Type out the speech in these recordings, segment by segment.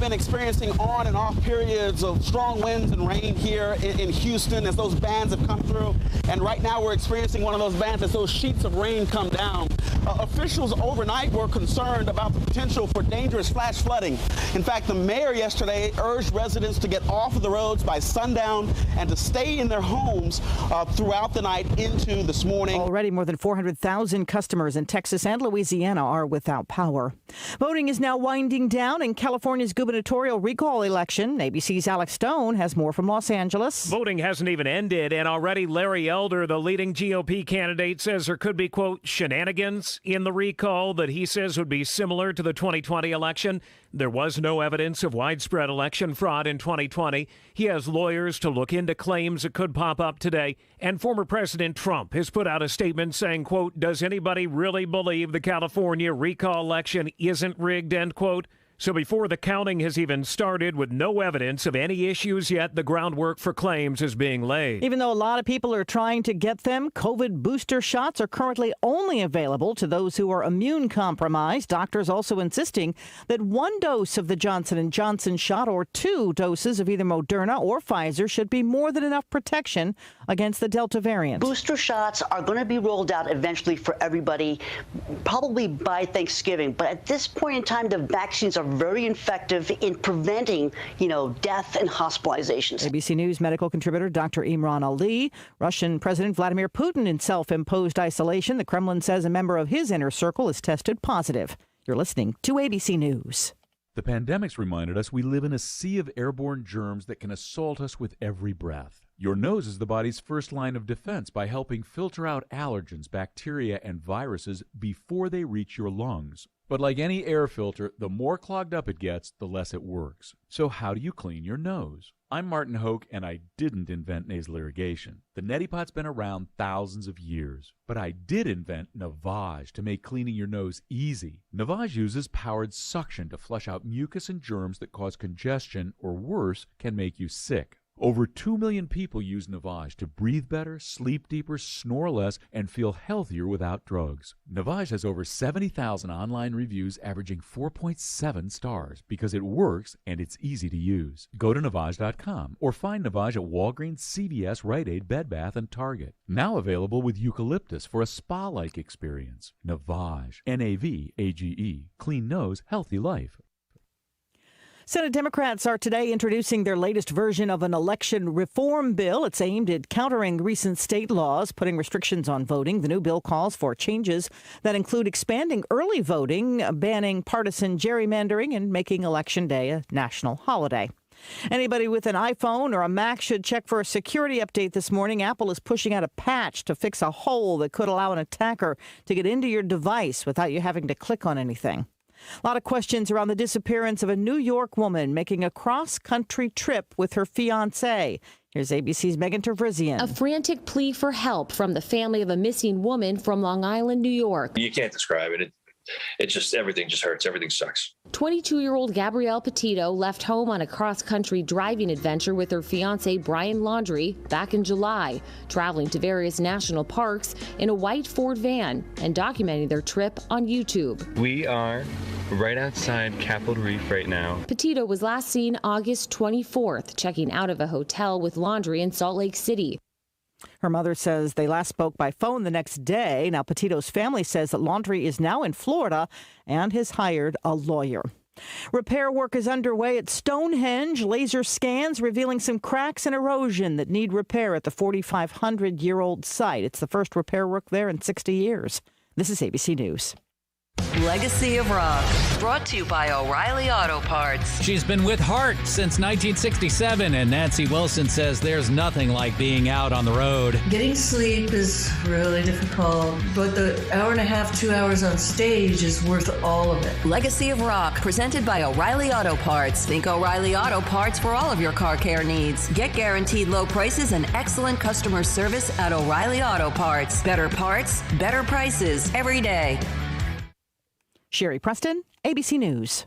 been experiencing on and off periods of strong winds and rain here in Houston as those bands have come through. And right now we're experiencing one of those bands as those sheets of rain come down. Officials overnight were concerned about the potential for dangerous flash flooding. In fact, the mayor yesterday urged residents to get off of the roads by sundown and to stay in their homes throughout the night into this morning. Already more than 400,000 customers in Texas and Louisiana are without power. Voting is now winding down in California's gubernatorial recall election. ABC's Alex Stone has more from Los Angeles. Voting hasn't even ended, and already Larry Elder, the leading GOP candidate, says there could be, quote, shenanigans in the recall that he says would be similar to the 2020 election. There was no evidence of widespread election fraud in 2020. He has lawyers to look into claims that could pop up today. And former President Trump has put out a statement saying, quote, does anybody really believe the California recall election isn't rigged, end quote? So before the counting has even started, with no evidence of any issues yet, the groundwork for claims is being laid. Even though a lot of people are trying to get them, COVID booster shots are currently only available to those who are immune compromised. Doctors also insisting that one dose of the Johnson & Johnson shot or 2 doses of either Moderna or Pfizer should be more than enough protection against the Delta variant. Booster shots are going to be rolled out eventually for everybody, probably by Thanksgiving. But at this point in time, the vaccines are very effective in preventing, death and hospitalizations. ABC News medical contributor Dr. Imran Ali. Russian President Vladimir Putin in self-imposed isolation. The Kremlin says a member of his inner circle is tested positive. You're listening to ABC News. The pandemic's reminded us we live in a sea of airborne germs that can assault us with every breath. Your nose is the body's first line of defense by helping filter out allergens, bacteria, and viruses before they reach your lungs. But like any air filter, the more clogged up it gets, the less it works. So how do you clean your nose? I'm Martin Hoke, and I didn't invent nasal irrigation. The neti pot's been around thousands of years. But I did invent Navage to make cleaning your nose easy. Navage uses powered suction to flush out mucus and germs that cause congestion, or worse, can make you sick. Over 2 million people use Navage to breathe better, sleep deeper, snore less, and feel healthier without drugs. Navage has over 70,000 online reviews averaging 4.7 stars because it works and it's easy to use. Go to Navage.com or find Navage at Walgreens, CVS, Rite Aid, Bed Bath, and Target. Now available with eucalyptus for a spa-like experience. Navage. N-A-V-A-G-E. Clean nose, healthy life. Senate Democrats are today introducing their latest version of an election reform bill. It's aimed at countering recent state laws, putting restrictions on voting. The new bill calls for changes that include expanding early voting, banning partisan gerrymandering, and making Election Day a national holiday. Anybody with an iPhone or a Mac should check for a security update this morning. Apple is pushing out a patch to fix a hole that could allow an attacker to get into your device without you having to click on anything. A lot of questions around the disappearance of a New York woman making a cross-country trip with her fiancé. Here's ABC's Megan Tervrisian. A frantic plea for help from the family of a missing woman from Long Island, New York. You can't describe it. Everything just hurts. Everything sucks. 22-year-old Gabrielle Petito left home on a cross-country driving adventure with her fiancé Brian Laundrie back in July, traveling to various national parks in a white Ford van and documenting their trip on YouTube. We are right outside Capitol Reef right now. Petito was last seen August 24th, checking out of a hotel with Laundrie in Salt Lake City. Her mother says they last spoke by phone the next day. Now, Petito's family says that Laundrie is now in Florida and has hired a lawyer. Repair work is underway at Stonehenge. Laser scans revealing some cracks and erosion that need repair at the 4,500-year-old site. It's the first repair work there in 60 years. This is ABC News. Legacy of Rock, brought to you by O'Reilly Auto Parts. She's been with Heart since 1967, and Nancy Wilson says there's nothing like being out on the road. Getting sleep is really difficult, but the hour and a half, 2 hours on stage is worth all of it. Legacy of Rock, presented by O'Reilly Auto Parts. Think O'Reilly Auto Parts for all of your car care needs. Get guaranteed low prices and excellent customer service at O'Reilly Auto Parts. Better parts, better prices every day. Sherry Preston, ABC News.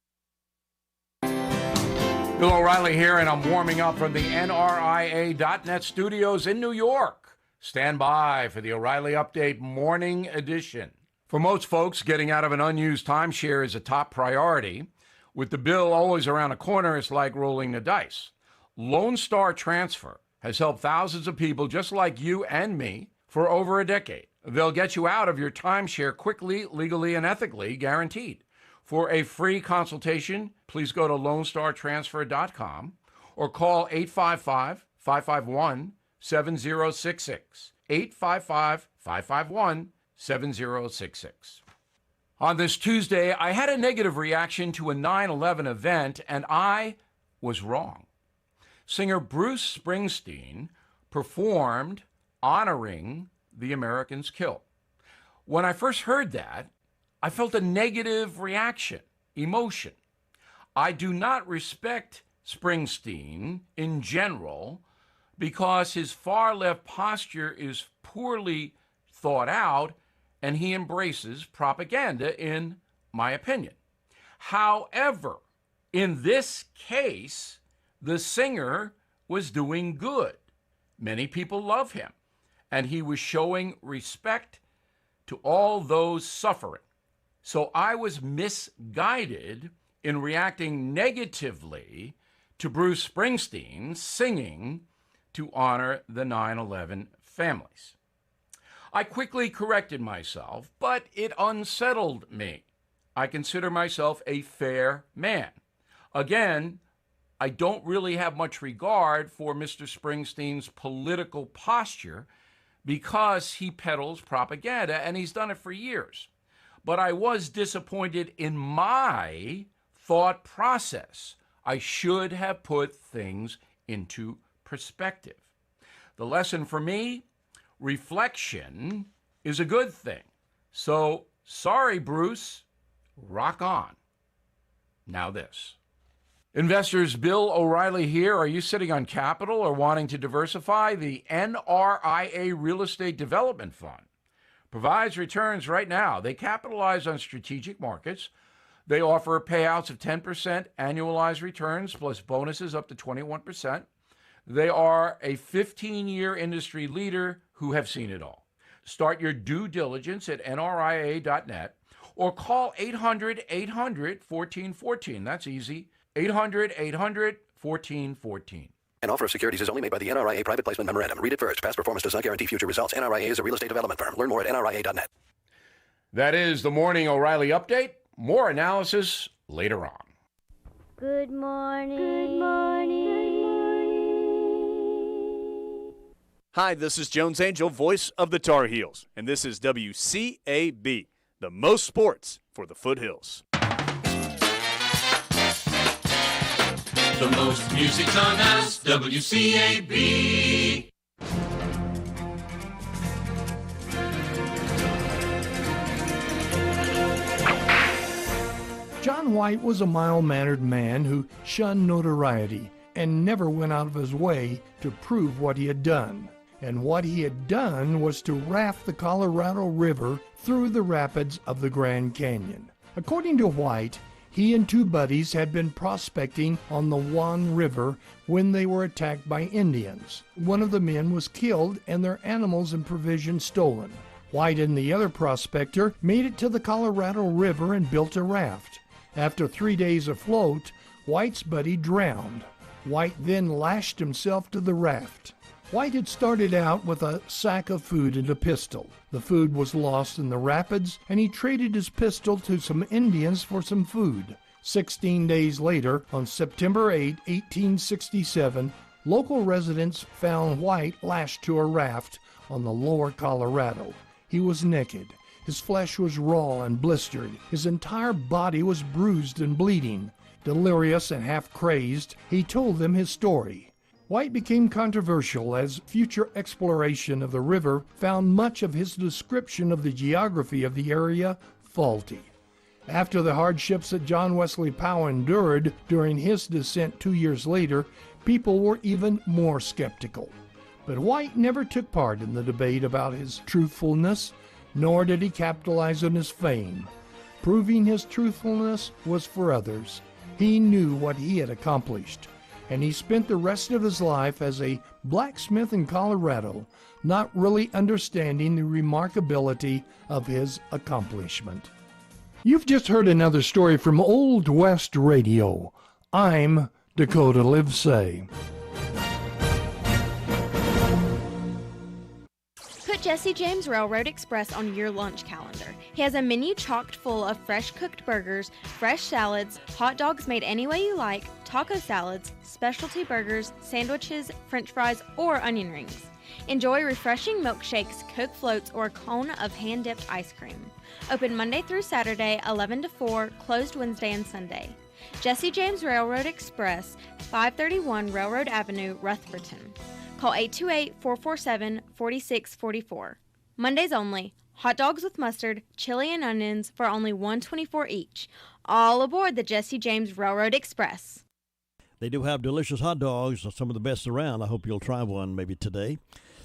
Bill O'Reilly here, and I'm warming up from the NRIA.net studios in New York. Stand by for the O'Reilly Update Morning Edition. For most folks, getting out of an unused timeshare is a top priority. With the bill always around the corner, it's like rolling the dice. Lone Star Transfer has helped thousands of people just like you and me for over a decade. They'll get you out of your timeshare quickly, legally, and ethically, guaranteed. For a free consultation, please go to LoneStarTransfer.com or call 855-551-7066. 855-551-7066. On this Tuesday, I had a negative reaction to a 9/11 event, and I was wrong. Singer Bruce Springsteen performed honoring the Americans killed. When I first heard that, I felt a negative reaction, emotion. I do not respect Springsteen in general because his far-left posture is poorly thought out and he embraces propaganda, in my opinion. However, in this case, the singer was doing good. Many people love him, and he was showing respect to all those suffering. So I was misguided in reacting negatively to Bruce Springsteen singing to honor the 9/11 families. I quickly corrected myself, but it unsettled me. I consider myself a fair man. Again, I don't really have much regard for Mr. Springsteen's political posture because he peddles propaganda, and he's done it for years. But I was disappointed in my thought process. I should have put things into perspective. The lesson for me, reflection is a good thing. So, sorry, Bruce, rock on. Now this. Investors, Bill O'Reilly here. Are you sitting on capital or wanting to diversify? The NRIA Real Estate Development Fund provides returns right now. They capitalize on strategic markets. They offer payouts of 10% annualized returns plus bonuses up to 21%. They are a 15-year industry leader who have seen it all. Start your due diligence at NRIA.net or call 800-800-1414. That's easy. 800-800-1414. An offer of securities is only made by the NRIA Private Placement Memorandum. Read it first. Past performance does not guarantee future results. NRIA is a real estate development firm. Learn more at NRIA.net. That is the Morning O'Reilly Update. More analysis later on. Good morning. Good morning. Good morning. Hi, this is Jones Angel, voice of the Tar Heels, and this is WCAB, the most sports for the foothills. The most music's on us, WCAB. John White was a mild-mannered man who shunned notoriety and never went out of his way to prove what he had done. And what he had done was to raft the Colorado River through the rapids of the Grand Canyon. According to White, he and two buddies had been prospecting on the Juan River when they were attacked by Indians. One of the men was killed and their animals and provisions stolen. White and the other prospector made it to the Colorado River and built a raft. After 3 days afloat, White's buddy drowned. White then lashed himself to the raft. White had started out with a sack of food and a pistol. The food was lost in the rapids, and he traded his pistol to some Indians for some food. 16 days later, on September 8, 1867, local residents found White lashed to a raft on the lower Colorado. He was naked. His flesh was raw and blistered. His entire body was bruised and bleeding. Delirious and half-crazed, he told them his story. White became controversial as future exploration of the river found much of his description of the geography of the area faulty. After the hardships that John Wesley Powell endured during his descent 2 years later, people were even more skeptical. But White never took part in the debate about his truthfulness, nor did he capitalize on his fame. Proving his truthfulness was for others. He knew what he had accomplished, and he spent the rest of his life as a blacksmith in Colorado, not really understanding the remarkability of his accomplishment. You've just heard another story from Old West Radio. I'm Dakota Livesay. Put Jesse James Railroad Express on your lunch calendar. He has a menu chocked full of fresh cooked burgers, fresh salads, hot dogs made any way you like, taco salads, specialty burgers, sandwiches, french fries, or onion rings. Enjoy refreshing milkshakes, Coke floats, or a cone of hand-dipped ice cream. Open Monday through Saturday, 11 to 4, closed Wednesday and Sunday. Jesse James Railroad Express, 531 Railroad Avenue, Ruthverton. Call 828-447-4644. Mondays only. Hot dogs with mustard, chili, and onions for only $1.24 each. All aboard the Jesse James Railroad Express. They do have delicious hot dogs, some of the best around. I hope you'll try one maybe today.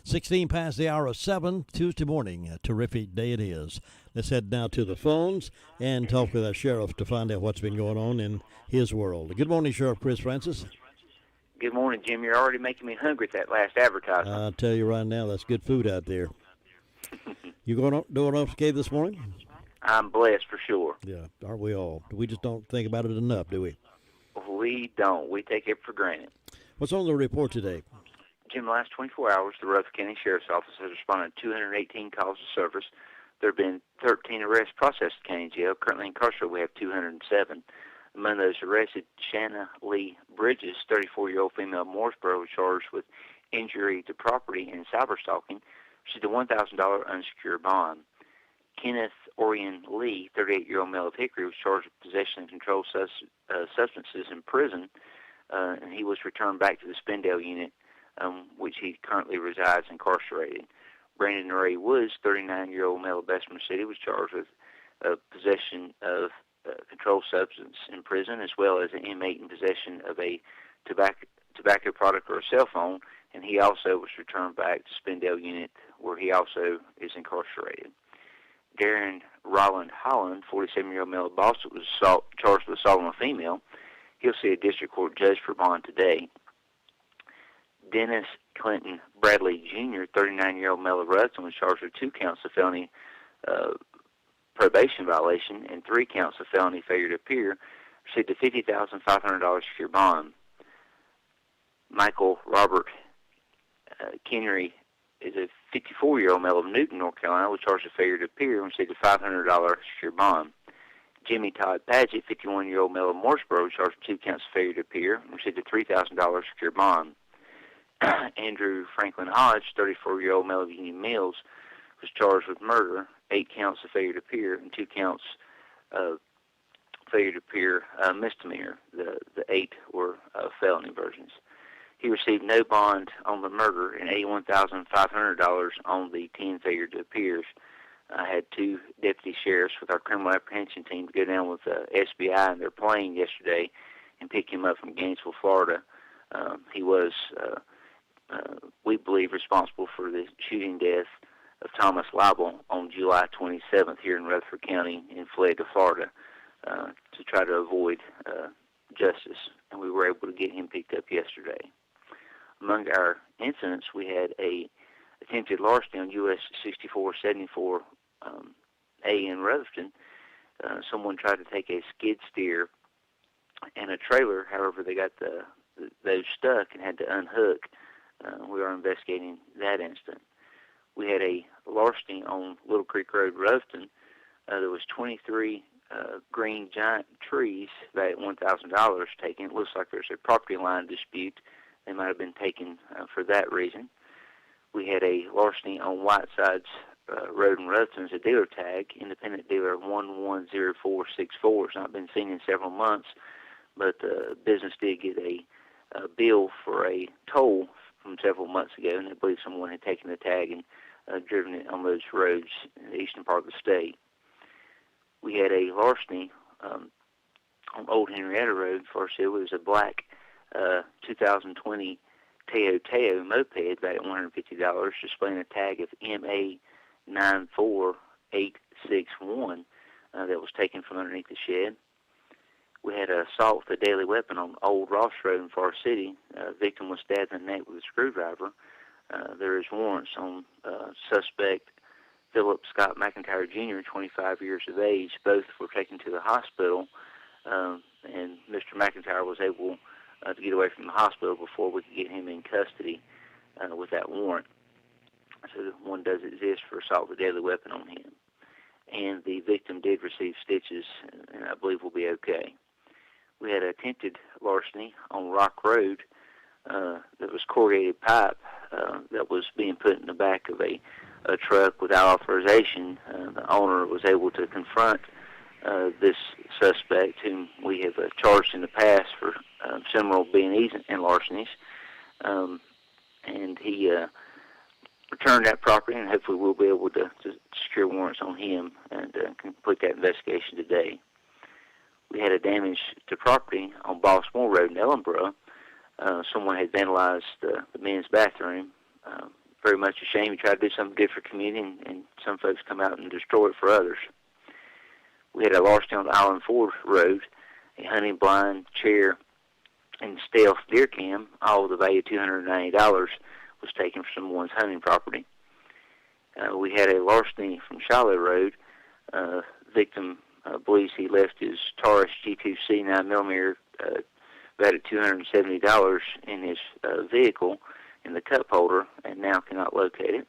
16 past the hour of 7, Tuesday morning. A terrific day it is. Let's head now to the phones and talk with our sheriff to find out what's been going on in his world. Good morning, Sheriff Chris Francis. Good morning, Jim. You're already making me hungry with that last advertisement. I'll tell you right now, that's good food out there. You doing okay this morning? I'm blessed for sure. Yeah, aren't we all? We just don't think about it enough, do we? We don't. We take it for granted. What's on the report today? Jim, the last 24 hours, the Rutherford County Sheriff's Office has responded to 218 calls of service. There have been 13 arrests processed at county jail. Currently incarcerated, we have 207. Among those arrested, Shanna Lee Bridges, 34-year-old female of Mooresboro, was charged with injury to property and cyberstalking. Received a $1,000 unsecured bond. Kenneth Orion Lee, 38-year-old male of Hickory, was charged with possession of controlled substances in prison, and he was returned back to the Spindale unit, which he currently resides incarcerated. Brandon Ray Woods, 39-year-old male of Bessemer City, was charged with possession of controlled substance in prison, as well as an inmate in possession of a tobacco product or a cell phone, and he also was returned back to Spindale unit, where he also is incarcerated. Darren Roland Holland, 47-year-old male of Boston, was charged with assault on a female. He'll see a district court judge for bond today. Dennis Clinton Bradley Jr., 39-year-old male of Rutherford, was charged with 2 counts of felony probation violation and 3 counts of felony failure to appear. Received a $50,500 secure bond. Michael Robert Kennery is a 54-year-old male of Newton, North Carolina, was charged with failure to appear and received a $500 secure bond. Jimmy Todd Padgett, 51-year-old male of Mooresboro, was charged with 2 counts of failure to appear and received a $3,000 secure bond. Andrew Franklin Hodge, 34-year-old male of Union Mills, was charged with murder, 8 counts of failure to appear, and 2 counts of failure to appear misdemeanor. The 8 were felony versions. He received no bond on the murder and $81,500 on the 10 failure to appears. I had 2 deputy sheriffs with our criminal apprehension team to go down with the SBI in their plane yesterday and pick him up from Gainesville, Florida. He was, we believe, responsible for the shooting death of Thomas Leibel on July 27th here in Rutherford County and fled to Florida to try to avoid justice. And we were able to get him picked up yesterday. Among our incidents, we had a attempted larceny on US 6474 A in Rutherford. Someone tried to take a skid steer and a trailer. However, they got those stuck and had to unhook. We are investigating that incident. We had a larceny on Little Creek Road, Rutherford. There was 23 green giant trees valued at $1,000 taken. It looks like there's a property line dispute. They might have been taken for that reason. We had a larceny on Whitesides Road in Rutherford. A dealer tag, independent dealer 110464. It's not been seen in several months, but the business did get a bill for a toll from several months ago, and I believe someone had taken the tag and driven it on those roads in the eastern part of the state. We had a larceny on Old Henrietta Road. First, it was a black 2020 Teo moped valued at $150, displaying a tag of MA94861 that was taken from underneath the shed. We had an assault with a deadly weapon on Old Ross Road in Forest City. Victim was stabbed in the neck with a screwdriver. There is warrants on suspect Philip Scott McIntyre Jr., 25 years of age. Both were taken to the hospital, and Mr. McIntyre was able to get away from the hospital before we could get him in custody with that warrant. So one does exist for assault with a deadly weapon on him. And the victim did receive stitches, and I believe will be okay. We had attempted larceny on Rock Road. That was corrugated pipe that was being put in the back of a truck without authorization. The owner was able to confront this suspect, whom we have charged in the past for similar B&Es and larcenies. And he returned that property, and hopefully we'll be able to secure warrants on him and complete that investigation today. We had a damage to property on Baltimore Road in Ellenborough. Someone had vandalized the men's bathroom. Very much a shame. We tried to do something good for the community, and some folks come out and destroy it for others. We had a larceny on Island Ford Road, a hunting blind, chair, and stealth deer cam, all of the value of $290 was taken from someone's hunting property. We had a larceny from Shiloh Road. Victim believes he left his Taurus G2C 9mm valued at $270 in his vehicle in the cup holder, and now cannot locate it.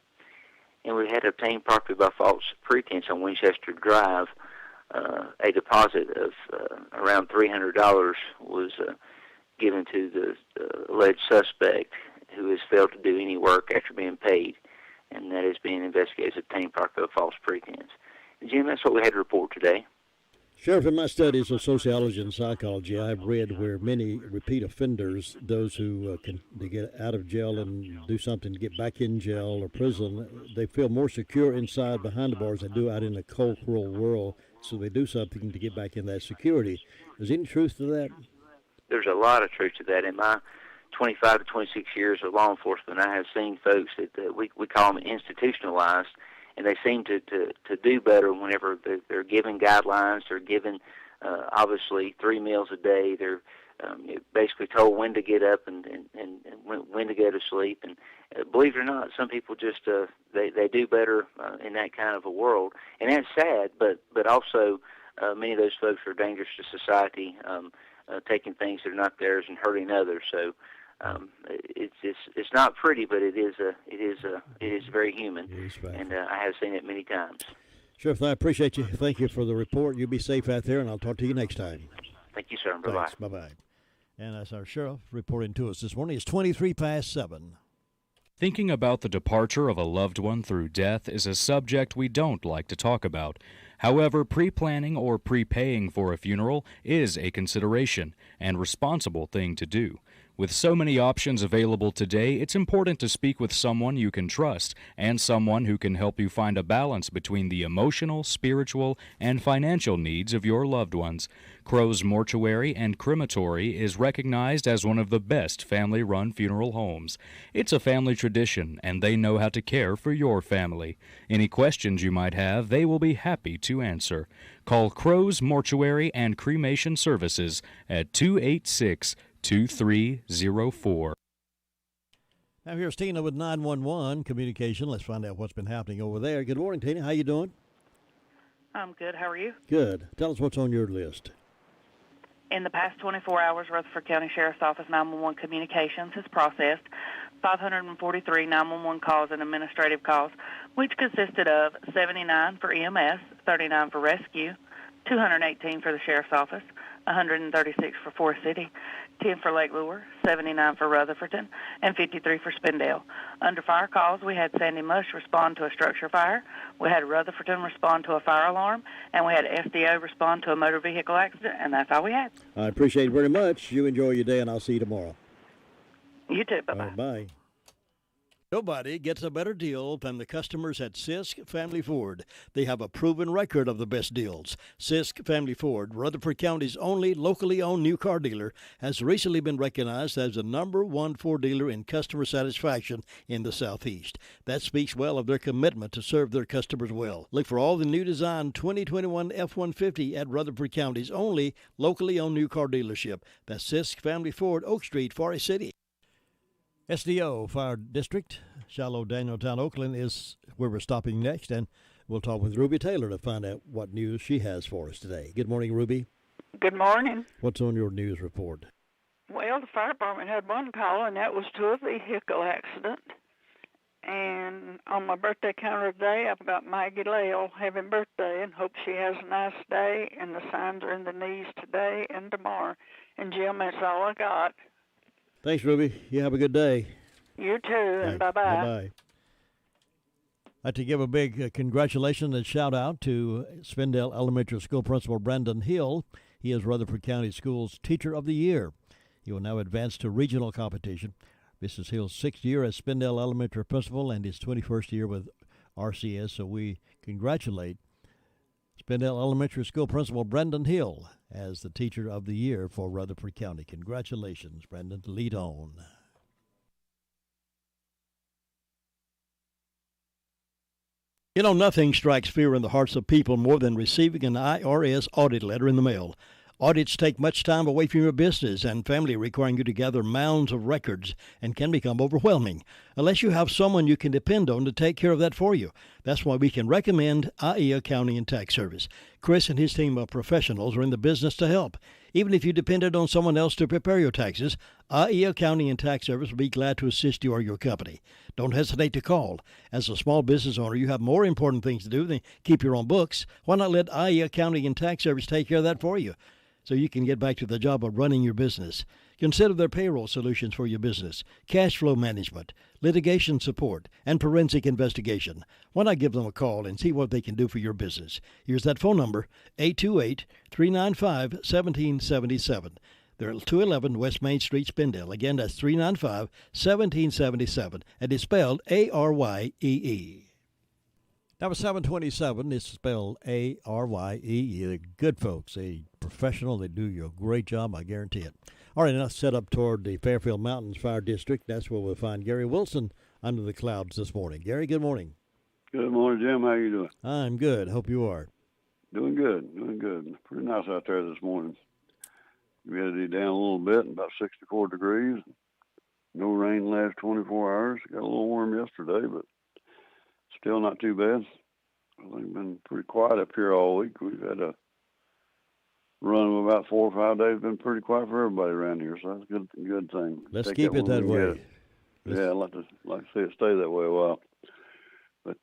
And we had obtained property by false pretense on Winchester Drive. A deposit of around $300 was given to the alleged suspect, who has failed to do any work after being paid, and that is being investigated as obtained property of false pretense. And Jim, that's what we had to report today. Sheriff, in my studies of sociology and psychology, I've read where many repeat offenders, those who they get out of jail and do something to get back in jail or prison, they feel more secure inside behind the bars than they do out in the cold, cruel world, so they do something to get back in that security. Is there any truth to that? There's a lot of truth to that. In my 25 to 26 years of law enforcement, I have seen folks that we call them institutionalized, and they seem to do better whenever they're given guidelines. They're given, obviously, 3 meals a day. They're basically told when to get up and when to go to sleep. And believe it or not, some people just they do better in that kind of a world. And that's sad, but also many of those folks are dangerous to society, taking things that are not theirs and hurting others. So it's not pretty, but it is very human, and I have seen it many times. Sheriff, I appreciate you. Thank you for the report. You be safe out there, and I'll talk to you next time. Thank you, sir. Bye-bye. Bye-bye. And that's our sheriff reporting to us this morning. It's 23 past 7. Thinking about the departure of a loved one through death is a subject we don't like to talk about. However, pre-planning or prepaying for a funeral is a consideration and responsible thing to do. With so many options available today, it's important to speak with someone you can trust and someone who can help you find a balance between the emotional, spiritual, and financial needs of your loved ones. Crow's Mortuary and Crematory is recognized as one of the best family-run funeral homes. It's a family tradition, and they know how to care for your family. Any questions you might have, they will be happy to answer. Call Crow's Mortuary and Cremation Services at 286-2304. Now here's Tina with 911 communication. Let's find out what's been happening over there. Good morning, Tina. How you doing? I'm good. How are you? Good. Tell us what's on your list. In the past 24 hours, Rutherford County Sheriff's Office 911 communications has processed 543 911 calls and administrative calls, which consisted of 79 for EMS, 39 for rescue, 218 for the Sheriff's Office, 136 for Forest City, 10 for Lake Lure, 79 for Rutherfordton, and 53 for Spindale. Under fire calls, we had Sandy Mush respond to a structure fire, we had Rutherfordton respond to a fire alarm, and we had SDO respond to a motor vehicle accident, and that's all we had. I appreciate it very much. You enjoy your day, and I'll see you tomorrow. You too. Bye-bye. Bye. Nobody gets a better deal than the customers at Sisk Family Ford. They have a proven record of the best deals. Sisk Family Ford, Rutherford County's only locally owned new car dealer, has recently been recognized as the #1 Ford dealer in customer satisfaction in the Southeast. That speaks well of their commitment to serve their customers well. Look for all the new design 2021 F-150 at Rutherford County's only locally owned new car dealership. That's Sisk Family Ford, Oak Street, Forest City. SDO Fire District, Shiloh, Danieltown, Oakland is where we're stopping next, and we'll talk with Ruby Taylor to find out what news she has for us today. Good morning, Ruby. Good morning. What's on your news report? Well, the fire department had one call, and that was to a vehicle accident. And on my birthday counter today, I've got Maggie Lale having birthday, and hope she has a nice day. And the signs are in the knees today and tomorrow. And Jim, that's all I got. Thanks, Ruby. You have a good day. You too, and bye-bye. Bye-bye. I'd like to give a big congratulations and shout-out to Spindale Elementary School Principal Brandon Hill. He is Rutherford County Schools Teacher of the Year. He will now advance to regional competition. This is Hill's 6th year as Spindale Elementary Principal and his 21st year with RCS, so we congratulate Spindale Elementary School Principal Brendan Hill as the Teacher of the Year for Rutherford County. Congratulations, Brendan. Lead on. You know, nothing strikes fear in the hearts of people more than receiving an IRS audit letter in the mail. Audits take much time away from your business and family, requiring you to gather mounds of records and can become overwhelming unless you have someone you can depend on to take care of that for you. That's why we can recommend IE Accounting and Tax Service. Chris and his team of professionals are in the business to help. Even if you depended on someone else to prepare your taxes, IE Accounting and Tax Service will be glad to assist you or your company. Don't hesitate to call. As a small business owner, you have more important things to do than keep your own books. Why not let IE Accounting and Tax Service take care of that for you, so you can get back to the job of running your business? Consider their payroll solutions for your business, cash flow management, litigation support, and forensic investigation. Why not give them a call and see what they can do for your business? Here's that phone number, 828-395-1777. They're at 211 West Main Street, Spindale. Again, that's 395-1777, and it's spelled A-R-Y-E-E. That was 727. It's spelled A-R-Y-E-E. They're good folks. They're professional. They do you a great job. I guarantee it. All right, now set up toward the Fairfield Mountains Fire District. That's where we'll find Gary Wilson under the clouds this morning. Gary, good morning. Good morning, Jim. How you doing? I'm good. Hope you are. Doing good. Doing good. Pretty nice out there this morning. Humidity down a little bit, about 64 degrees. No rain the last 24 hours. Got a little warm yesterday, but still not too bad. I think it's been pretty quiet up here all week. We've had a run of about 4 or 5 days. Been pretty quiet for everybody around here, so that's a good thing. Let's keep it that way. Yeah, I'd like to see it stay that way a while. But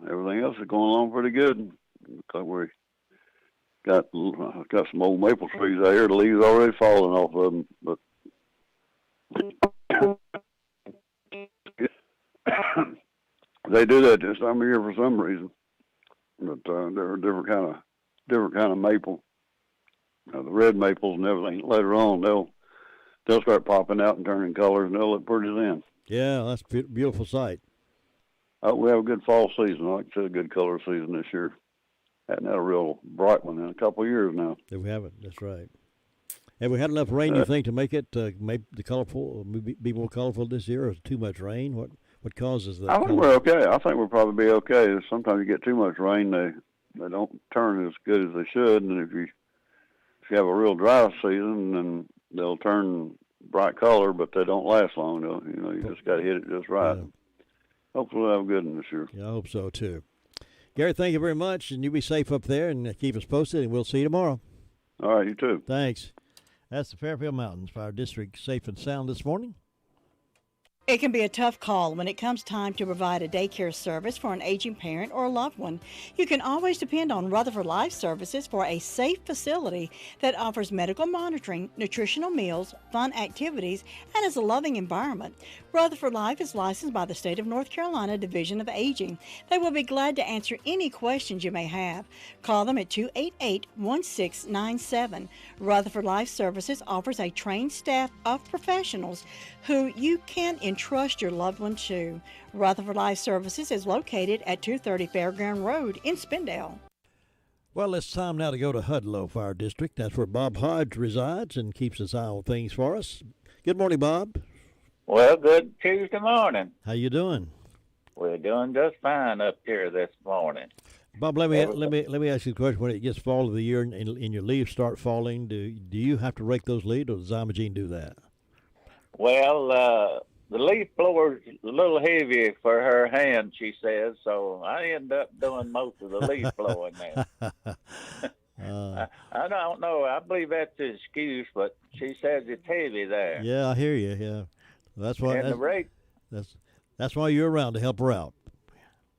everything else is going along pretty good. Looks like we got some old maple trees out here. The leaves already falling off of them, but they do that this time of year for some reason. But they're a different kind of maple. The red maples and everything. Later on, they'll start popping out and turning colors, and they'll look pretty then. Yeah, that's a beautiful sight. We have a good fall season. Like I said, a good color season this year. Hadn't had a real bright one in a couple of years now. Yeah, we haven't. That's right. Have we had enough rain, you think, to make it be more colorful this year, or is it too much rain? What causes that? I think we're okay. I think we'll probably be okay. Sometimes you get too much rain, they don't turn as good as they should, and if you have a real dry season, then they'll turn bright color, but they don't last long. You just got to hit it just right. Yeah. Hopefully we'll have a good one this year. Yeah, I hope so, too. Gary, thank you very much, and you be safe up there, and keep us posted, and we'll see you tomorrow. All right, you too. Thanks. That's the Fairfield Mountains Fire District safe and sound this morning. It can be a tough call when it comes time to provide a daycare service for an aging parent or a loved one. You can always depend on Rutherford Life Services for a safe facility that offers medical monitoring, nutritional meals, fun activities, and is a loving environment. Rutherford Life is licensed by the State of North Carolina Division of Aging. They will be glad to answer any questions you may have. Call them at 288-1697. Rutherford Life Services offers a trained staff of professionals who you can and trust your loved one too. Rutherford Life Services is located at 230 Fairground Road in Spindale. Well, it's time now to go to Hudlow Fire District. That's where Bob Hodge resides and keeps his eye on things for us. Good morning, Bob. Well, good Tuesday morning. How you doing? We're doing just fine up here this morning. Bob, let me ask you a question. When it gets fall of the year and your leaves start falling, do you have to rake those leaves, or does Zymogene do that? Well, the leaf blower's a little heavy for her hand, she says, so I end up doing most of the leaf blowing there. I don't know. I believe that's the excuse, but she says it's heavy there. Yeah, I hear you. Yeah, that's why. And the rake. That's why you're around, to help her out.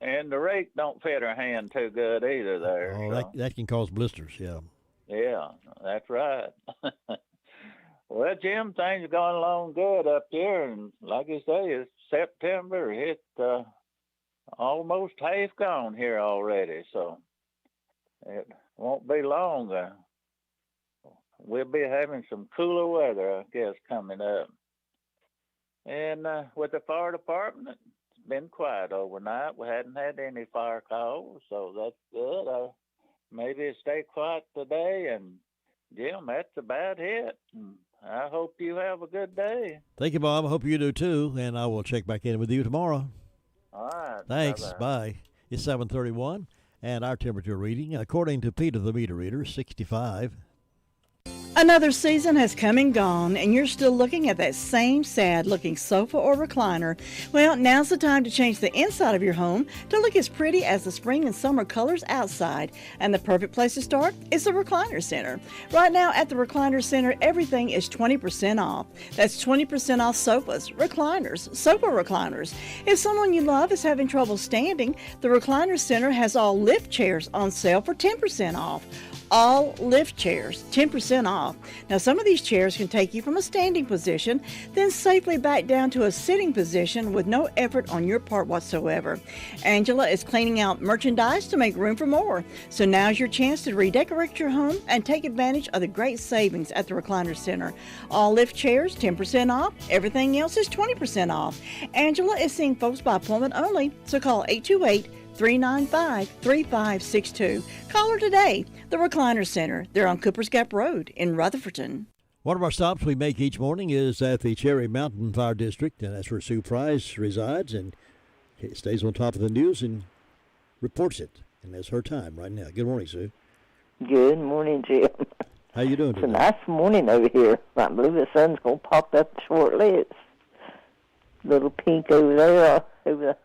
And the rake don't fit her hand too good either there. Oh, so. that can cause blisters. Yeah. Yeah, that's right. Well, Jim, things are going along good up here, and like you say, it's September. It's almost half gone here already, so it won't be long. We'll be having some cooler weather, I guess, coming up. And with the fire department, it's been quiet overnight. We hadn't had any fire calls, so that's good. Maybe stay quiet today, and Jim, that's about it. I hope you have a good day. Thank you, Bob. I hope you do too, and I will check back in with you tomorrow. All right. Thanks. Bye-bye. Bye. It's 7:31, and our temperature reading, according to Peter the meter reader, 65. Another season has come and gone, and you're still looking at that same sad-looking sofa or recliner. Well, now's the time to change the inside of your home to look as pretty as the spring and summer colors outside. And the perfect place to start is the Recliner Center. Right now at the Recliner Center, everything is 20% off. That's 20% off sofas, recliners, sofa recliners. If someone you love is having trouble standing, the Recliner Center has all lift chairs on sale for 10% off. All lift chairs, 10% off. Now, some of these chairs can take you from a standing position, then safely back down to a sitting position with no effort on your part whatsoever. Angela is cleaning out merchandise to make room for more. So now's your chance to redecorate your home and take advantage of the great savings at the Recliner Center. All lift chairs, 10% off. Everything else is 20% off. Angela is seeing folks by appointment only, so call 828-395-3562. Call her today. The Recliner Center. They're on Coopers Gap Road in Rutherfordton. One of our stops we make each morning is at the Cherry Mountain Fire District, and that's where Sue Price resides, and stays on top of the news and reports it. And that's her time right now. Good morning, Sue. Good morning, Jim. How you doing today? It's a nice morning over here. I believe the sun's going to pop up shortly. It's a little pink over there over the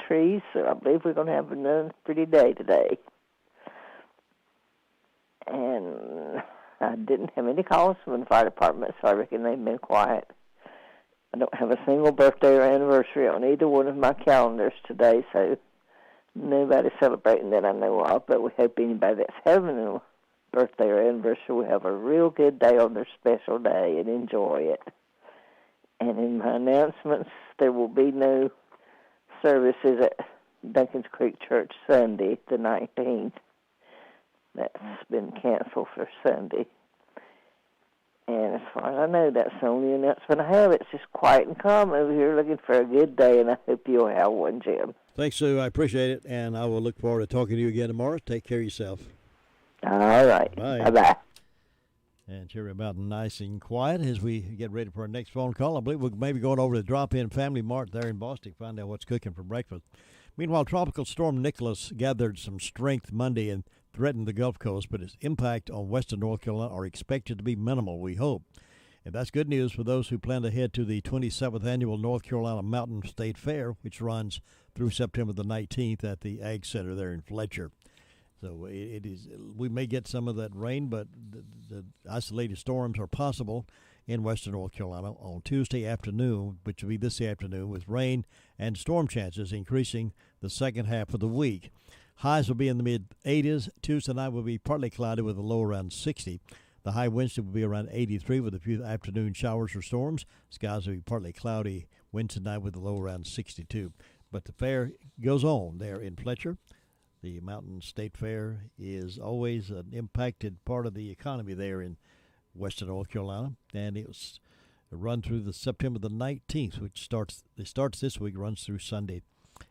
trees, so I believe we're going to have another pretty day today. And I didn't have any calls from the fire department, so I reckon they've been quiet. I don't have a single birthday or anniversary on either one of my calendars today, so nobody celebrating that I know of, but we hope anybody that's having a birthday or anniversary will have a real good day on their special day and enjoy it. And in my announcements, there will be no services at Duncan's Creek Church Sunday, the 19th. That's been canceled for Sunday. And as far as I know, that's the only announcement I have. It's just quiet and calm over here, looking for a good day, and I hope you'll have one, Jim. Thanks, Sue. I appreciate it, and I will look forward to talking to you again tomorrow. Take care of yourself. All right. Bye. Bye-bye. And Cherry Mountain nice and quiet as we get ready for our next phone call. I believe we're maybe going over to the Drop-In Family Mart there in Boston, find out what's cooking for breakfast. Meanwhile, Tropical Storm Nicholas gathered some strength Monday and threatened the Gulf Coast, but its impact on western North Carolina are expected to be minimal, we hope. And that's good news for those who plan to head to the 27th Annual North Carolina Mountain State Fair, which runs through September the 19th at the Ag Center there in Fletcher. So it is. We may get some of that rain, but the isolated storms are possible in western North Carolina on Tuesday afternoon, which will be this afternoon, with rain and storm chances increasing the second half of the week. Highs will be in the mid-80s. Tuesday night will be partly cloudy with a low around 60. The high Wednesday will be around 83 with a few afternoon showers or storms. Skies will be partly cloudy Wednesday night with a low around 62. But the fair goes on there in Fletcher. The Mountain State Fair is always an impacted part of the economy there in western North Carolina. And it was It'll run through the September the 19th, which starts this week, runs through Sunday.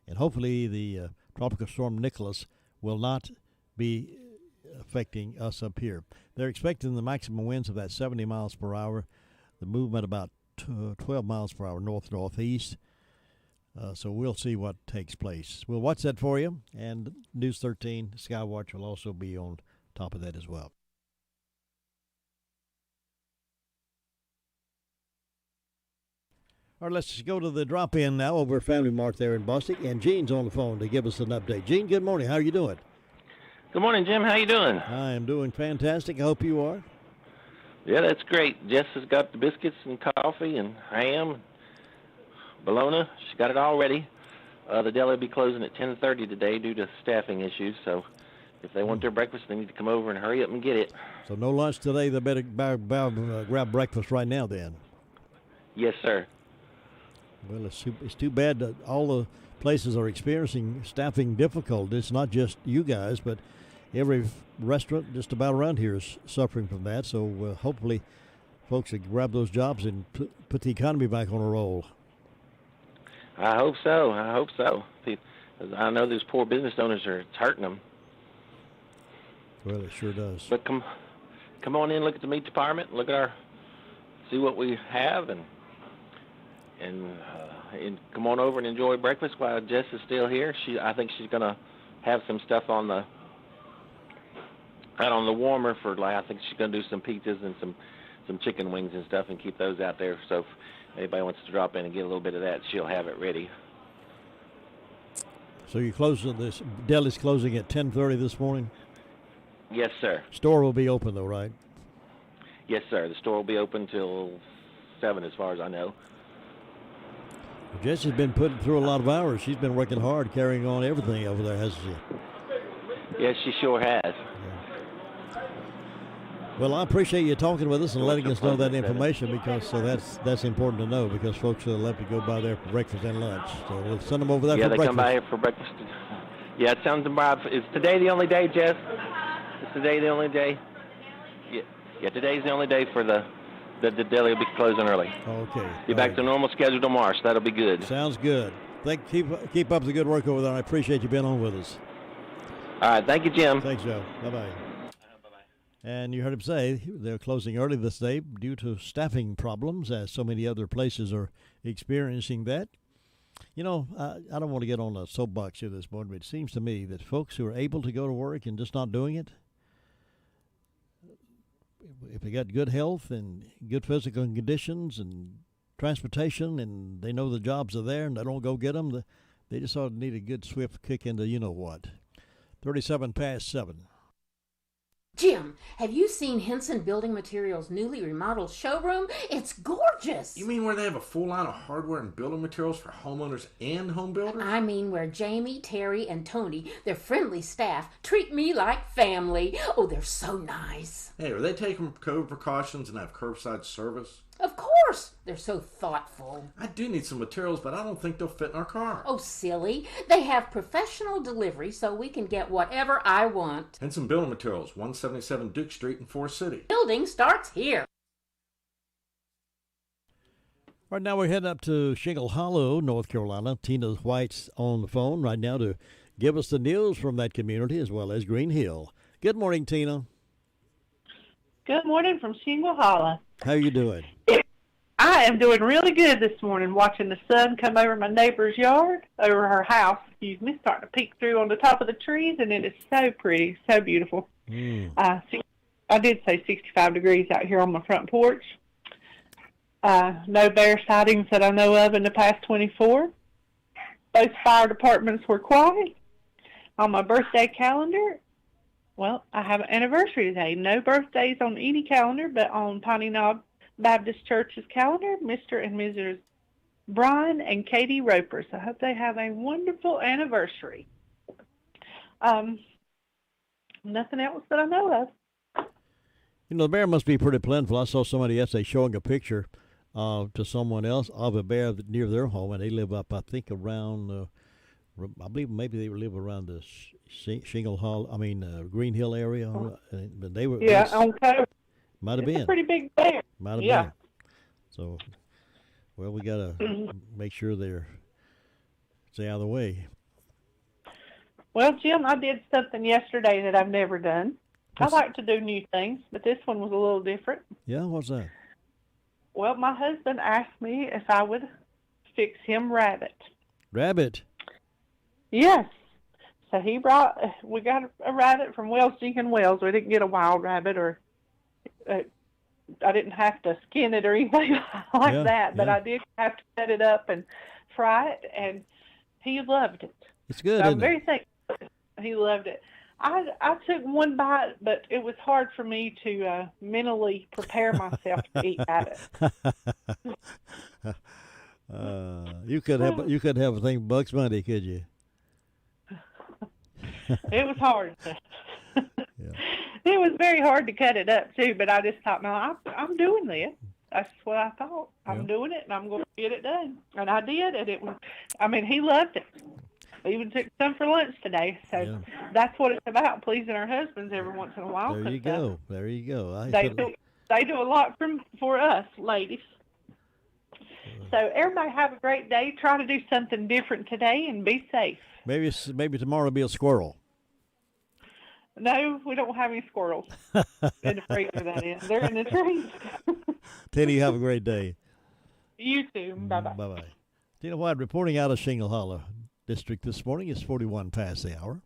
And hopefully the Tropical Storm Nicholas will not be affecting us up here. They're expecting the maximum winds of that 70 miles per hour, the movement about 12 miles per hour north-northeast. So we'll see what takes place. We'll watch that for you, and News 13 Skywatch will also be on top of that as well. All right, let's go to the drop-in now over at Family Mart there in Bostic, and Gene's on the phone to give us an update. Gene, good morning. How are you doing? Good morning, Jim. How you doing? I am doing fantastic. I hope you are. Yeah, that's great. Jess has got the biscuits and coffee and ham, bologna. She's got it all ready. The deli will be closing at 10:30 today due to staffing issues, so if they want their breakfast, they need to come over and hurry up and get it. So no lunch today. They better grab breakfast right now then. Yes, sir. Well, it's too bad that all the places are experiencing staffing difficulties. It's not just you guys, but every restaurant just about around here is suffering from that. So hopefully folks will grab those jobs and put the economy back on a roll. I hope so. I hope so. I know these poor business owners it's hurting them. Well, it sure does. But come on in, look at the meat department, see what we have, and come on over and enjoy breakfast while Jess is still here. I think she's gonna have some stuff on the warmer for I think she's gonna do some pizzas and some chicken wings and stuff and keep those out there. So if anybody wants to drop in and get a little bit of that, she'll have it ready. So you're closing this deli's closing at 10:30 this morning? Yes, sir. Store will be open though, right? Yes, sir. The store will be open till 7 as far as I know. Jess has been putting through a lot of hours. She's been working hard, carrying on everything over there, hasn't she? Yes, she sure has. Yeah. Well, I appreciate you talking with us and letting us know that information, because that's important to know, because folks will have to go by there for breakfast and lunch. So we'll send them over there for breakfast. Yeah, they come by here for breakfast. Yeah, it sounds about. Is today the only day, Jess? Is today the only day? Yeah, today's the only day for the deli will be closing early. Okay. Be back to normal schedule tomorrow, so that'll be good. Sounds good. Keep up the good work over there. I appreciate you being on with us. All right. Thank you, Jim. Thanks, Joe. Bye-bye. And you heard him say they're closing early this day due to staffing problems, as so many other places are experiencing that. You know, I don't want to get on a soapbox here this morning, but it seems to me that folks who are able to go to work and just not doing it, if they got good health and good physical conditions and transportation, and they know the jobs are there and they don't go get them, they just ought to need a good swift kick into you-know-what. 37 past 7. Jim, have you seen Henson Building Materials' newly remodeled showroom? It's gorgeous! You mean where they have a full line of hardware and building materials for homeowners and home builders? I mean where Jamie, Terry, and Tony, their friendly staff, treat me like family. Oh, they're so nice. Hey, are they taking COVID precautions and have curbside service? Of course! They're so thoughtful. I do need some materials, but I don't think they'll fit in our car. Oh, silly. They have professional delivery so we can get whatever I want. Henson Building Materials, 177 Duke Street in Forest City. Building starts here. Right now we're heading up to Shingle Hollow, North Carolina. Tina White's on the phone right now to give us the news from that community, as well as Green Hill. Good morning, Tina. Good morning from Shingle Hollow. How are you doing? I am doing really good this morning, watching the sun come over my neighbor's yard, over her house, starting to peek through on the top of the trees, and it is so pretty, so beautiful. I did say 65 degrees out here on my front porch. No bear sightings that I know of in the past 24. Both fire departments were quiet. On my birthday calendar, well, I have an anniversary today. No birthdays on any calendar, but on Piney Knob Baptist Church's calendar, Mr. and Mrs. Brian and Katie Roper. So I hope they have a wonderful anniversary. Nothing else that I know of. You know, the bear must be pretty plentiful. I saw somebody yesterday showing a picture to someone else of a bear near their home, and they live up, I think, around, I believe maybe they live around the Shingle Hall, Green Hill area. But they were, okay. Might have been. It's a pretty big bear. Might have yeah. been. So, well, we got to make sure they're stay out of the way. Well, Jim, I did something yesterday that I've never done. I like to do new things, but this one was a little different. Yeah, what's that? Well, my husband asked me if I would fix him rabbit. Rabbit? Yes. So we got a rabbit from Wells Jenkins Wells. We didn't get a wild rabbit, or I didn't have to skin it or anything like that, but I did have to cut it up and fry it, and he loved it. It's good, So I'm isn't very it? thankful he loved it. I took one bite, but it was hard for me to mentally prepare myself to eat rabbit. You could have a thing Bugs Bunny, could you? It was hard. It was very hard to cut it up too, but I just thought, no, I'm doing this. That's what I thought. I'm doing it, and I'm going to get it done. And I did, and it was. I mean, he loved it. We even took some for lunch today. So that's what it's about, pleasing our husbands every once in a while. There you go. There you go. They do a lot for us, ladies. So everybody have a great day. Try to do something different today and be safe. Maybe tomorrow will be a squirrel. No, we don't have any squirrels in the freezer, that is. They're in the trees. Teddy, have a great day. You too. Bye-bye. Bye-bye. Tina White reporting out of Shingle Hollow District this morning. It's 41 past the hour.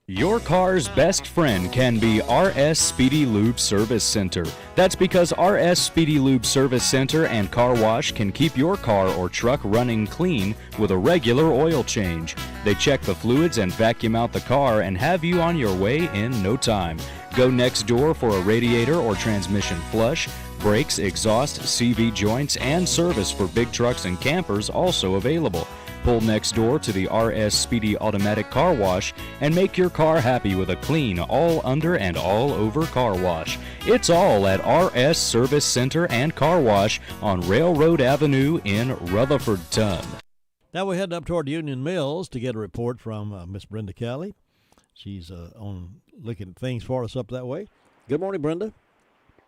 Your car's best friend can be RS Speedy Lube Service Center. That's because RS Speedy Lube Service Center and Car Wash can keep your car or truck running clean with a regular oil change. They check the fluids and vacuum out the car and have you on your way in no time. Go next door for a radiator or transmission flush, brakes, exhaust, CV joints, and service for big trucks and campers also available. Pull next door to the RS Speedy Automatic Car Wash and make your car happy with a clean, all under and all over car wash. It's all at RS Service Center and Car Wash on Railroad Avenue in Rutherfordton. Now we're heading up toward Union Mills to get a report from Miss Brenda Kelly. She's on looking at things for us up that way. Good morning, Brenda.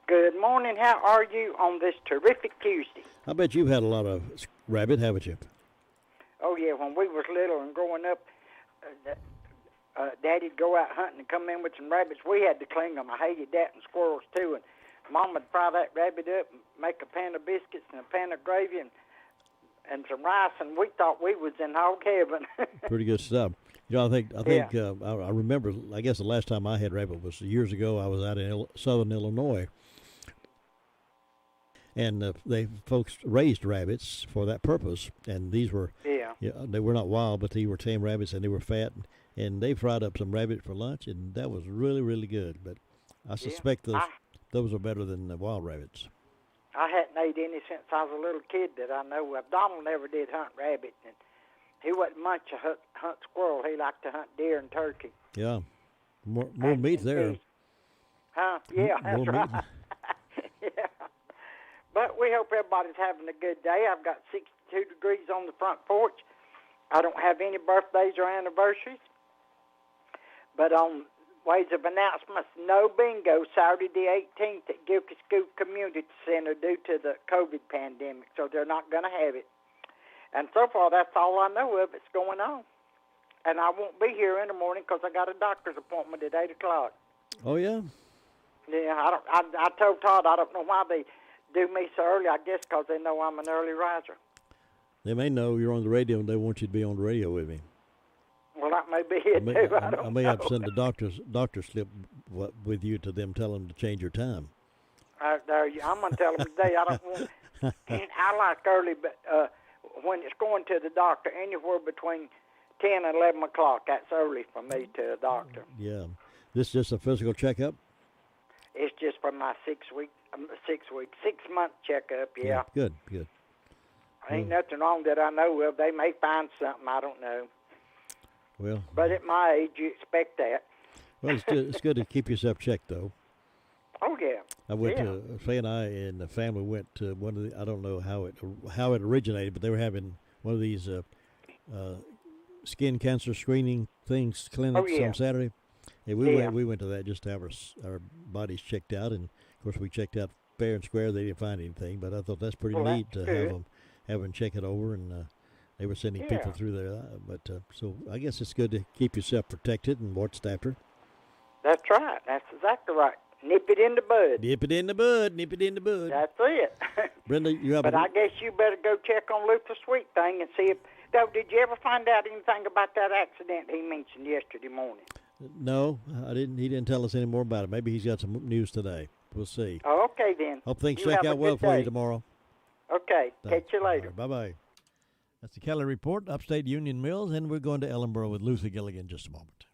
Good morning. How are you on this terrific Tuesday? I bet you've had a lot of rabbit, haven't you? Oh, yeah, when we was little and growing up, Daddy'd go out hunting and come in with some rabbits. We had to clean them. I hated that, and squirrels, too. And Mom would fry that rabbit up and make a pan of biscuits and a pan of gravy and some rice, and we thought we was in hog heaven. Pretty good stuff. You know, I think I remember, I guess the last time I had rabbit was years ago. I was out in southern Illinois. And folks raised rabbits for that purpose, and these were they were not wild, but they were tame rabbits, and they were fat, and they fried up some rabbit for lunch, and that was really, really good. But I suspect those are better than the wild rabbits. I hadn't ate any since I was a little kid that I know of. Donald never did hunt rabbit, and he wasn't much a hunt squirrel. He liked to hunt deer and turkey. Yeah, more meat there. Huh? Yeah, that's right. Yeah. But we hope everybody's having a good day. I've got 62 degrees on the front porch. I don't have any birthdays or anniversaries. But on ways of announcements, no bingo Saturday the 18th at Gilkey Scoop Community Center due to the COVID pandemic, so they're not going to have it. And so far, that's all I know of that's going on. And I won't be here in the morning because I got a doctor's appointment at 8 o'clock. Oh, yeah? Yeah, I told Todd I don't know why they do me so early. I guess because they know I'm an early riser. They may know you're on the radio and they want you to be on the radio with me. Well, that may be it, too. I may have to send a doctor slip with you to them, tell them to change your time. I'm going to tell them today I don't want. I like early, but when it's going to the doctor, anywhere between 10 and 11 o'clock, that's early for me to a doctor. Yeah. This is just a physical checkup? It's just for my 6 month checkup, yeah. Good. Ain't nothing wrong that I know of. They may find something, I don't know. Well. But at my age, you expect that. Well, it's good to keep yourself checked, though. Oh, yeah. I went to, Faye and I and the family went to one of the, I don't know how it originated, but they were having one of these skin cancer screening clinics on Saturday. And we went to that just to have our bodies checked out, and of course we checked out fair and square. They didn't find anything, but I thought that's pretty Well, neat that's to have them check it over, and they were sending people through there. So I guess it's good to keep yourself protected and watched after. That's right. That's exactly right. Nip it in the bud. Nip it in the bud. Nip it in the bud. That's it. Brenda, you have. But I guess you better go check on Luther Sweet thing and see if. Though, did you ever find out anything about that accident he mentioned yesterday morning? No, I didn't. He didn't tell us any more about it. Maybe he's got some news today. We'll see. Oh, okay then. Hope things You check have a out well good for you day. tomorrow. Okay. Thanks. Catch you later. Bye bye. That's the Kelly Report, Upstate Union Mills, and we're going to Ellenboro with Luther Gilligan in just a moment.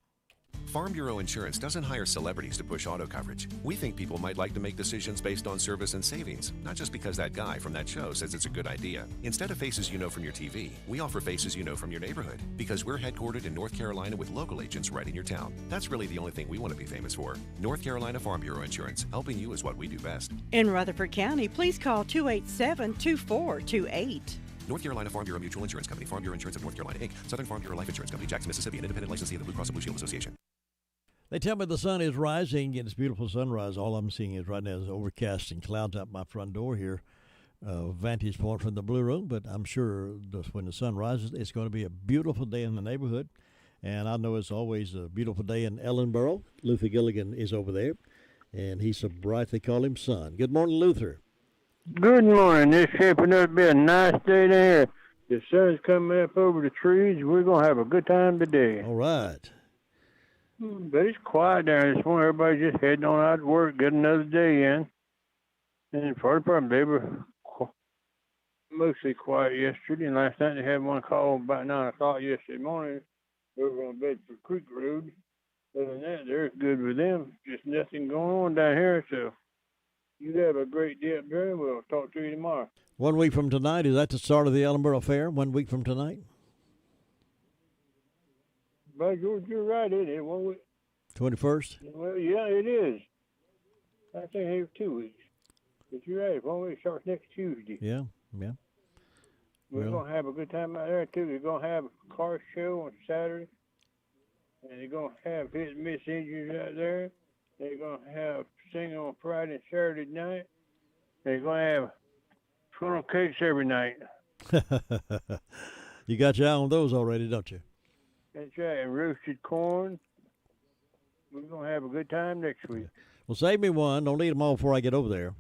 Farm Bureau Insurance doesn't hire celebrities to push auto coverage. We think people might like to make decisions based on service and savings, not just because that guy from that show says it's a good idea. Instead of faces you know from your TV, we offer faces you know from your neighborhood, because we're headquartered in North Carolina with local agents right in your town. That's really the only thing we want to be famous for. North Carolina Farm Bureau Insurance, helping you is what we do best. In Rutherford County, please call 287-2428. North Carolina Farm Bureau Mutual Insurance Company, Farm Bureau Insurance of North Carolina, Inc., Southern Farm Bureau Life Insurance Company, Jackson, Mississippi, an independent licensee of the Blue Cross and Blue Shield Association. They tell me the sun is rising, and it's beautiful sunrise. All I'm seeing is right now is overcast and clouds out my front door here. Vantage point from the Blue Room, but I'm sure when the sun rises, it's going to be a beautiful day in the neighborhood. And I know it's always a beautiful day in Ellenboro. Luther Gilligan is over there, and he's so bright they call him Sun. Good morning, Luther. Good morning. It's shaping up to be a nice day there. The sun's coming up over the trees. We're going to have a good time today. All right. But it's quiet down this morning. Everybody's just heading on out to work, get another day in. And for the problem, they were mostly quiet yesterday. And last night they had one call about 9 o'clock yesterday morning over on Bedford Creek Road. Other than that, they're good with them. Just nothing going on down here. So you have a great day up there, and we'll talk to you tomorrow. 1 week from tonight, is that the start of the Ellenboro Fair? 1 week from tonight? By George, you're right, isn't it? 1 week. 21st? Well, yeah, it is. I think it's 2 weeks. But you're right. 1 week starts next Tuesday. Yeah. We're going to have a good time out there, too. We're going to have a car show on Saturday. And they're going to have hit and miss engines out there. They're going to have singing on Friday and Saturday night. They're going to have funnel cakes every night. You got your eye on those already, don't you? That's right. And roasted corn. We're going to have a good time next week. Well, save me one. Don't eat them all before I get over there.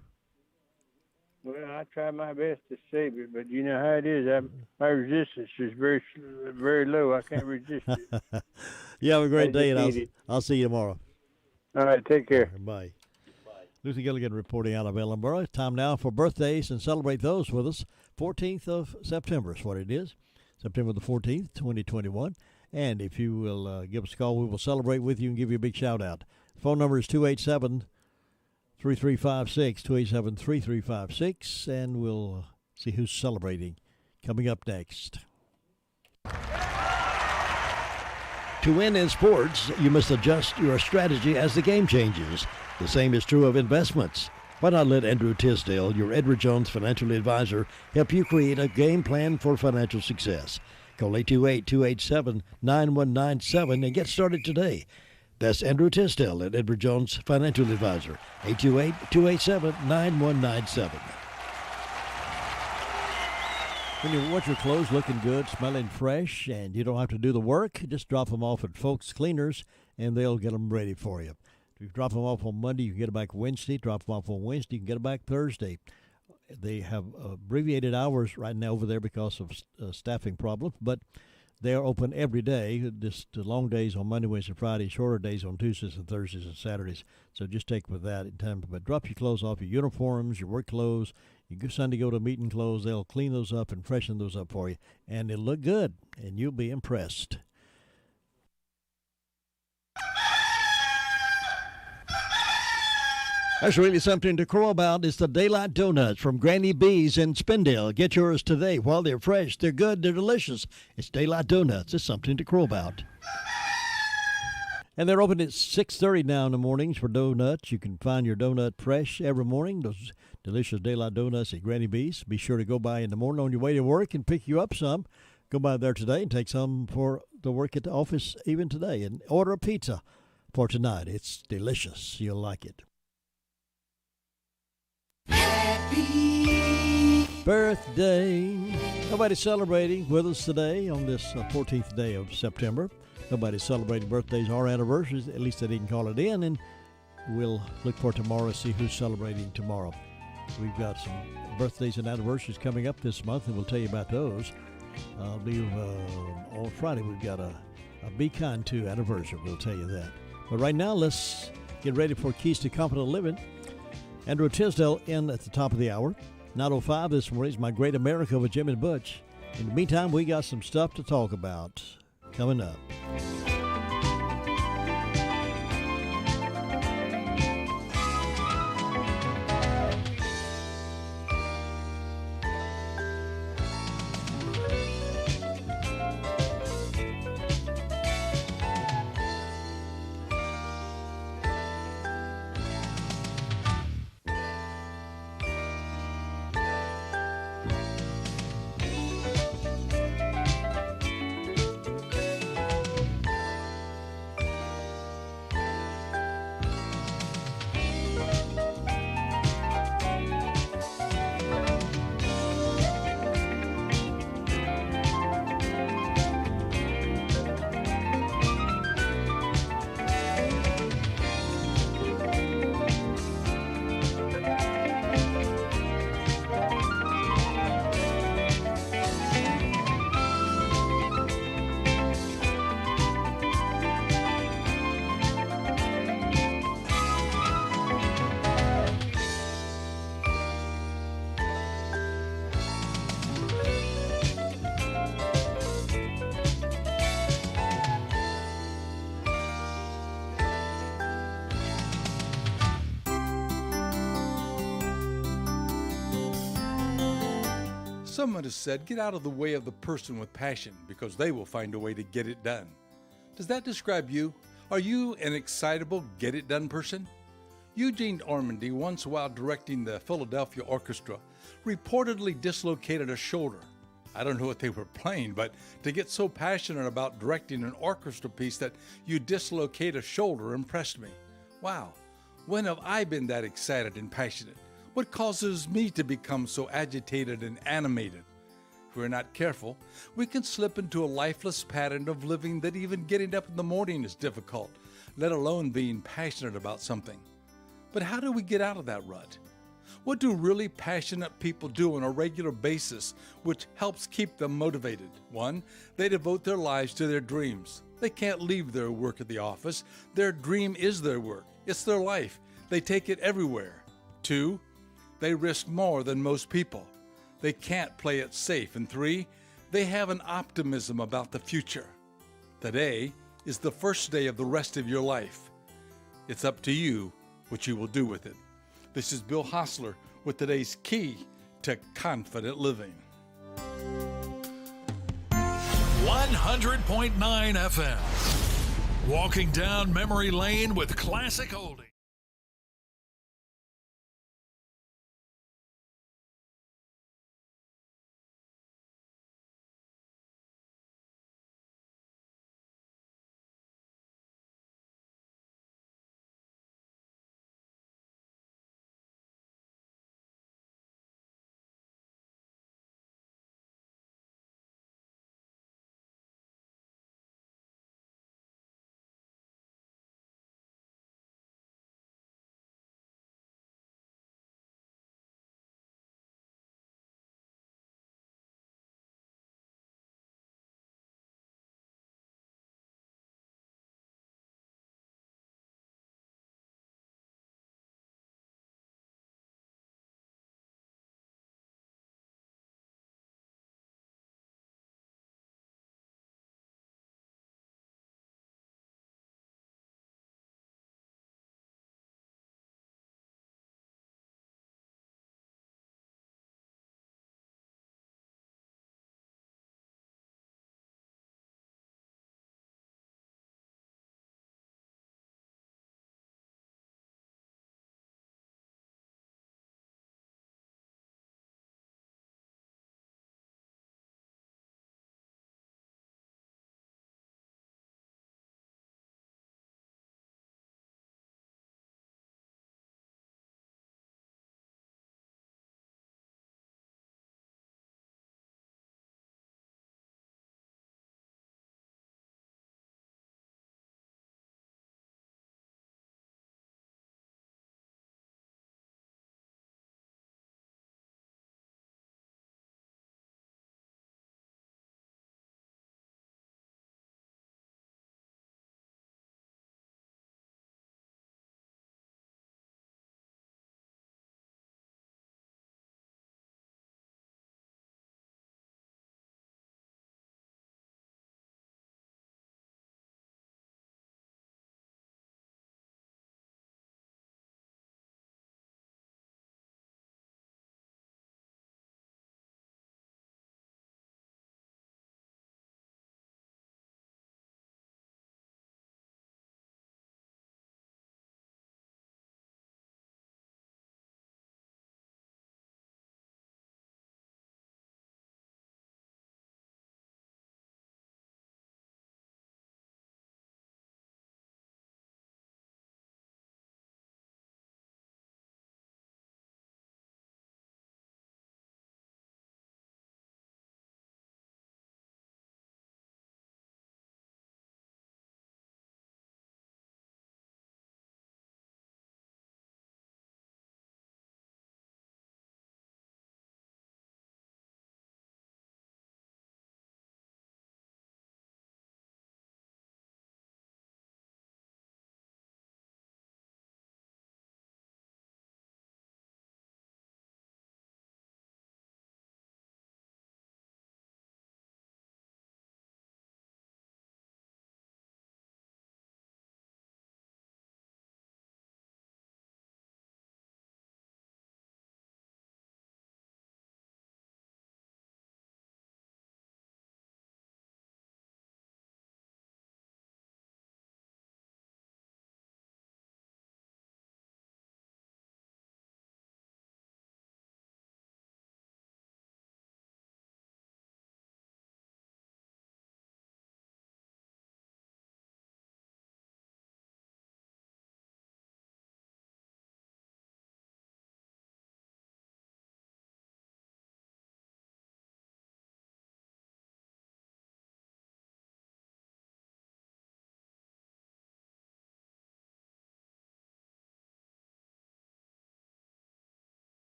Well, I try my best to save it, but you know how it is. My resistance is very, very low. I can't resist it. You have a great day, and I'll see you tomorrow. All right, take care. Bye. Luther Gilligan reporting out of Ellenboro. It's time now for birthdays, and celebrate those with us. 14th of September is what it is. September the 14th, 2021. And if you will give us a call, we will celebrate with you and give you a big shout-out. Phone number is 287-3356, 287-3356, and we'll see who's celebrating coming up next. To win in sports, you must adjust your strategy as the game changes. The same is true of investments. Why not let Andrew Tisdale, your Edward Jones financial advisor, help you create a game plan for financial success? Call 828-287-9197 and get started today. That's Andrew Tisdale at Edward Jones Financial Advisor, 828-287-9197. When you want your clothes looking good, smelling fresh, and you don't have to do the work, just drop them off at Folks Cleaners, and they'll get them ready for you. If you drop them off on Monday, you can get them back Wednesday. Drop them off on Wednesday, you can get them back Thursday. They have abbreviated hours right now over there because of staffing problems, but they are open every day. Just long days on Monday, Wednesday, Friday, shorter days on Tuesdays and Thursdays and Saturdays. So just take with that in time. But drop your clothes off, your uniforms, your work clothes. You go Sunday, go to meeting clothes. They'll clean those up and freshen those up for you, and it'll look good, and you'll be impressed. That's really something to crow about. It's the Daylight Donuts from Granny B's in Spindale. Get yours today. While they're fresh, they're good, they're delicious. It's Daylight Donuts. It's something to crow about. And they're open at 6:30 now in the mornings for donuts. You can find your donut fresh every morning. Those delicious Daylight Donuts at Granny B's. Be sure to go by in the morning on your way to work and pick you up some. Go by there today and take some for the work at the office even today. And order a pizza for tonight. It's delicious. You'll like it. Birthday. Nobody celebrating with us today on this 14th day of September. Nobody celebrating birthdays or anniversaries. At least they didn't call it in. And we'll look for tomorrow to see who's celebrating tomorrow. We've got some birthdays and anniversaries coming up this month, and we'll tell you about those. I believe on Friday we've got a Be Kind 2 anniversary. We'll tell you that. But right now, let's get ready for Keys to Confident Living. Andrew Tisdale in at the top of the hour. 9:05 this morning is My Great America with Jim and Butch. In the meantime, we got some stuff to talk about coming up. Someone has said, get out of the way of the person with passion because they will find a way to get it done. Does that describe you? Are you an excitable, get-it-done person? Eugene Ormandy, once while directing the Philadelphia Orchestra, reportedly dislocated a shoulder. I don't know what they were playing, but to get so passionate about directing an orchestra piece that you dislocate a shoulder impressed me. Wow, when have I been that excited and passionate? What causes me to become so agitated and animated? If we're not careful, we can slip into a lifeless pattern of living that even getting up in the morning is difficult, let alone being passionate about something. But how do we get out of that rut? What do really passionate people do on a regular basis which helps keep them motivated? 1, they devote their lives to their dreams. They can't leave their work at the office. Their dream is their work. It's their life. They take it everywhere. 2, they risk more than most people. They can't play it safe. And 3, they have an optimism about the future. Today is the first day of the rest of your life. It's up to you what you will do with it. This is Bill Hostler with today's Key to Confident Living. 100.9 FM. Walking down memory lane with classic oldies.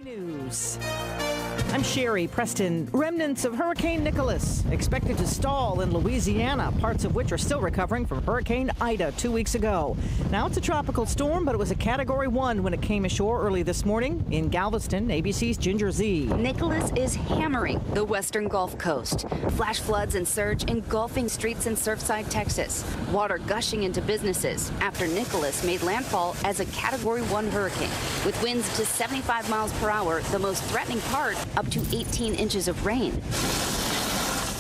News. I'm Sherry Preston. Remnants of Hurricane Nicholas expected to stall in Louisiana, parts of which are still recovering from Hurricane Ida 2 weeks ago. Now it's a tropical storm, but it was a Category 1 when it came ashore early this morning in Galveston. ABC's Ginger Z. Nicholas is hammering the western Gulf Coast. Flash floods and surge engulfing streets in Surfside, Texas. Water gushing into businesses after Nicholas made landfall as a Category 1 hurricane. With winds to 75 miles per hour, the most threatening part, up to 18 inches of rain.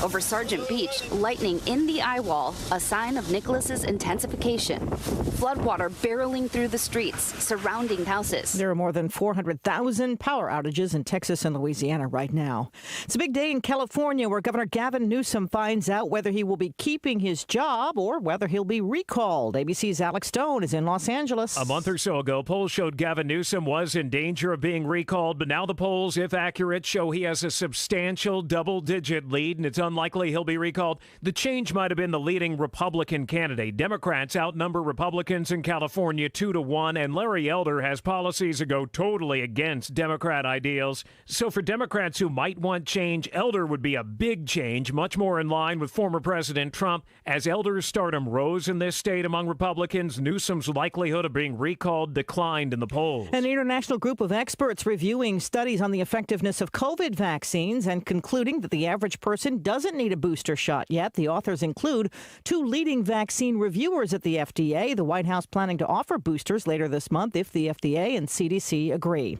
Over Sargent Beach, lightning in the eye wall, a sign of Nicholas's intensification. Floodwater barreling through the streets, surrounding houses. There are more than 400,000 power outages in Texas and Louisiana right now. It's a big day in California where Governor Gavin Newsom finds out whether he will be keeping his job or whether he'll be recalled. ABC's Alex Stone is in Los Angeles. A month or so ago, polls showed Gavin Newsom was in danger of being recalled, but now the polls, if accurate, show he has a substantial double-digit lead, and it's unlikely he'll be recalled. The change might have been the leading Republican candidate. Democrats outnumber Republicans in California 2-1, and Larry Elder has policies that go totally against Democrat ideals. So for Democrats who might want change, Elder would be a big change, much more in line with former President Trump. As Elder's stardom rose in this state among Republicans, Newsom's likelihood of being recalled declined in the polls. An international group of experts reviewing studies on the effectiveness of COVID vaccines and concluding that the average person doesn't need a booster shot yet. The authors include two leading vaccine reviewers at the FDA. The White House planning to offer boosters later this month if the FDA and CDC agree.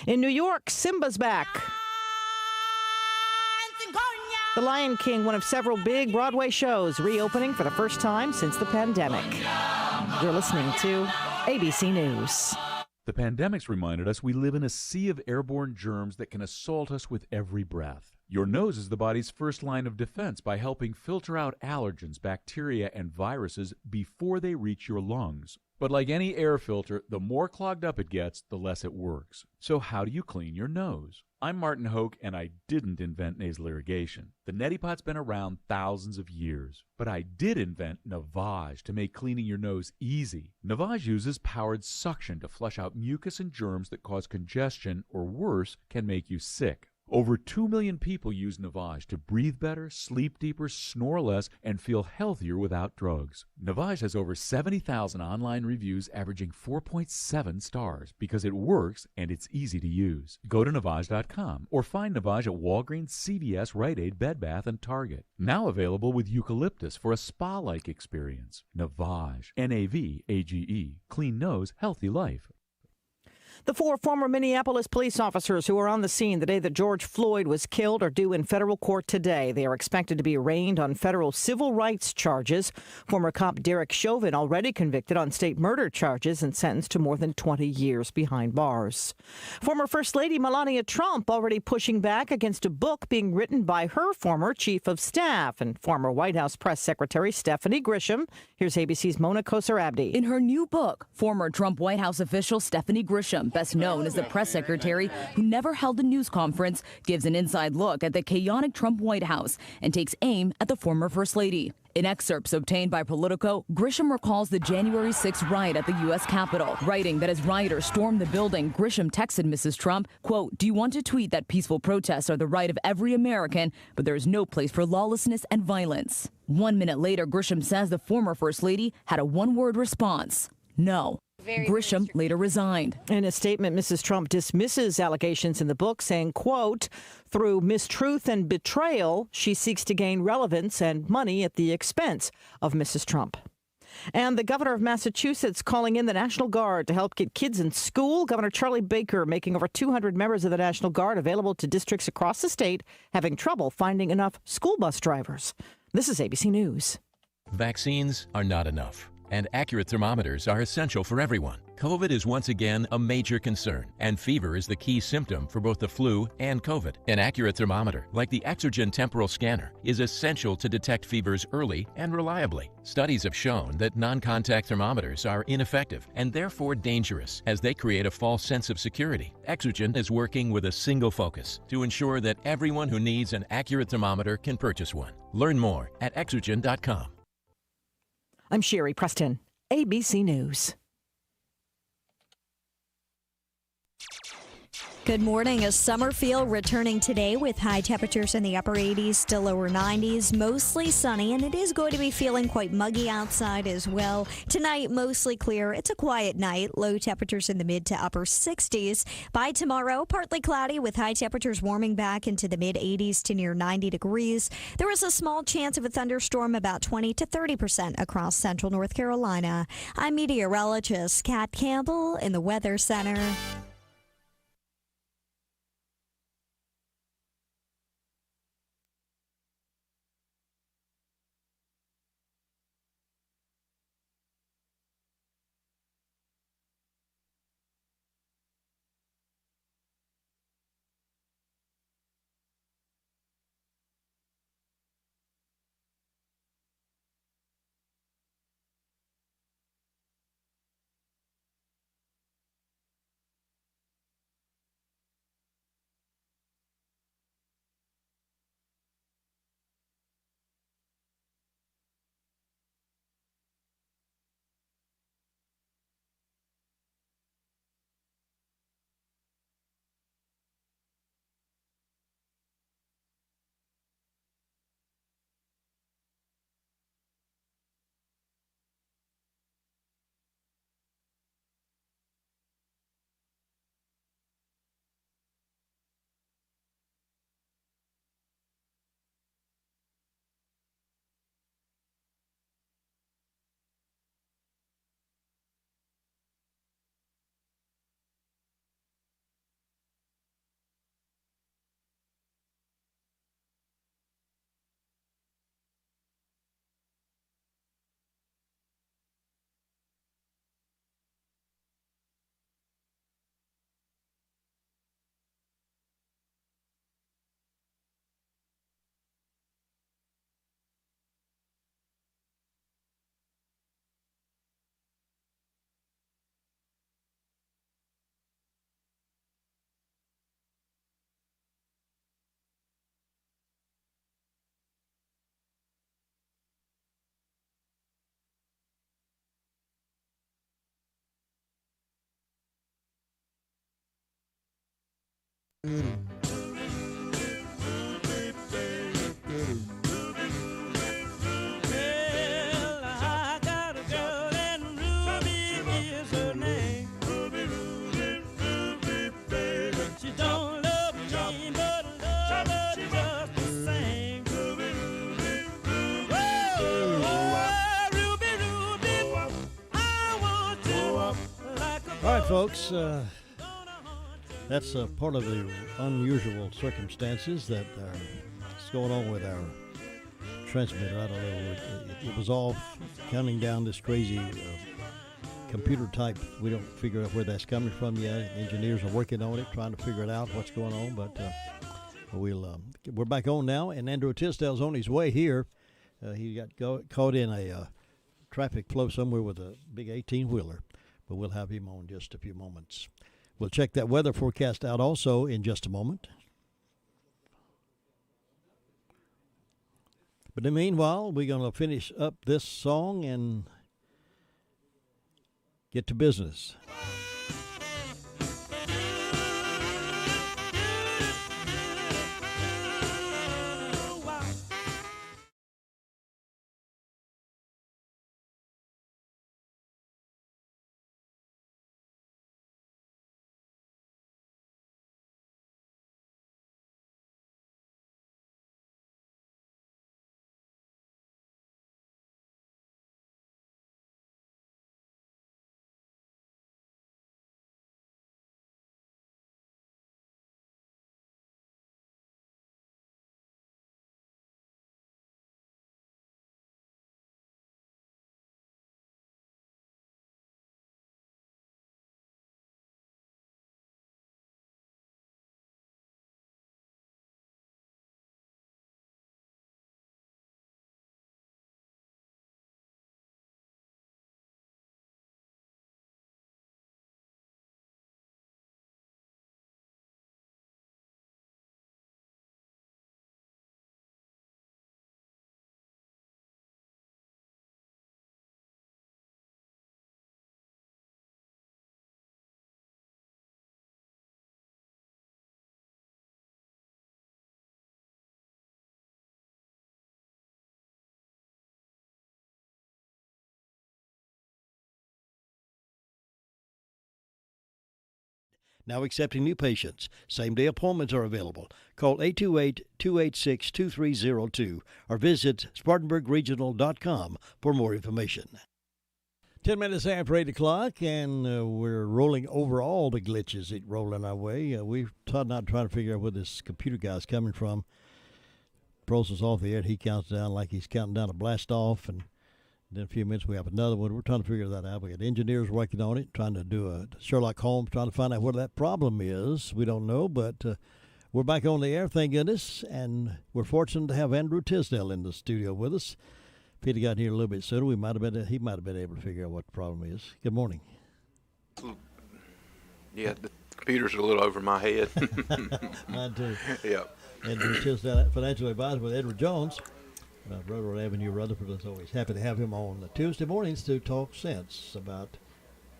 In New York, Simba's back. The Lion King, one of several big Broadway shows, reopening for the first time since the pandemic. You're listening to ABC News. The pandemic's reminded us we live in a sea of airborne germs that can assault us with every breath. Your nose is the body's first line of defense by helping filter out allergens, bacteria, and viruses before they reach your lungs. But like any air filter, the more clogged up it gets, the less it works. So how do you clean your nose? I'm Martin Hoke, and I didn't invent nasal irrigation. The neti pot's been around thousands of years. But I did invent Navage to make cleaning your nose easy. Navage uses powered suction to flush out mucus and germs that cause congestion, or worse, can make you sick. Over 2 million people use Navage to breathe better, sleep deeper, snore less, and feel healthier without drugs. Navage has over 70,000 online reviews averaging 4.7 stars because it works and it's easy to use. Go to Navage.com or find Navage at Walgreens, CVS, Rite Aid, Bed Bath, and Target. Now available with eucalyptus for a spa-like experience. Navage. N-A-V-A-G-E. Clean nose, healthy life. The four former Minneapolis police officers who were on the scene the day that George Floyd was killed are due in federal court today. They are expected to be arraigned on federal civil rights charges. Former cop Derek Chauvin already convicted on state murder charges and sentenced to more than 20 years behind bars. Former First Lady Melania Trump already pushing back against a book being written by her former chief of staff and former White House press secretary Stephanie Grisham. Here's ABC's Mona Kosar-Abdi. In her new book, former Trump White House official Stephanie Grisham, best known as the press secretary who never held a news conference, gives an inside look at the chaotic Trump White House and takes aim at the former First Lady. In excerpts obtained by Politico, Grisham recalls the January 6th riot at the U.S. Capitol, writing that as rioters stormed the building, Grisham texted Mrs. Trump, quote, "Do you want to tweet that peaceful protests are the right of every American, but there is no place for lawlessness and violence?" 1 minute later, Grisham says the former First Lady had a one-word response: no. Grisham later resigned. In a statement, Mrs. Trump dismisses allegations in the book, saying, quote, "Through mistruth and betrayal, she seeks to gain relevance and money at the expense of Mrs. Trump." And the governor of Massachusetts calling in the National Guard to help get kids in school. Governor Charlie Baker making over 200 members of the National Guard available to districts across the state having trouble finding enough school bus drivers. This is ABC News. Vaccines are not enough, and accurate thermometers are essential for everyone. COVID is once again a major concern, and fever is the key symptom for both the flu and COVID. An accurate thermometer, like the Exergen temporal scanner, is essential to detect fevers early and reliably. Studies have shown that non-contact thermometers are ineffective and therefore dangerous, as they create a false sense of security. Exergen is working with a single focus to ensure that everyone who needs an accurate thermometer can purchase one. Learn more at Exergen.com. I'm Sherry Preston, ABC News. Good morning. A summer feel returning today with high temperatures in the upper 80s to lower 90s. Mostly sunny, and it is going to be feeling quite muggy outside as well. Tonight, mostly clear. It's a quiet night. Low temperatures in the mid to upper 60s. By tomorrow, partly cloudy with high temperatures warming back into the mid 80s to near 90 degrees. There is a small chance of a thunderstorm, about 20 to 30% across central North Carolina. I'm meteorologist Kat Campbell in the Weather Center. All right, folks, that's part of the unusual circumstances that is going on with our transmitter. I don't know. It was all counting down this crazy computer type. We don't figure out where that's coming from yet. Engineers are working on it, trying to figure it out what's going on. But we're back on now, and Andrew Tisdale's on his way here. He got caught in a traffic flow somewhere with a big 18-wheeler. But we'll have him on just a few moments. We'll check that weather forecast out also in just a moment. But in the meanwhile, we're going to finish up this song and get to business. now accepting new patients. Same-day appointments are available. Call 828-286-2302 or visit SpartanburgRegional.com for more information. 10 minutes after 8 o'clock, and we're rolling over all the glitches that rolling our way. We've not trying to figure out where this computer guy's coming from. Process off the air, and he counts down like he's counting down a blast off, and then in a few minutes we have another one. We're trying to figure that out. We got engineers working on it, trying to do a Sherlock Holmes, trying to find out what that problem is. We don't know, but we're back on the air, thank goodness, and we're fortunate to have Andrew Tisdale in the studio with us. If he'd have gotten here a little bit sooner, he might have been able to figure out what the problem is. Good morning. Yeah, the computer's a little over my head. Mine too. Yeah. Andrew Tisdale, financial advisor with Edward Jones, Railroad Avenue, Rutherford. Is always happy to have him on Tuesday mornings to talk sense about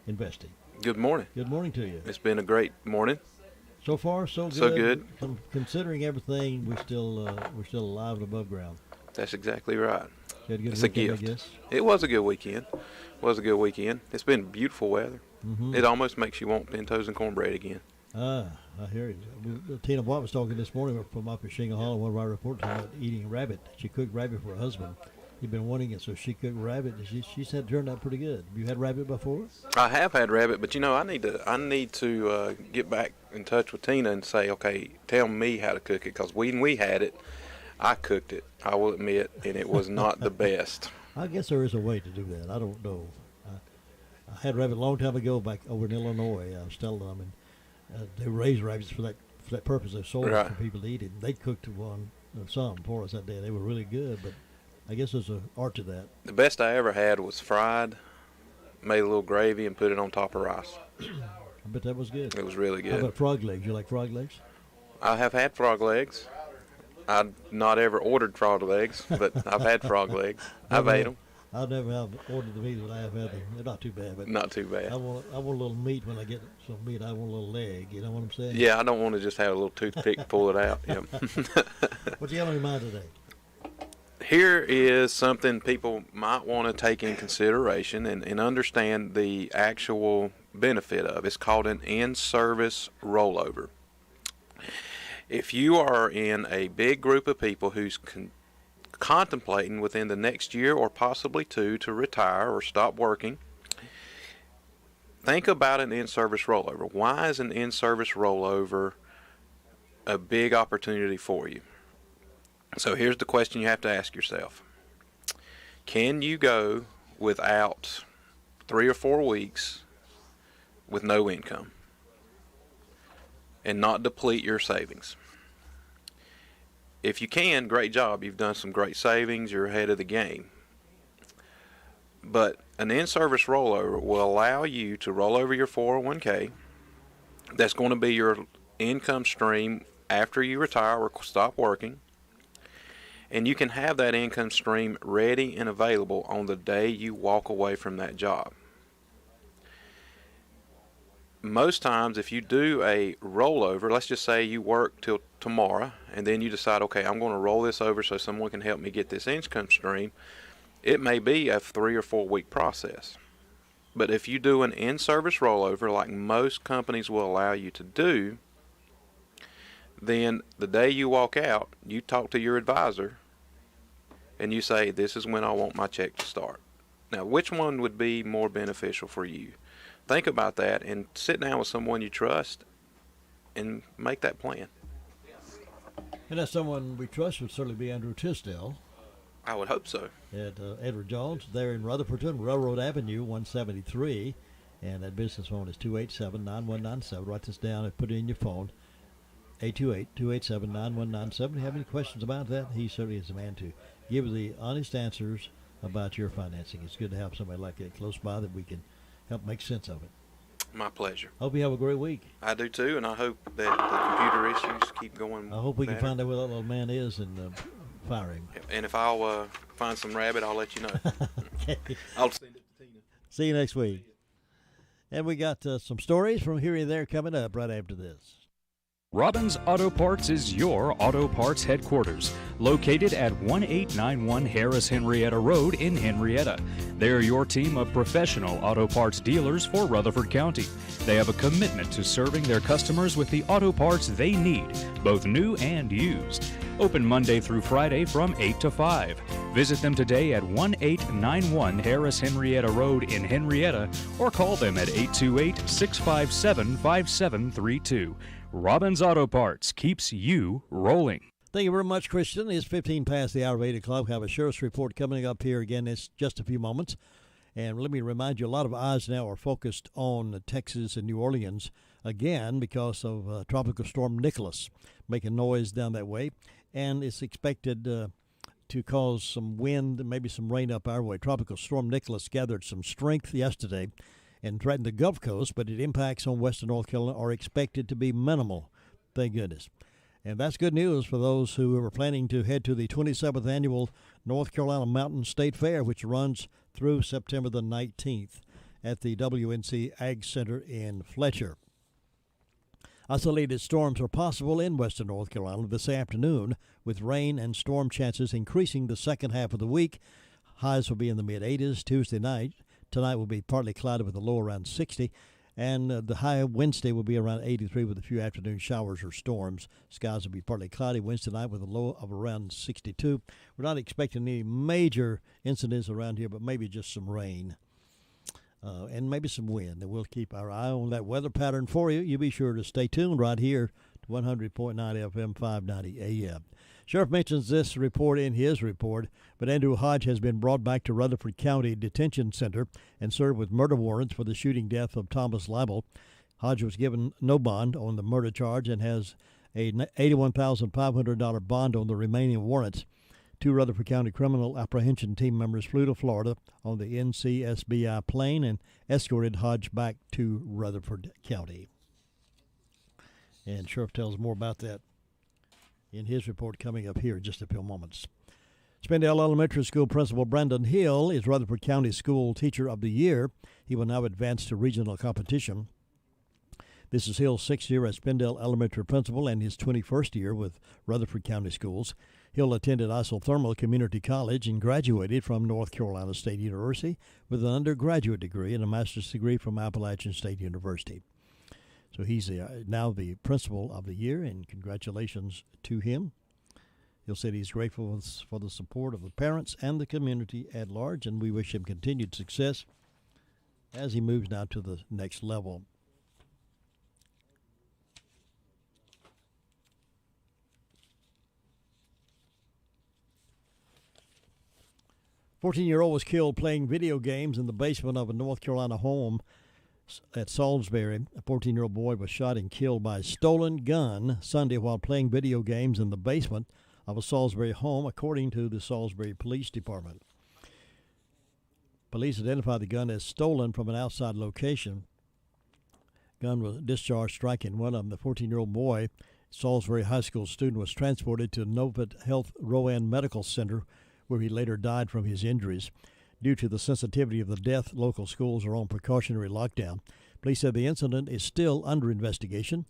investing. Good morning. Good morning to you. It's been a great morning. So far, so good. So good. Considering everything, we're still alive and above ground. That's exactly right. It's a gift. I guess. It was a good weekend. It's been beautiful weather. Mm-hmm. It almost makes you want pintos and cornbread again. I hear you. Tina Watt was talking this morning from up at Shingle Hollow. One of our reporters about eating rabbit. She cooked rabbit for her husband. He'd been wanting it, so she cooked rabbit. And she said it turned out pretty good. Have you had rabbit before? I have had rabbit, but I need to get back in touch with Tina and say, okay, tell me how to cook it, because when we had it, I cooked it, I will admit, and it was not the best. I guess there is a way to do that. I don't know. I had rabbit a long time ago back over in Illinois. I was telling them, and they raised rabbits for that purpose. They sold it for people to eat it. And they cooked some for us that day. They were really good, but I guess there's an art to that. The best I ever had was fried, made a little gravy, and put it on top of rice. I bet that was good. It was really good. How about frog legs? You like frog legs? I have had frog legs. I've not ever ordered frog legs, but I've had frog legs. I've ate them. I've never ordered them either, but I have had them. They're not too bad. But not too bad. I want a little meat when I get some meat. I want a little leg. You know what I'm saying? Yeah, I don't want to just have a little toothpick pull it out. Yeah. What do you have on your mind today? Here is something people might want to take in consideration and understand the actual benefit of. It's called an in-service rollover. If you are in a big group of people who's contemplating within the next year or possibly two to retire or stop working, think about an in-service rollover. Why is an in-service rollover a big opportunity for you? So here's the question you have to ask yourself. Can you go without 3 or 4 weeks with no income and not deplete your savings? If you can, great job. You've done some great savings. You're ahead of the game. But an in-service rollover will allow you to roll over your 401k. That's going to be your income stream after you retire or stop working. And you can have that income stream ready and available on the day you walk away from that job. Most times, if you do a rollover, let's just say you work till tomorrow, and then you decide, okay, I'm going to roll this over so someone can help me get this income stream. It may be a 3 or 4 week process. But if you do an in-service rollover, like most companies will allow you to do, then the day you walk out, you talk to your advisor, and you say, this is when I want my check to start. Now, which one would be more beneficial for you? Think about that and sit down with someone you trust and make that plan. And that someone we trust would certainly be Andrew Tisdale. I would hope so. At Edward Jones, there in Rutherfordton, Railroad Avenue, 173. And that business phone is 287-9197. Write this down and put it in your phone. 828-287-9197. If you have any questions about that, he certainly is the man to give you the honest answers about your financing. It's good to have somebody like that close by that we can help make sense of it. My pleasure. Hope you have a great week. I do too, and I hope that the computer issues keep going. I hope we better. can find out where that little man is and fire him. And if I'll find some rabbit, I'll let you know. Okay. I'll send it to Tina. See you next week. And we got some stories from here and there coming up right after this. Robbins Auto Parts is your auto parts headquarters, located at 1891 Harris Henrietta Road in Henrietta. They're your team of professional auto parts dealers for Rutherford County. They have a commitment to serving their customers with the auto parts they need, both new and used. Open Monday through Friday from 8 to 5. Visit them today at 1891 Harris Henrietta Road in Henrietta or call them at 828-657-5732. Robbins Auto Parts keeps you rolling. Thank you very much, Christian. It's 15 past the hour of 8 o'clock. We have a sheriff's report coming up here again in just a few moments. And let me remind you, a lot of eyes now are focused on Texas and New Orleans again because of Tropical Storm Nicholas making noise down that way. And it's expected to cause some wind and maybe some rain up our way. Tropical Storm Nicholas gathered some strength yesterday and threatened the Gulf Coast, but its impacts on western North Carolina are expected to be minimal. Thank goodness. And that's good news for those who are planning to head to the 27th Annual North Carolina Mountain State Fair, which runs through September the 19th at the WNC Ag Center in Fletcher. Isolated storms are possible in western North Carolina this afternoon, with rain and storm chances increasing the second half of the week. Highs will be in the mid-80s Tuesday night. Tonight will be partly cloudy with a low around 60, and the high Wednesday will be around 83 with a few afternoon showers or storms. Skies will be partly cloudy Wednesday night with a low of around 62. We're not expecting any major incidents around here, but maybe just some rain and maybe some wind. And we'll keep our eye on that weather pattern for you. You be sure to stay tuned right here to 100.9 FM, 590 AM. Sheriff mentions this report in his report, but Andrew Hodge has been brought back to Rutherford County Detention Center and served with murder warrants for the shooting death of Thomas Label. Hodge was given no bond on the murder charge and has a $81,500 bond on the remaining warrants. Two Rutherford County criminal apprehension team members flew to Florida on the NCSBI plane and escorted Hodge back to Rutherford County. And Sheriff tells more about that in his report coming up here in just a few moments. Spindale Elementary School Principal Brandon Hill is Rutherford County School Teacher of the Year. He will now advance to regional competition. This is Hill's sixth year as Spindale Elementary Principal and his 21st year with Rutherford County Schools. Hill attended Isothermal Community College and graduated from North Carolina State University with an undergraduate degree and a master's degree from Appalachian State University. So he's now the Principal of the Year, and congratulations to him. Hill said he's grateful for the support of the parents and the community at large, and we wish him continued success as he moves now to the next level. A 14-year-old was killed playing video games in the basement of a North Carolina home at Salisbury. A 14-year-old boy was shot and killed by a stolen gun Sunday while playing video games in the basement of a Salisbury home, according to the Salisbury Police Department. Police identified the gun as stolen from an outside location. Gun was discharged, striking one of them. The 14-year-old boy, Salisbury High School student, was transported to Novant Health Rowan Medical Center, where he later died from his injuries. Due to the sensitivity of the death, local schools are on precautionary lockdown. Police said the incident is still under investigation.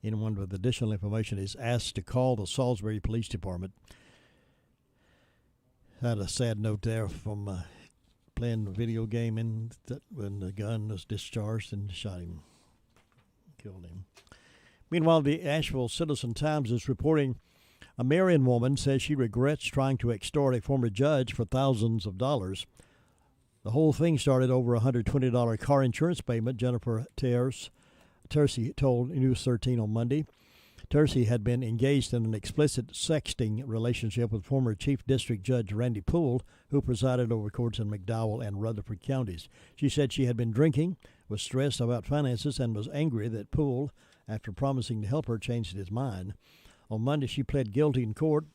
Anyone with additional information is asked to call the Salisbury Police Department. Had a sad note there from playing a video game when the gun was discharged and shot him, killed him. Meanwhile, the Asheville Citizen-Times is reporting a Marion woman says she regrets trying to extort a former judge for thousands of dollars. The whole thing started over a $120 car insurance payment, Jennifer Tercey told News 13 on Monday. Tercey had been engaged in an explicit sexting relationship with former Chief District Judge Randy Poole, who presided over courts in McDowell and Rutherford counties. She said she had been drinking, was stressed about finances, and was angry that Poole, after promising to help her, changed his mind. On Monday, she pled guilty in court,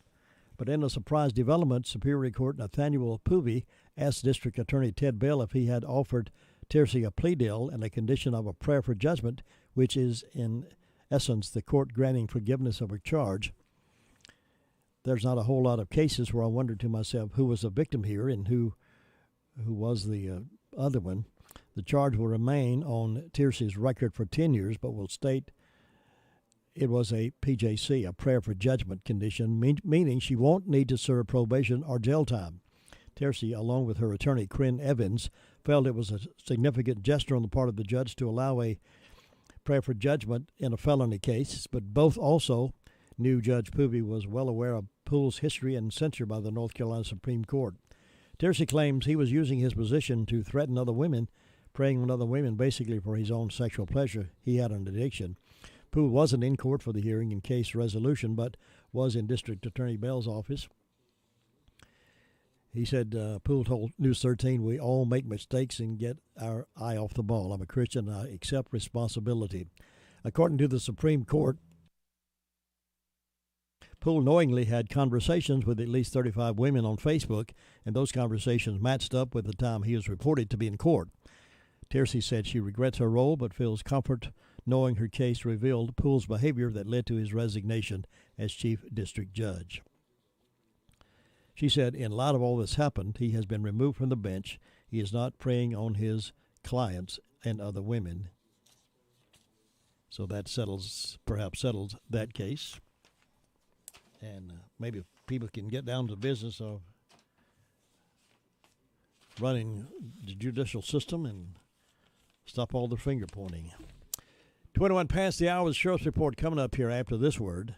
but in a surprise development, Superior Court Nathaniel Poovey asked District Attorney Ted Bell if he had offered Tercey a plea deal and a condition of a prayer for judgment, which is, in essence, the court granting forgiveness of her charge. There's not a whole lot of cases where I wondered to myself who was the victim here and who was the other one. The charge will remain on Tercey's record for 10 years, but will state it was a PJC, a prayer for judgment condition, meaning she won't need to serve probation or jail time. Tercey, along with her attorney, Corinne Evans, felt it was a significant gesture on the part of the judge to allow a prayer for judgment in a felony case, but both also knew Judge Poovey was well aware of Poole's history and censure by the North Carolina Supreme Court. Tercey claims he was using his position to threaten other women, preying on other women basically for his own sexual pleasure. He had an addiction. Poole wasn't in court for the hearing and case resolution, but was in District Attorney Bell's office. He said, Poole told News 13, "We all make mistakes and get our eye off the ball. I'm a Christian and I accept responsibility." According to the Supreme Court, Poole knowingly had conversations with at least 35 women on Facebook, and those conversations matched up with the time he was reported to be in court. Tercey said she regrets her role but feels comfort knowing her case revealed Poole's behavior that led to his resignation as chief district judge. She said, in light of all this happened, he has been removed from the bench. He is not preying on his clients and other women. So that perhaps settles that case. And maybe people can get down to the business of running the judicial system and stop all the finger pointing. 21 past the hour, the Sheriff's Report coming up here after this word.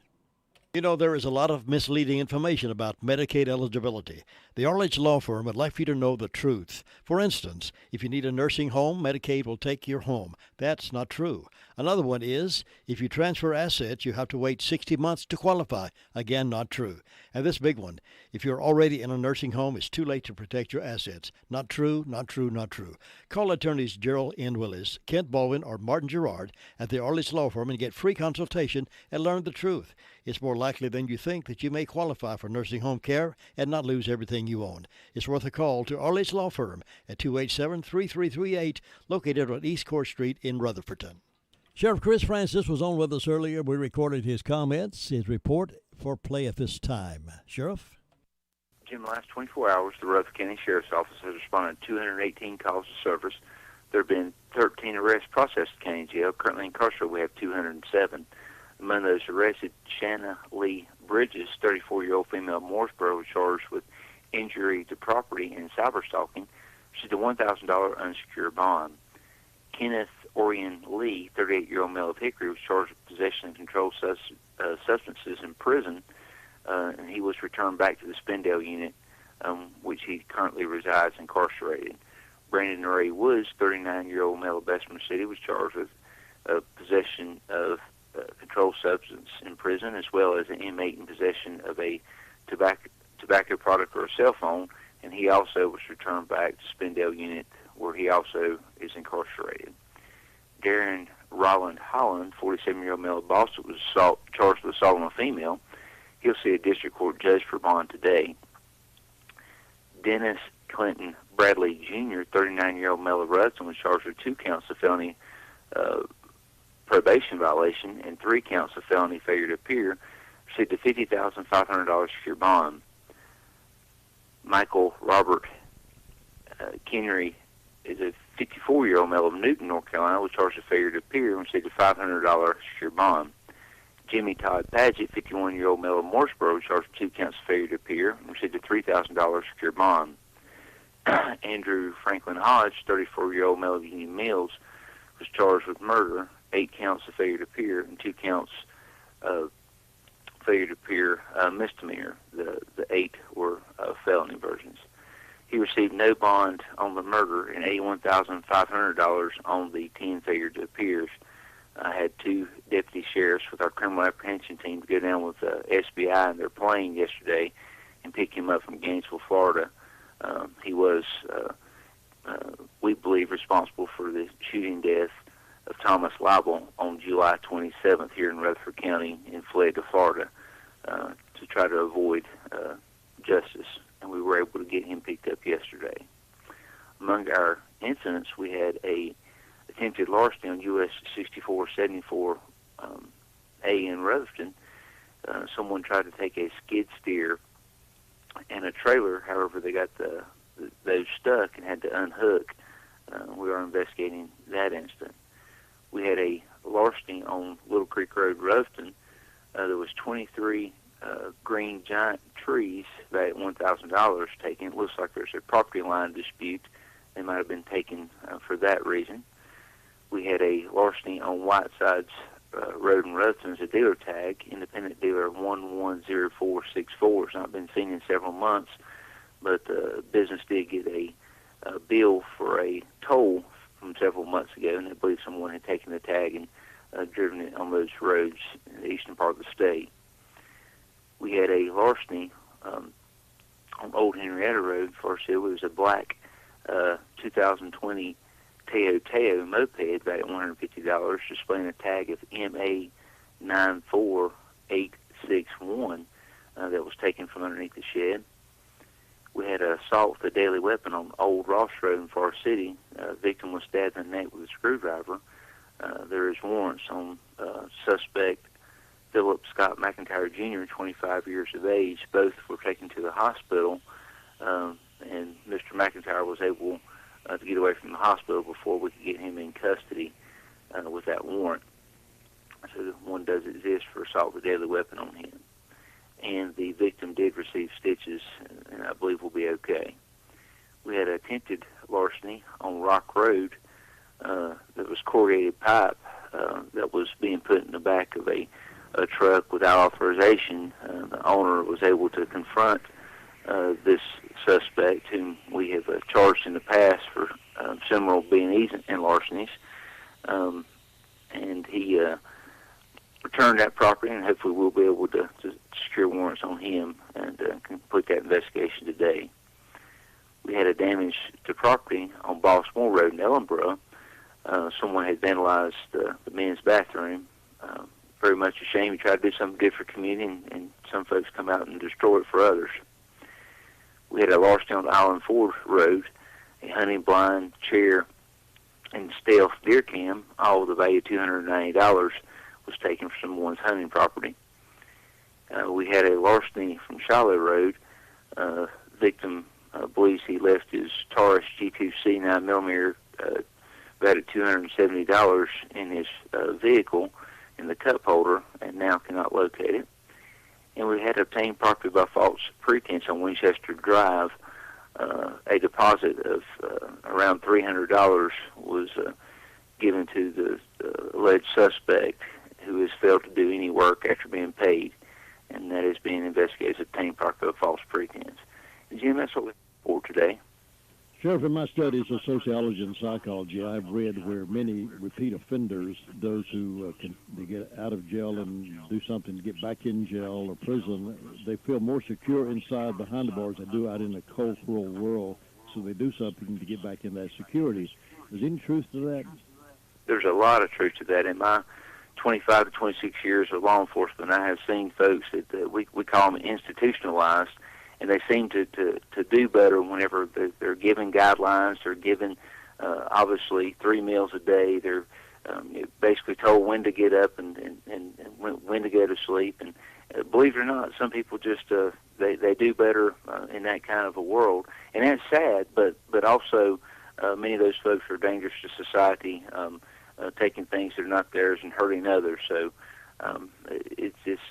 You know, there is a lot of misleading information about Medicaid eligibility. The Arledge Law Firm would like for you to know the truth. For instance, if you need a nursing home, Medicaid will take your home. That's not true. Another one is, if you transfer assets, you have to wait 60 months to qualify. Again, not true. And this big one, if you're already in a nursing home, it's too late to protect your assets. Not true, not true, not true. Call attorneys Gerald N. Willis, Kent Baldwin, or Martin Gerard at the Arledge Law Firm and get free consultation and learn the truth. It's more likely than you think that you may qualify for nursing home care and not lose everything you own. It's worth a call to Arledge Law Firm at 287-3338, located on East Court Street in Rutherfordton. Sheriff Chris Francis was on with us earlier. We recorded his comments, his report for play at this time. Sheriff? In the last 24 hours, the Rutherford County Sheriff's Office has responded to 218 calls of service. There have been 13 arrests processed at county jail. Currently incarcerated, we have 207. Among those arrested, Shanna Lee Bridges, 34-year-old female of Mooresboro, was charged with injury to property and cyberstalking. She's a $1,000 unsecured bond. Kenneth Orion Lee, 38-year-old male of Hickory, was charged with possession of controlled substances in prison, and he was returned back to the Spindale unit, which he currently resides incarcerated. Brandon Ray Woods, 39-year-old male of Bessemer City, was charged with possession of controlled substance in prison, as well as an inmate in possession of a tobacco product or a cell phone, and he also was returned back to Spindale unit, where he also is incarcerated. Darren Roland Holland, 47-year-old male of Boston, was charged with assault on a female. He'll see a district court judge for bond today. Dennis Clinton Bradley Jr., 39-year-old male of Rudson, was charged with 2 counts of felony probation violation and 3 counts of felony failure to appear, received a $50,500 secure bond. Michael Robert Kennery is a 54-year-old male of Newton, North Carolina, was charged with failure to appear and received a $500 secure bond. Jimmy Todd Padgett, 51-year-old male of Mooresboro, was charged with 2 counts of failure to appear and received a $3,000 secure bond. Andrew Franklin Hodge, 34-year-old male of Union Mills, was charged with murder, 8 counts of failure to appear, and 2 counts of failure to appear misdemeanor. The 8 were felony versions. He received no bond on the murder and $81,500 on the 10 failure to appears. I had 2 deputy sheriffs with our criminal apprehension team go down with the SBI in their plane yesterday and pick him up from Gainesville, Florida. He was, we believe, responsible for the shooting death of Thomas Leibel on July 27th here in Rutherford County and fled to Florida to try to avoid justice. And we were able to get him picked up yesterday. Among our incidents, we had a attempted larceny on US 6474 A in Rutherford. Someone tried to take a skid steer and a trailer. However, they got those stuck and had to unhook. We are investigating that incident. We had a larceny on Little Creek Road, Ruston. There was 23 green giant trees that $1,000 taken. It looks like there's a property line dispute. They might have been taken for that reason. We had a larceny on Whiteside's Road in Ruston as a dealer tag. Independent dealer 110464 has not been seen in several months, but the business did get a bill for a toll from several months ago, and I believe someone had taken the tag and driven it on those roads in the eastern part of the state. We had a larceny on Old Henrietta Road, Forest Hill. It was a black 2020 Teo moped valued at $150, displaying a tag of MA94861 that was taken from underneath the shed. We had an assault with a deadly weapon on Old Ross Road in Forest City. Victim was stabbed in the neck with a screwdriver. There is warrants on suspect Philip Scott McIntyre Jr., 25 years of age. Both were taken to the hospital, and Mr. McIntyre was able to get away from the hospital before we could get him in custody with that warrant. So one does exist for assault with a deadly weapon on him. And the victim did receive stitches, and I believe will be okay. We had attempted larceny on Rock Road. That was corrugated pipe that was being put in the back of a truck without authorization. The owner was able to confront this suspect, whom we have charged in the past for similar B&Es and larcenies, and he returned that property, and hopefully we'll be able to secure warrants on him and complete that investigation today. We had a damage to property on Baltimore Road in Ellenborough. Someone had vandalized the men's bathroom. Very much a shame. He tried to do something good for the community, and some folks come out and destroy it for others. We had a larceny on Island Ford Road, a hunting blind, chair, and stealth deer cam, all with a value of $290, was taken from someone's hunting property. We had a larceny from Shiloh Road. Victim believes he left his Taurus G2C 9mm valued at $270 in his vehicle in the cup holder, and now cannot locate it. And we had obtained property by false pretense on Winchester Drive. A deposit of around $300 was given to the alleged suspect, who has failed to do any work after being paid, and that is being investigated as obtained property by false pretense. And Jim, that's what we have for today. Sheriff, in my studies of sociology and psychology, I've read where many repeat offenders, those who they get out of jail and do something to get back in jail or prison, they feel more secure inside behind the bars than they do out in the cold, cruel world, so they do something to get back in that security. Is there any truth to that? There's a lot of truth to that. In my 25 to 26 years of law enforcement, I have seen folks that we call them institutionalized, and they seem to do better whenever they're given guidelines. They're given, obviously, 3 meals a day. They're basically told when to get up and when to go to sleep. And believe it or not, some people just they do better in that kind of a world. And that's sad, but also many of those folks are dangerous to society, taking things that are not theirs and hurting others. So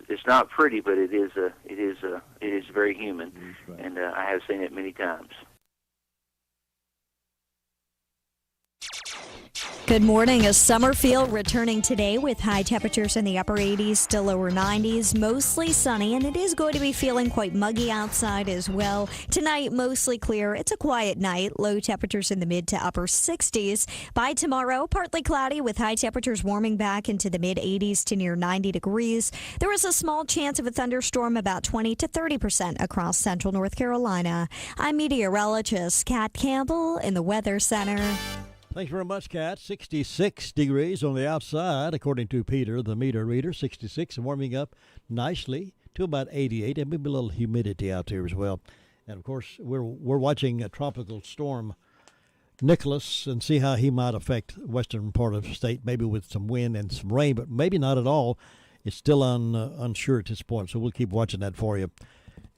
it's not pretty, but it is very human, right. And I have seen it many times. Good morning. A summer feel returning today with high temperatures in the upper 80s to lower 90s, mostly sunny, and it is going to be feeling quite muggy outside as well. Tonight, mostly clear. It's a quiet night. Low temperatures in the mid to upper 60s. By tomorrow, partly cloudy with high temperatures warming back into the mid 80s to near 90 degrees. There is a small chance of a thunderstorm, about 20 to 30% across central North Carolina. I'm meteorologist Kat Campbell in the Weather Center. Thanks very much, Kat. 66 degrees on the outside, according to Peter, the meter reader. 66 and warming up nicely to about 88, and maybe a little humidity out there as well. And, of course, we're watching a tropical storm, Nicholas, and see how he might affect the western part of the state, maybe with some wind and some rain, but maybe not at all. It's still unsure at this point, so we'll keep watching that for you.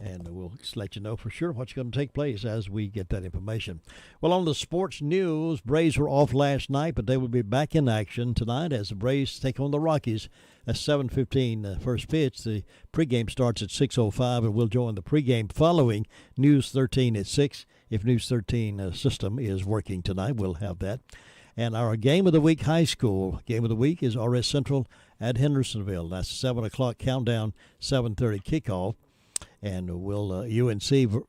And we'll just let you know for sure what's going to take place as we get that information. Well, on the sports news, Braves were off last night, but they will be back in action tonight as the Braves take on the Rockies at 7:15 first pitch. The pregame starts at 6:05, and we'll join the pregame following News 13 at 6. If News 13 system is working tonight, we'll have that. And our Game of the Week high school Game of the Week is RS Central at Hendersonville. That's 7 o'clock countdown, 7:30 kickoff. And we'll UNC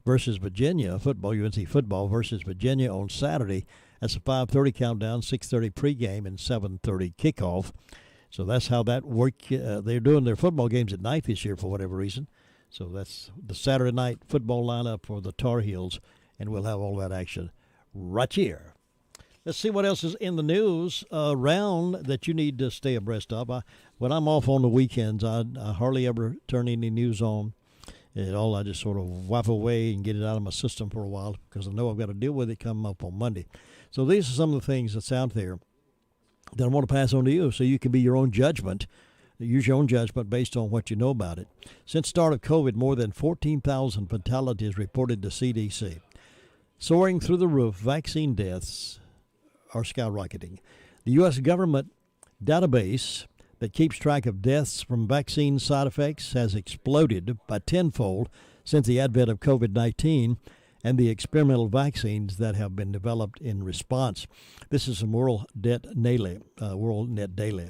versus Virginia football, UNC football versus Virginia on Saturday. That's a 5:30 countdown, 6:30 pregame, and 7:30 kickoff. So that's how that works. They're doing their football games at night this year for whatever reason. So that's the Saturday night football lineup for the Tar Heels, and we'll have all that action right here. Let's see what else is in the news around that you need to stay abreast of. When I'm off on the weekends, I hardly ever turn any news on at all. I just sort of wipe away and get it out of my system for a while because I know I've got to deal with it coming up on Monday. So these are some of the things that's out there that I want to pass on to you so you can be your own judgment. Use your own judgment based on what you know about it. Since start of COVID, more than 14,000 fatalities reported to CDC. Soaring through the roof, vaccine deaths are skyrocketing. The U.S. government database that keeps track of deaths from vaccine side effects has exploded by tenfold since the advent of COVID-19 and the experimental vaccines that have been developed in response. This is from WorldNet Daily.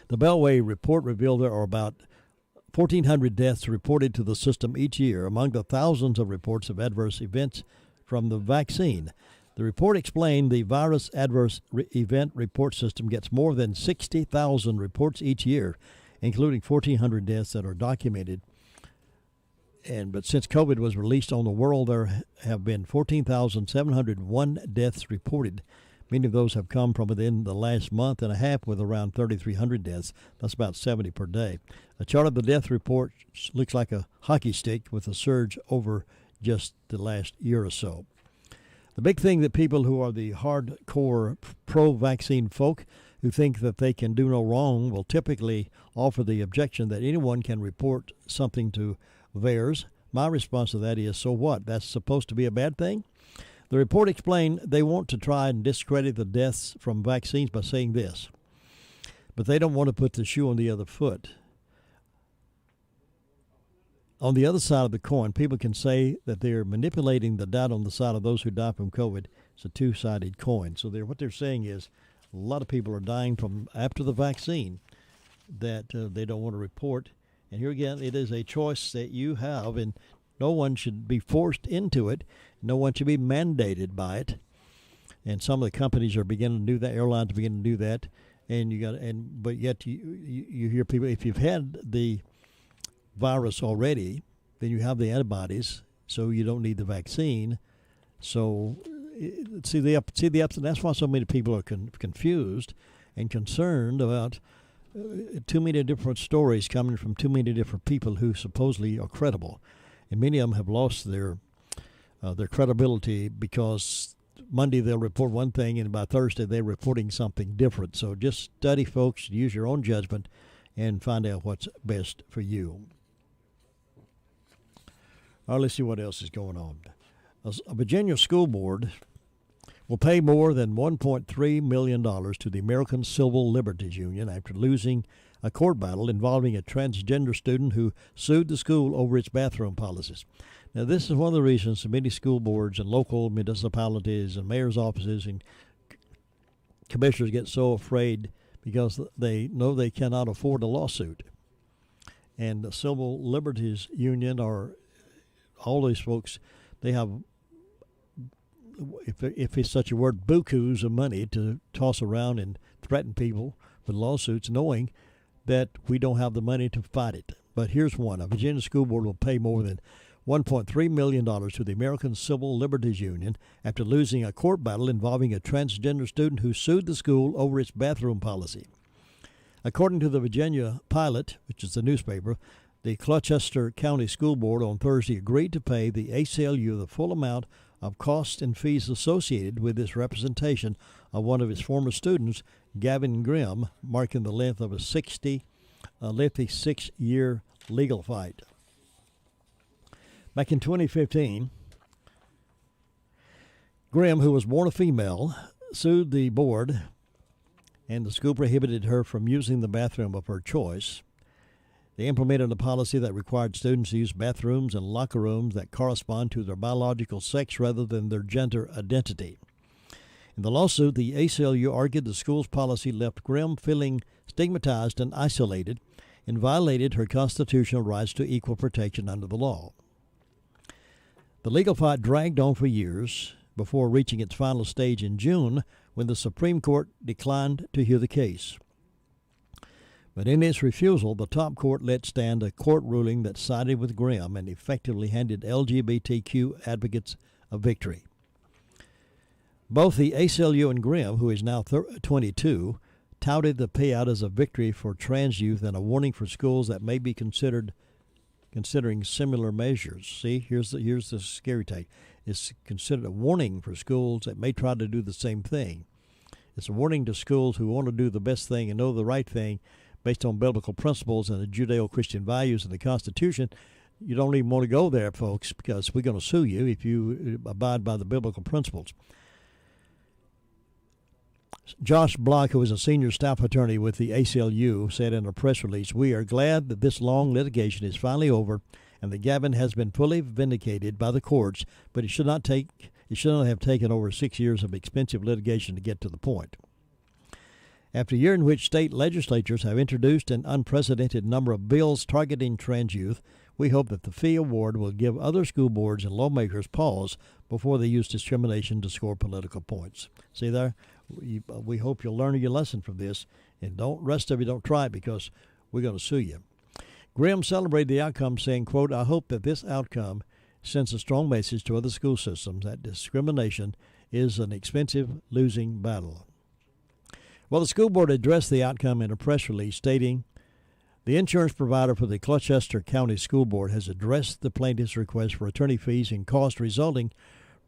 The Beltway report revealed there are about 1,400 deaths reported to the system each year among the thousands of reports of adverse events from the vaccine. The report explained the virus adverse event report system gets more than 60,000 reports each year, including 1,400 deaths that are documented. But since COVID was released on the world, there have been 14,701 deaths reported. Many of those have come from within the last month and a half, with around 3,300 deaths. That's about 70 per day. A chart of the death report looks like a hockey stick with a surge over just the last year or so. The big thing that people who are the hardcore pro-vaccine folk who think that they can do no wrong will typically offer the objection that anyone can report something to VAERS. My response to that is, so what? That's supposed to be a bad thing? The report explained they want to try and discredit the deaths from vaccines by saying this, but they don't want to put the shoe on the other foot. On the other side of the coin, people can say that they're manipulating the data on the side of those who die from COVID. It's a two-sided coin. So what they're saying is a lot of people are dying from after the vaccine that they don't want to report. And here again, it is a choice that you have, and no one should be forced into it. No one should be mandated by it. And some of the companies are beginning to do that. Airlines are beginning to do that. But yet you hear people, if you've had the virus already, then you have the antibodies, so you don't need the vaccine. So see the ups, and that's why so many people are confused and concerned about too many different stories coming from too many different people who supposedly are credible, and many of them have lost their credibility because Monday they'll report one thing, and by Thursday they're reporting something different. So just study, folks, use your own judgment, and find out what's best for you. All right, let's see what else is going on. A Virginia school board will pay more than $1.3 million to the American Civil Liberties Union after losing a court battle involving a transgender student who sued the school over its bathroom policies. Now, this is one of the reasons many school boards and local municipalities and mayor's offices and commissioners get so afraid, because they know they cannot afford a lawsuit. And the Civil Liberties Union, or all these folks, they have, if it's such a word, bukus of money to toss around and threaten people with lawsuits, knowing that we don't have the money to fight it. But here's one. A Virginia school board will pay more than $1.3 million to the American Civil Liberties Union after losing a court battle involving a transgender student who sued the school over its bathroom policy. According to the Virginia Pilot, which is the newspaper, the Gloucester County School Board on Thursday agreed to pay the ACLU the full amount of costs and fees associated with this representation of one of its former students, Gavin Grimm, marking the length of a lengthy 6-year legal fight. Back in 2015, Grimm, who was born a female, sued the board, and the school prohibited her from using the bathroom of her choice. They implemented a policy that required students to use bathrooms and locker rooms that correspond to their biological sex rather than their gender identity. In the lawsuit, the ACLU argued the school's policy left Grimm feeling stigmatized and isolated and violated her constitutional rights to equal protection under the law. The legal fight dragged on for years before reaching its final stage in June when the Supreme Court declined to hear the case. But in its refusal, the top court let stand a court ruling that sided with Grimm and effectively handed LGBTQ advocates a victory. Both the ACLU and Grimm, who is now 22, touted the payout as a victory for trans youth and a warning for schools that may be considering similar measures. See, here's the scary take. It's considered a warning for schools that may try to do the same thing. It's a warning to schools who want to do the best thing and know the right thing based on biblical principles and the Judeo-Christian values of the Constitution. You don't even want to go there, folks, because we're going to sue you if you abide by the biblical principles. Josh Block, who is a senior staff attorney with the ACLU, said in a press release, "We are glad that this long litigation is finally over and that Gavin has been fully vindicated by the courts, but it should not have taken over 6 years of expensive litigation to get to the point." After a year in which state legislatures have introduced an unprecedented number of bills targeting trans youth, we hope that the fee award will give other school boards and lawmakers pause before they use discrimination to score political points. See there? We hope you'll learn your lesson from this, and rest of you don't try it because we're going to sue you. Grimm celebrated the outcome, saying, quote, "I hope that this outcome sends a strong message to other school systems that discrimination is an expensive losing battle." Well, the school board addressed the outcome in a press release stating, "The insurance provider for the Colchester County School Board has addressed the plaintiff's request for attorney fees and costs resulting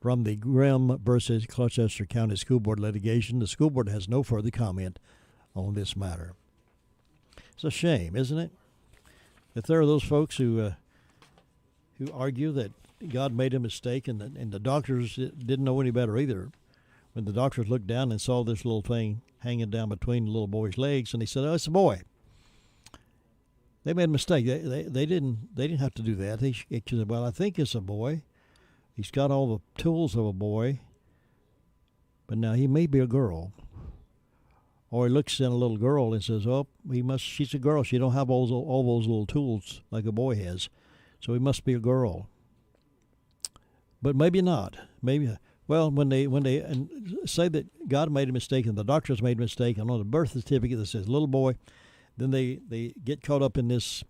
from the Grimm versus Colchester County School Board litigation. The school board has no further comment on this matter." It's a shame, isn't it? That there are those folks who argue that God made a mistake and the doctors didn't know any better either. When the doctors looked down and saw this little thing hanging down between the little boy's legs, and he said, "Oh, it's a boy." They made a mistake. They didn't have to do that. He said, "Well, I think it's a boy. He's got all the tools of a boy, but now he may be a girl." Or he looks at a little girl and says, "Oh, she's a girl. She don't have all those little tools like a boy has, so he must be a girl." But maybe not. Maybe. Well, when they say that God made a mistake and the doctors made a mistake, and on the birth certificate that says little boy, then they get caught up in this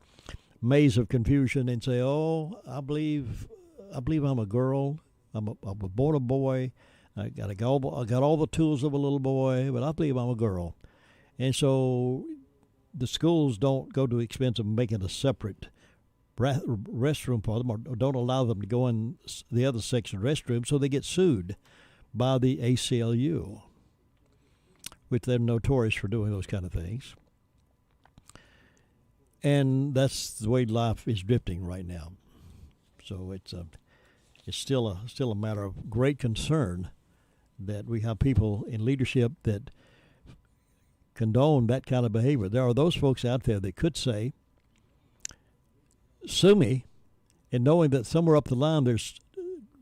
maze of confusion and say, "Oh, I believe I'm a girl. I'm born a boy. I got all the tools of a little boy, but I believe I'm a girl." And so the schools don't go to the expense of making a separate restroom for them, or don't allow them to go in the other section restroom, so they get sued by the ACLU, which they're notorious for doing those kind of things. And that's the way life is drifting right now. So it's still a matter of great concern that we have people in leadership that condone that kind of behavior. There are those folks out there that could say, "Sue me," and knowing that somewhere up the line there's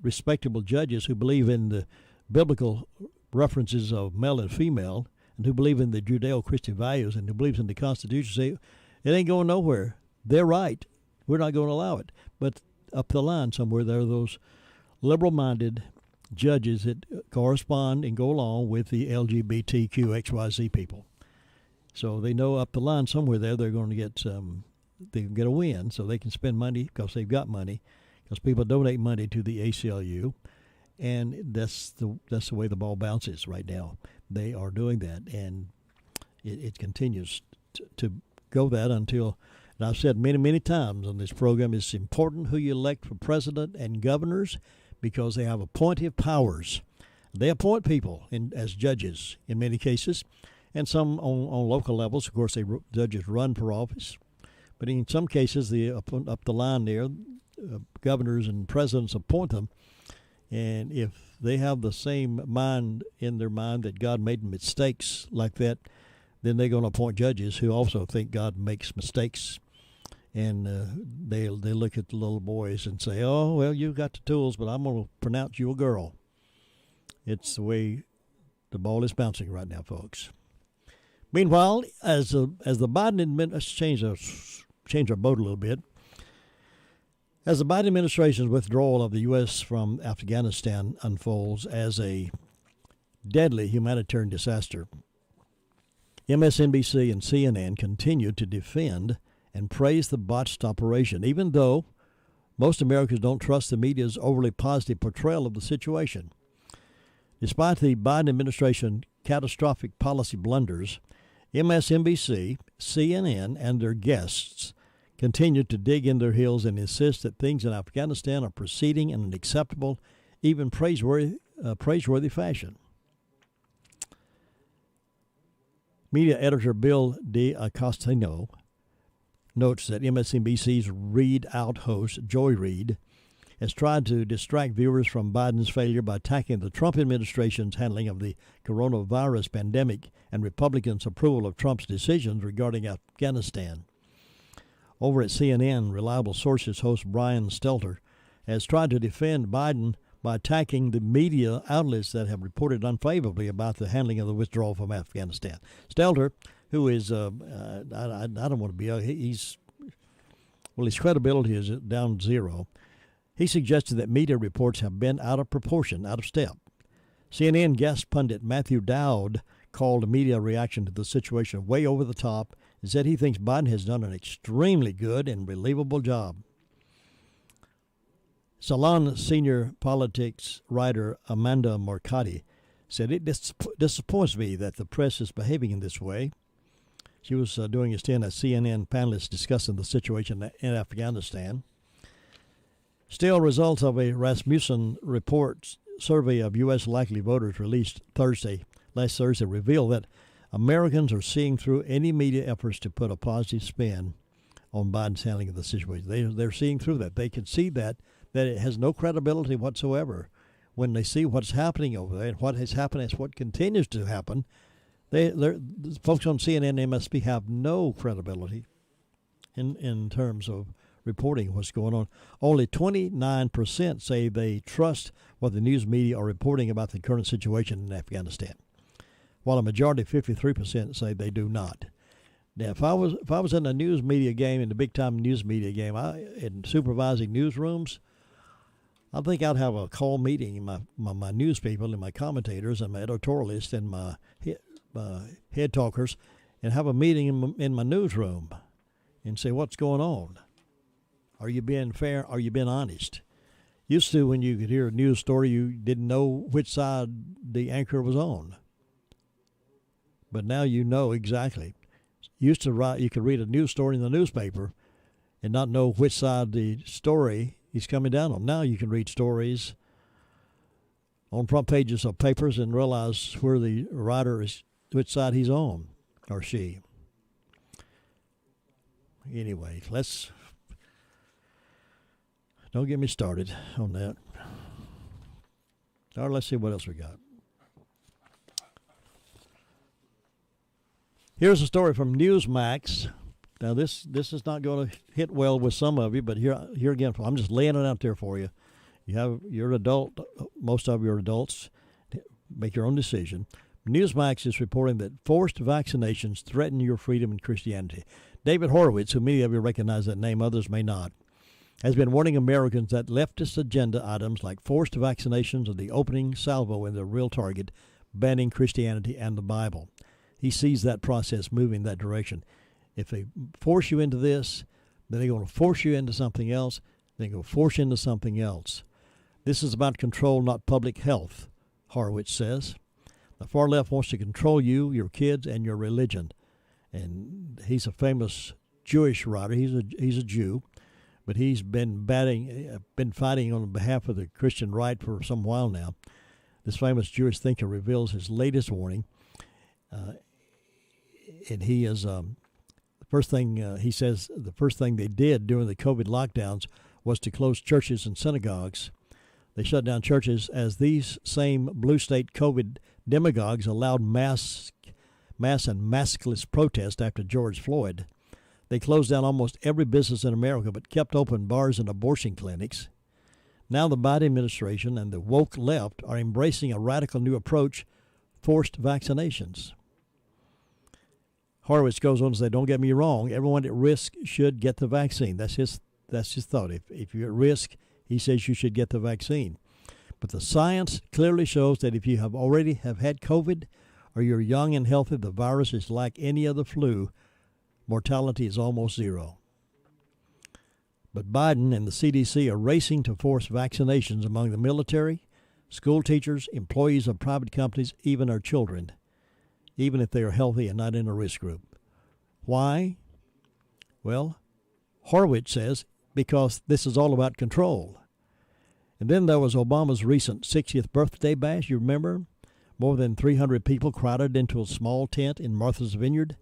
respectable judges who believe in the biblical references of male and female and who believe in the Judeo-Christian values and who believes in the Constitution, say, "It ain't going nowhere. They're right. We're not going to allow it." But up the line somewhere there are those liberal-minded judges that correspond and go along with the LGBTQXYZ people. So they know up the line somewhere there they're going to get they can get a win, so they can spend money because they've got money, because people donate money to the ACLU, and that's the way the ball bounces right now. They are doing that, and it continues to go that until, and I've said many times on this program, it's important who you elect for president and governors because they have appointive powers. They appoint people as judges in many cases, and some on local levels. Of course, judges run for office. But in some cases, up the line there, governors and presidents appoint them. And if they have the same mind in their mind that God made mistakes like that, then they're going to appoint judges who also think God makes mistakes. And they look at the little boys and say, oh, well, you got the tools, but I'm going to pronounce you a girl. It's the way the ball is bouncing right now, folks. Meanwhile, as the Biden administration, let's change our boat a little bit. As the Biden administration's withdrawal of the U.S. from Afghanistan unfolds as a deadly humanitarian disaster, MSNBC and CNN continue to defend and praise the botched operation, even though most Americans don't trust the media's overly positive portrayal of the situation. Despite the Biden administration's catastrophic policy blunders, MSNBC, CNN, and their guests continue to dig in their heels and insist that things in Afghanistan are proceeding in an acceptable, even praiseworthy fashion. Media editor Bill D'Agostino notes that MSNBC's Read Out host, Joy Reid, has tried to distract viewers from Biden's failure by attacking the Trump administration's handling of the coronavirus pandemic and Republicans' approval of Trump's decisions regarding Afghanistan. Over at CNN, reliable sources host Brian Stelter has tried to defend Biden by attacking the media outlets that have reported unfavorably about the handling of the withdrawal from Afghanistan. Stelter, who is, I don't want to be, his credibility is down zero. He suggested that media reports have been out of proportion, out of step. CNN guest pundit Matthew Dowd called the media reaction to the situation way over the top and said he thinks Biden has done an extremely good and believable job. Salon senior politics writer Amanda Marcotti said, it disappoints me that the press is behaving in this way. She was doing a stint as CNN panelist discussing the situation in Afghanistan. Still, results of a Rasmussen report survey of U.S. likely voters released last Thursday reveal that Americans are seeing through any media efforts to put a positive spin on Biden's handling of the situation. They're seeing through that. They can see that it has no credibility whatsoever. When they see what's happening over there and what has happened is what continues to happen, the folks on CNN and MSP have no credibility in terms of reporting what's going on. Only 29% say they trust what the news media are reporting about the current situation in Afghanistan, while a majority, 53%, say they do not. Now, if I was in a news media game, in the big time news media game, in supervising newsrooms, I think I'd have a call meeting in my news people and my commentators and my editorialists and my head talkers, and have a meeting in my newsroom and say, what's going on? Are you being fair? Are you being honest? Used to, when you could hear a news story, you didn't know which side the anchor was on. But now you know exactly. Used to you could read a news story in the newspaper and not know which side the story is coming down on. Now you can read stories on front pages of papers and realize where the writer is, which side he's on, or she. Anyway, don't get me started on that. All right, let's see what else we got. Here's a story from Newsmax. Now, this is not going to hit well with some of you, but here again, I'm just laying it out there for you. You're an adult. Most of you are adults. Make your own decision. Newsmax is reporting that forced vaccinations threaten your freedom in Christianity. David Horowitz, who many of you recognize that name, others may not, has been warning Americans that leftist agenda items like forced vaccinations are the opening salvo in the real target, banning Christianity and the Bible. He sees that process moving that direction. If they force you into this, then they're going to force you into something else. They're going to force you into something else. This is about control, not public health, Horowitz says. The far left wants to control you, your kids, and your religion. And he's a famous Jewish writer. He's a Jew. But he's been fighting on behalf of the Christian right for some while now. This famous Jewish thinker reveals his latest warning, and he is First thing he says, the first thing they did during the COVID lockdowns was to close churches and synagogues. They shut down churches as these same blue state COVID demagogues allowed mass and maskless protest after George Floyd. They closed down almost every business in America but kept open bars and abortion clinics. Now the Biden administration and the woke left are embracing a radical new approach, forced vaccinations. Horowitz goes on to say, don't get me wrong, everyone at risk should get the vaccine. That's his thought. If you're at risk, he says you should get the vaccine. But the science clearly shows that if you have already had COVID or you're young and healthy, the virus is like any other flu. Mortality is almost zero. But Biden and the CDC are racing to force vaccinations among the military, school teachers, employees of private companies, even our children, even if they are healthy and not in a risk group. Why? Well, Horowitz says because this is all about control. And then there was Obama's recent 60th birthday bash, you remember? More than 300 people crowded into a small tent in Martha's Vineyard.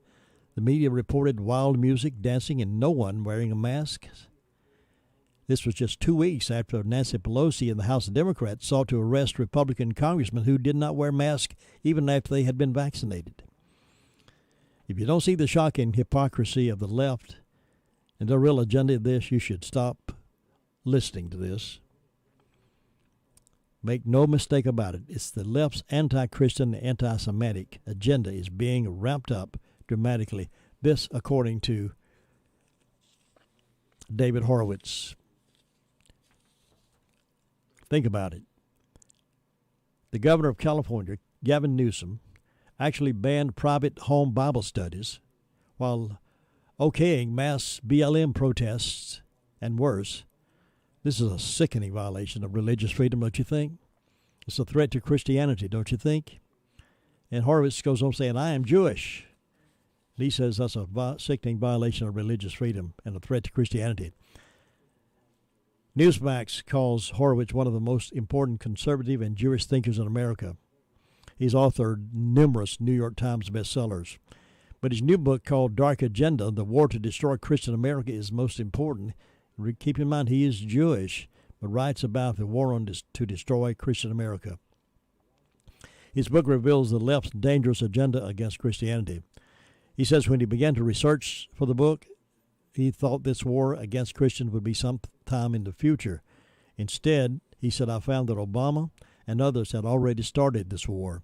The media reported wild music, dancing, and no one wearing a mask. This was just 2 weeks after Nancy Pelosi and the House of Democrats sought to arrest Republican congressmen who did not wear masks even after they had been vaccinated. If you don't see the shocking hypocrisy of the left and the real agenda of this, you should stop listening to this. Make no mistake about it. It's the left's anti-Christian and anti-Semitic agenda is being ramped up dramatically. This, according to David Horowitz. Think about it. The governor of California, Gavin Newsom, actually banned private home Bible studies while okaying mass BLM protests and worse. This is a sickening violation of religious freedom, don't you think? It's a threat to Christianity, don't you think? And Horowitz goes on saying, I am Jewish. And he says that's a sickening violation of religious freedom and a threat to Christianity. Newsmax calls Horowitz one of the most important conservative and Jewish thinkers in America. He's authored numerous New York Times bestsellers. But his new book called Dark Agenda, The War to Destroy Christian America, is most important. Keep in mind he is Jewish, but writes about the war to destroy Christian America. His book reveals the left's dangerous agenda against Christianity. He says when he began to research for the book, he thought this war against Christians would be sometime in the future. Instead, he said, I found that Obama and others had already started this war.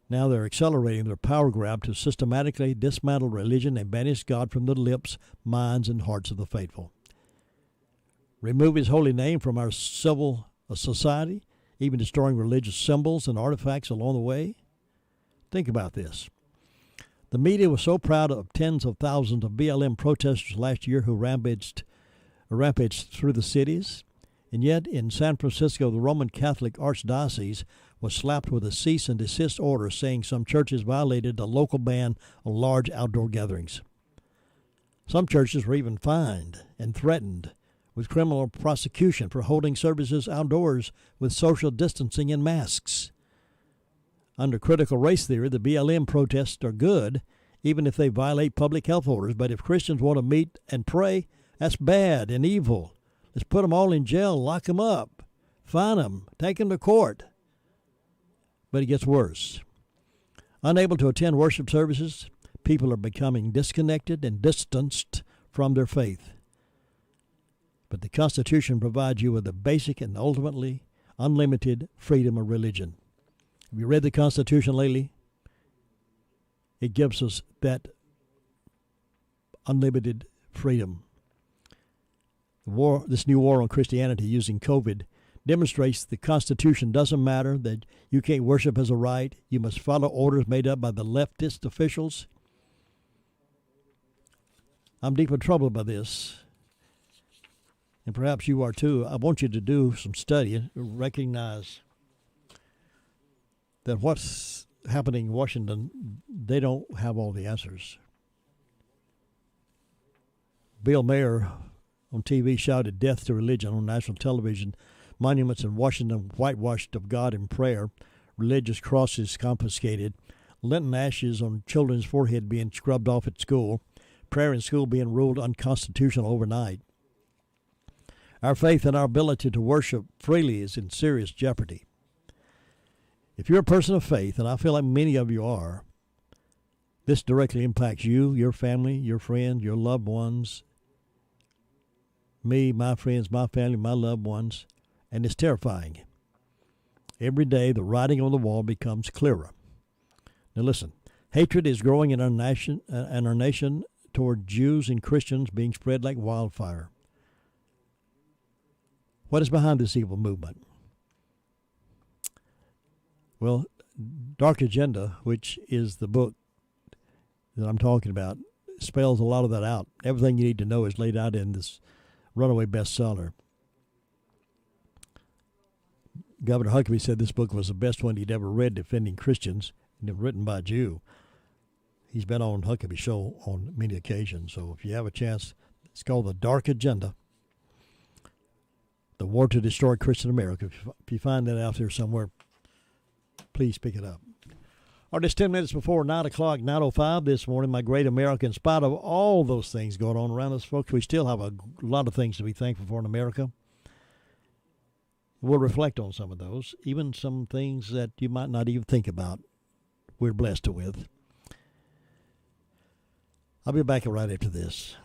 Now they're accelerating their power grab to systematically dismantle religion and banish God from the lips, minds, and hearts of the faithful. Remove his holy name from our civil society, even destroying religious symbols and artifacts along the way. Think about this. The media was so proud of tens of thousands of BLM protesters last year who rampaged through the cities, and yet in San Francisco, the Roman Catholic Archdiocese was slapped with a cease and desist order saying some churches violated a local ban on large outdoor gatherings. Some churches were even fined and threatened with criminal prosecution for holding services outdoors with social distancing and masks. Under critical race theory, the BLM protests are good, even if they violate public health orders. But if Christians want to meet and pray, that's bad and evil. Let's put them all in jail, lock them up, fine them, take them to court. But it gets worse. Unable to attend worship services, people are becoming disconnected and distanced from their faith. But the Constitution provides you with a basic and ultimately unlimited freedom of religion. Have you read the Constitution lately? It gives us that unlimited freedom. This new war on Christianity using COVID demonstrates the Constitution doesn't matter, that you can't worship as a right. You must follow orders made up by the leftist officials. I'm deep in trouble by this, and perhaps you are too. I want you to do some study, recognize that what's happening in Washington, they don't have all the answers. Bill Maher on TV shouted death to religion on national television. Monuments in Washington whitewashed of God in prayer. Religious crosses confiscated. Lenten ashes on children's forehead being scrubbed off at school. prayer in school being ruled unconstitutional overnight. Our faith and our ability to worship freely is in serious jeopardy. If you're a person of faith, and I feel like many of you are, this directly impacts you, your family, your friends, your loved ones, me, my friends, my family, my loved ones, and it's terrifying. Every day, the writing on the wall becomes clearer. Now listen, hatred is growing in our nation toward Jews and Christians being spread like wildfire. What is behind this evil movement? Well, Dark Agenda, which is the book that I'm talking about, spells a lot of that out. Everything you need to know is laid out in this runaway bestseller. Governor Huckabee said this book was the best one he'd ever read defending Christians, and written by a Jew. He's been on Huckabee's show on many occasions, so if you have a chance, it's called The Dark Agenda, The War to Destroy Christian America. If you find that out there somewhere, please pick it up. All right, it's 10 minutes before 9 o'clock, 9:05 this morning. My great America, in spite of all those things going on around us, folks, we still have a lot of things to be thankful for in America. We'll reflect on some of those, even some things that you might not even think about. We're blessed with. I'll be back right after this.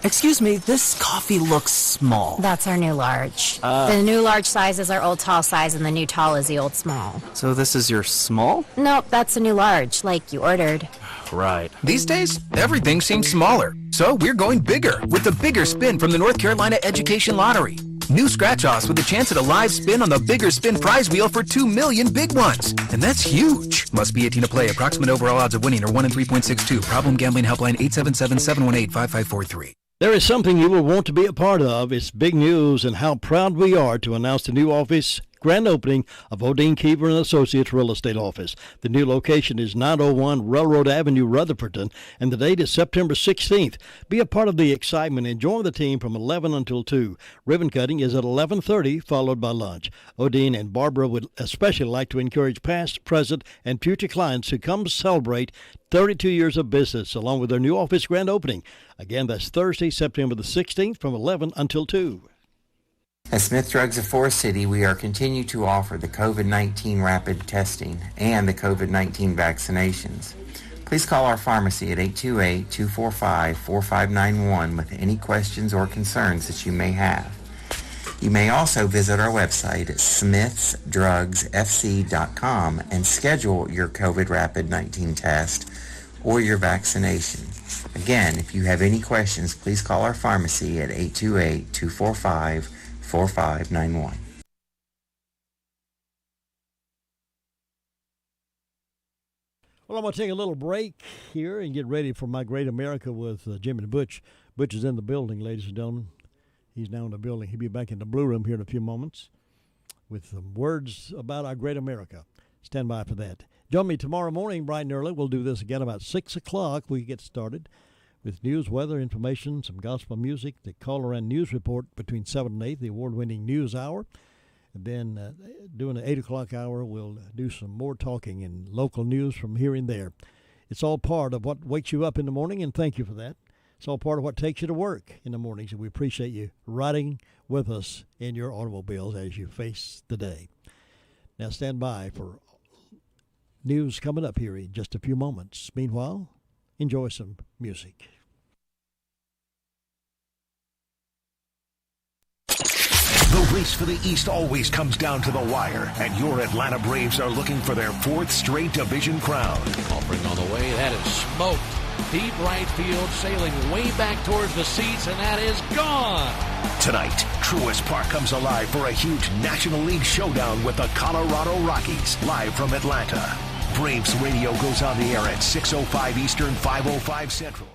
Excuse me, this coffee looks small. That's our new large. The new large size is our old tall size, and the new tall is the old small. So this is your small? Nope, that's a new large, like you ordered. Right. These days, everything seems smaller. So we're going bigger with the Bigger Spin from the North Carolina Education Lottery. New scratch-offs with a chance at a live spin on the Bigger Spin prize wheel for 2 million big ones. And that's huge. Must be 18 to play. Approximate overall odds of winning are 1 in 3.62. Problem gambling helpline 877-718-5543. There is something you will want to be a part of. It's big news, and how proud we are to announce the new office grand opening of Odine Keever and Associates Real Estate Office. The new location is 901 Railroad Avenue, Rutherfordton, and the date is September 16th. Be a part of the excitement and join the team from 11 until 2. Ribbon cutting is at 11:30, followed by lunch. Odine and Barbara would especially like to encourage past, present, and future clients to come celebrate 32 years of business along with their new office grand opening. Again, that's Thursday, September the 16th from 11 until 2. At Smith Drugs of Forest City, we are continue to offer the COVID-19 rapid testing and the COVID-19 vaccinations. Please call our pharmacy at 828-245-4591 with any questions or concerns that you may have. You may also visit our website at smithsdrugsfc.com and schedule your COVID rapid 19 test or your vaccination. Again, if you have any questions, please call our pharmacy at 828-245-4591. Well, I'm going to take a little break here and get ready for My Great America with Jimmy Butch. Butch is in the building, ladies and gentlemen. He's now in the building. He'll be back in the Blue Room here in a few moments with some words about our great America. Stand by for that. Join me tomorrow morning, bright and early. We'll do this again about 6 o'clock. We get started with news, weather, information, some gospel music, the Caller and News Report between 7 and 8, the award-winning News Hour. And then during the 8 o'clock hour, we'll do some more talking and local news from here and there. It's all part of what wakes you up in the morning, and thank you for that. It's all part of what takes you to work in the mornings, and we appreciate you riding with us in your automobiles as you face the day. Now stand by for news coming up here in just a few moments. Meanwhile, enjoy some music. The race for the East always comes down to the wire, and your Atlanta Braves are looking for their 4th straight division crown. Offering on the way, that is smoked. Deep right field, sailing way back towards the seats, and that is gone. Tonight, Truist Park comes alive for a huge National League showdown with the Colorado Rockies, live from Atlanta. Braves Radio goes on the air at 6:05 Eastern, 5:05 Central.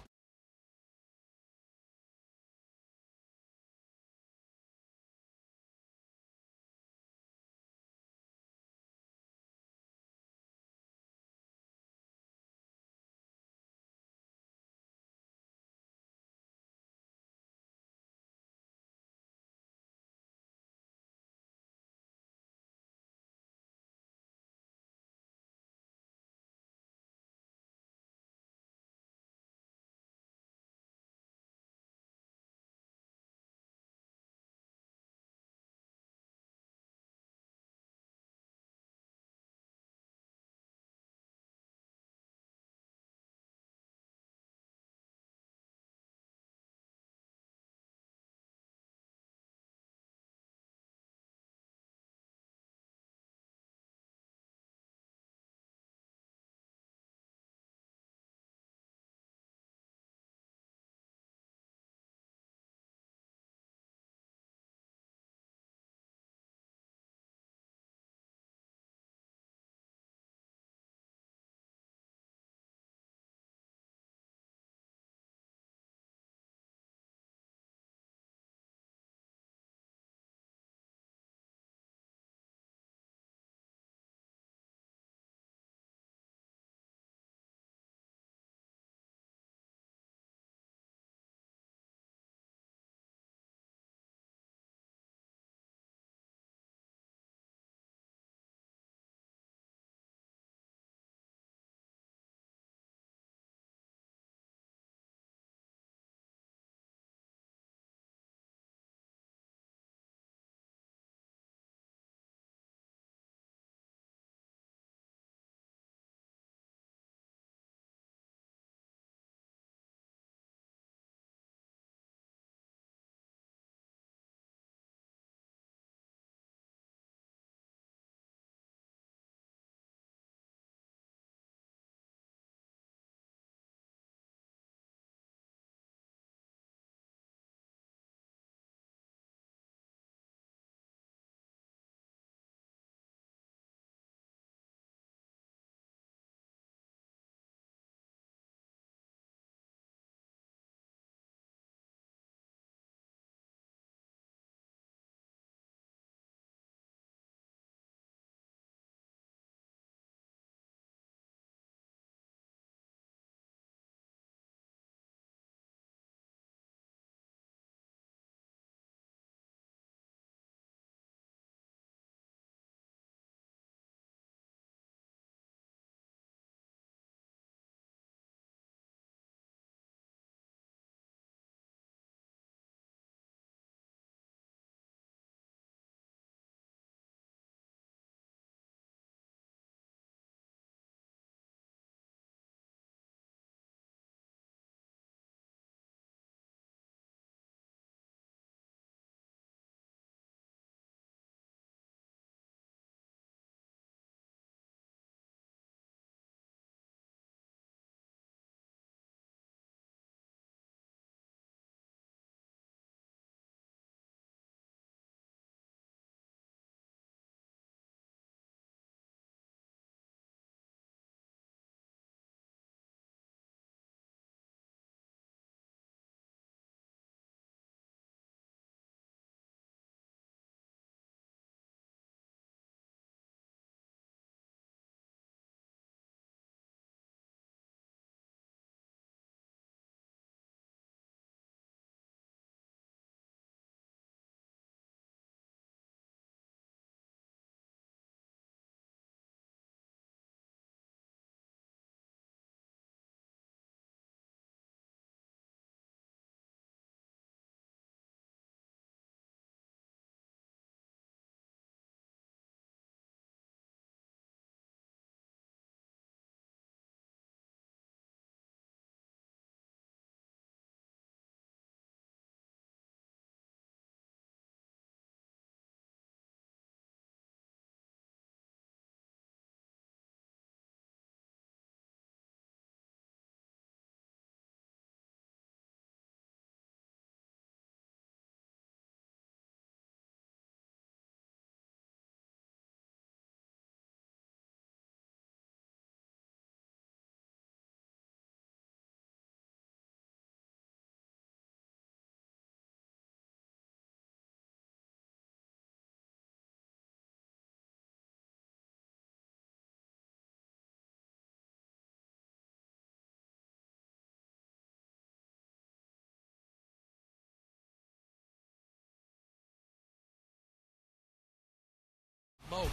Smoked.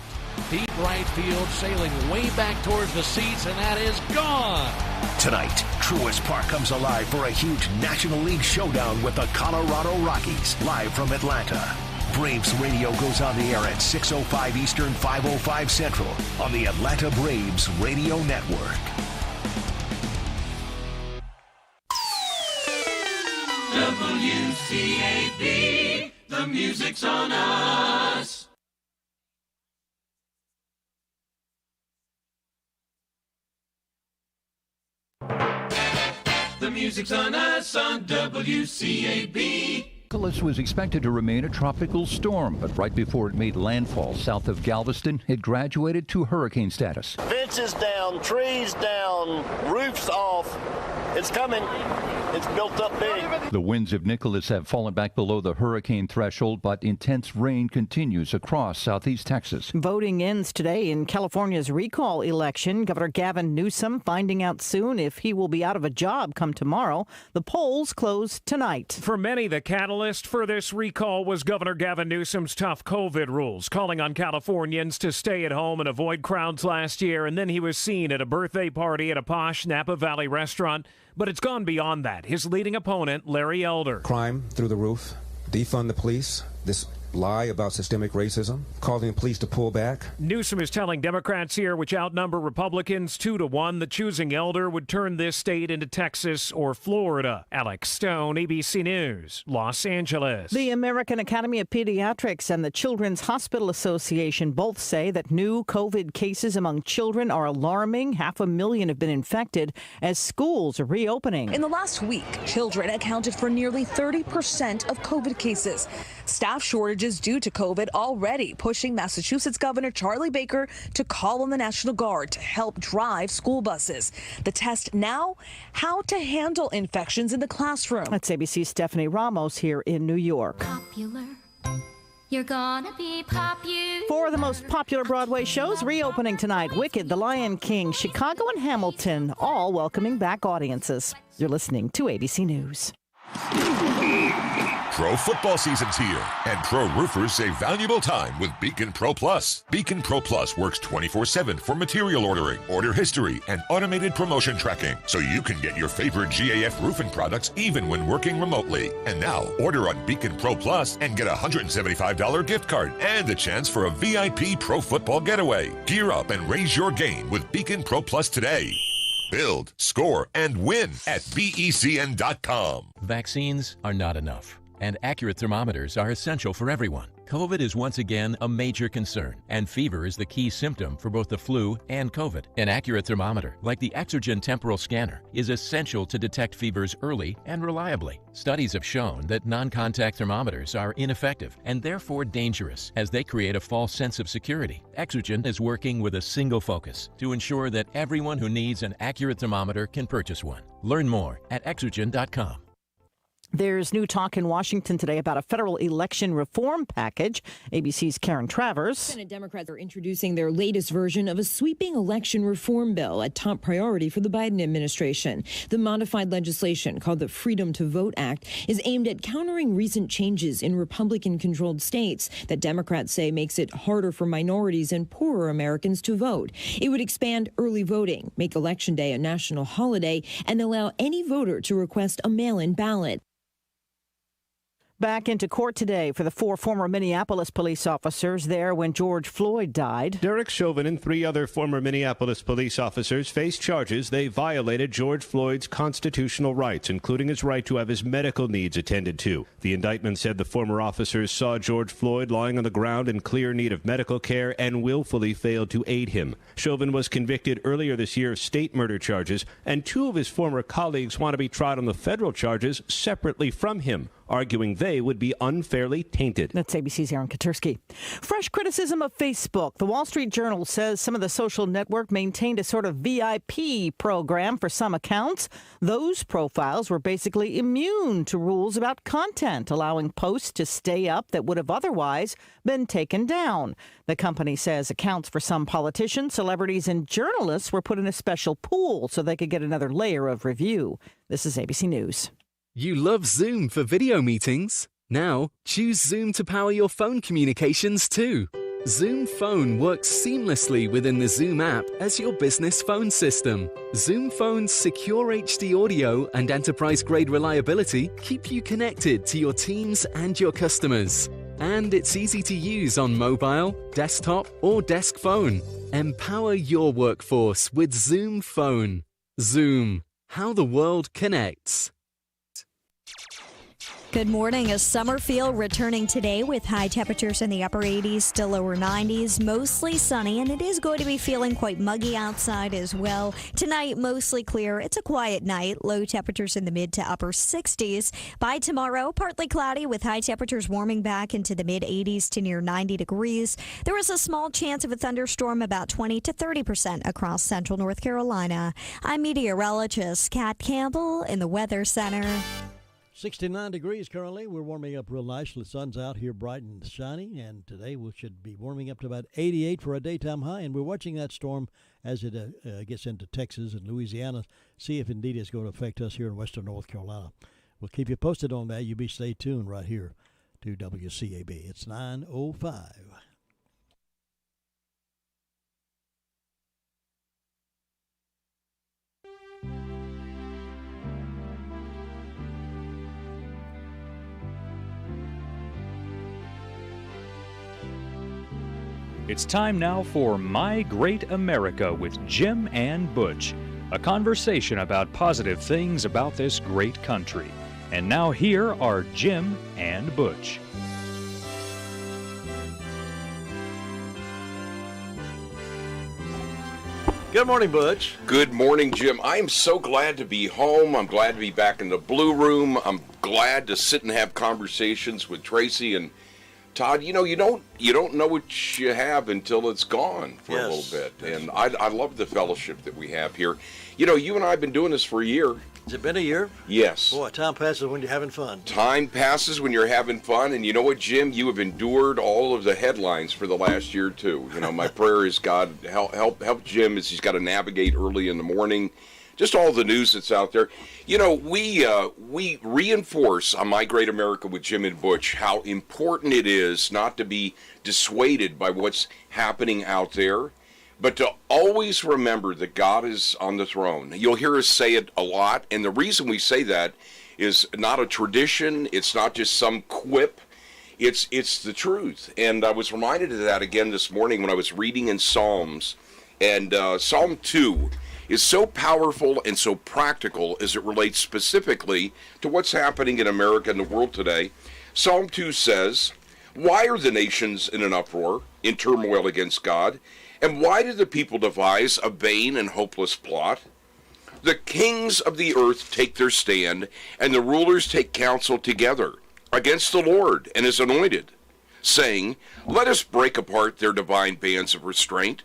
Deep right field, sailing way back towards the seats, and that is gone. Tonight, Truist Park comes alive for a huge National League showdown with the Colorado Rockies, live from Atlanta. Braves radio goes on the air at 6:05 Eastern, 5:05 Central on the Atlanta Braves Radio Network. WCAB, the music's on us. The music's on us on WCAB. Nicholas was expected to remain a tropical storm, but right before it made landfall south of Galveston, it graduated to hurricane status. Fences down, trees down, roofs off. It's coming. It's built up big. The winds of Nicholas have fallen back below the hurricane threshold, but intense rain continues across southeast Texas. Voting ends today in California's recall election. Governor Gavin Newsom finding out soon if he will be out of a job come tomorrow. The polls close tonight. For many, the catalyst for this recall was Governor Gavin Newsom's tough COVID rules, calling on Californians to stay at home and avoid crowds last year. And then he was seen at a birthday party at a posh Napa Valley restaurant. But it's gone beyond that. His leading opponent, Larry Elder. Crime through the roof, defund the police, this lie about systemic racism, calling the police to pull back. Newsom is telling Democrats here, which outnumber Republicans 2-1, that choosing Elder would turn this state into Texas or Florida. Alex Stone, ABC News, Los Angeles. The American Academy of Pediatrics and the Children's Hospital Association both say that new COVID cases among children are alarming. 500,000 have been infected as schools are reopening. In the last week, children accounted for nearly 30% of COVID cases. Staff shortages due to COVID already pushing Massachusetts Governor Charlie Baker to call on the National Guard to help drive school buses. The test now, how to handle infections in the classroom. That's ABC's Stephanie Ramos here in New York. Popular. You're gonna be popular. Four of the most popular Broadway shows reopening tonight. Wicked, The Lion King, Chicago, and Hamilton, all welcoming back audiences. You're listening to ABC News. Pro football season's here, and pro roofers save valuable time with Beacon Pro Plus. Beacon Pro Plus works 24/7 for material ordering, order history, and automated promotion tracking, so you can get your favorite GAF roofing products even when working remotely. And now, order on Beacon Pro Plus and get a $175 gift card and a chance for a VIP pro football getaway. Gear up and raise your game with Beacon Pro Plus today. Build, score, and win at BECN.com. Vaccines are not enough, and accurate thermometers are essential for everyone. COVID is once again a major concern, and fever is the key symptom for both the flu and COVID. An accurate thermometer, like the Exergen temporal scanner, is essential to detect fevers early and reliably. Studies have shown that non-contact thermometers are ineffective and therefore dangerous, as they create a false sense of security. Exergen is working with a single focus to ensure that everyone who needs an accurate thermometer can purchase one. Learn more at Exergen.com. There's new talk in Washington today about a federal election reform package. ABC's Karen Travers. Senate Democrats are introducing their latest version of a sweeping election reform bill, a top priority for the Biden administration. The modified legislation, called the Freedom to Vote Act, is aimed at countering recent changes in Republican-controlled states that Democrats say makes it harder for minorities and poorer Americans to vote. It would expand early voting, make Election Day a national holiday, and allow any voter to request a mail-in ballot. Back into court today for the four former Minneapolis police officers there when George Floyd died. Derek Chauvin and three other former Minneapolis police officers face charges they violated George Floyd's constitutional rights, including his right to have his medical needs attended to. The indictment said the former officers saw George Floyd lying on the ground in clear need of medical care and willfully failed to aid him. Chauvin was convicted earlier this year of state murder charges, and two of his former colleagues want to be tried on the federal charges separately from him, arguing they would be unfairly tainted. That's ABC's Aaron Katursky. Fresh criticism of Facebook. The Wall Street Journal says some of the social network maintained a sort of VIP program for some accounts. Those profiles were basically immune to rules about content, allowing posts to stay up that would have otherwise been taken down. The company says accounts for some politicians, celebrities, and journalists were put in a special pool so they could get another layer of review. This is ABC News. You love Zoom for video meetings? Now, choose Zoom to power your phone communications too. Zoom Phone works seamlessly within the Zoom app as your business phone system. Zoom Phone's secure HD audio and enterprise-grade reliability keep you connected to your teams and your customers. And it's easy to use on mobile, desktop, or desk phone. Empower your workforce with Zoom Phone. Zoom, how the world connects. Good morning. A summer feel returning today with high temperatures in the upper 80s to lower 90s, mostly sunny, and it is going to be feeling quite muggy outside as well. Tonight, mostly clear. It's a quiet night. Low temperatures in the mid to upper 60s. By tomorrow, partly cloudy with high temperatures warming back into the mid 80s to near 90 degrees. There is a small chance of a thunderstorm, about 20 to 30% across central North Carolina. I'm meteorologist Kat Campbell in the Weather Center. 69 degrees currently. We're warming up real nice. The sun's out here bright and shining, and today we should be warming up to about 88 for a daytime high, and we're watching that storm as it gets into Texas and Louisiana, see if indeed it's going to affect us here in western North Carolina. We'll keep you posted on that. You be stay tuned right here to WCAB. It's 9:05. It's time now for My Great America with Jim and Butch, a conversation about positive things about this great country. And now here are Jim and Butch. Good morning, Butch. Good morning, Jim. I am so glad to be home. I'm glad to be back in the Blue Room. I'm glad to sit and have conversations with Tracy and Todd. You know, you don't know what you have until it's gone for a little bit. And I love the fellowship that we have here. You know, you and I have been doing this for a year. Has it been a year? Yes. Boy, time passes when you're having fun. Time passes when you're having fun. And you know what, Jim? You have endured all of the headlines for the last year, too. You know, my prayer is God help Jim as he's got to navigate early in the morning. Just all the news that's out there. You know, we reinforce on My Great America with Jim and Butch how important it is not to be dissuaded by what's happening out there, but to always remember that God is on the throne. You'll hear us say it a lot, and the reason we say that is not a tradition. It's not just some quip. It's the truth. And I was reminded of that again this morning when I was reading in Psalms, and Psalm 2 is so powerful and so practical as it relates specifically to what's happening in America and the world today. Psalm 2 says, "Why are the nations in an uproar, in turmoil against God? And why do the people devise a vain and hopeless plot? The kings of the earth take their stand, and the rulers take counsel together against the Lord and his anointed, saying, let us break apart their divine bands of restraint,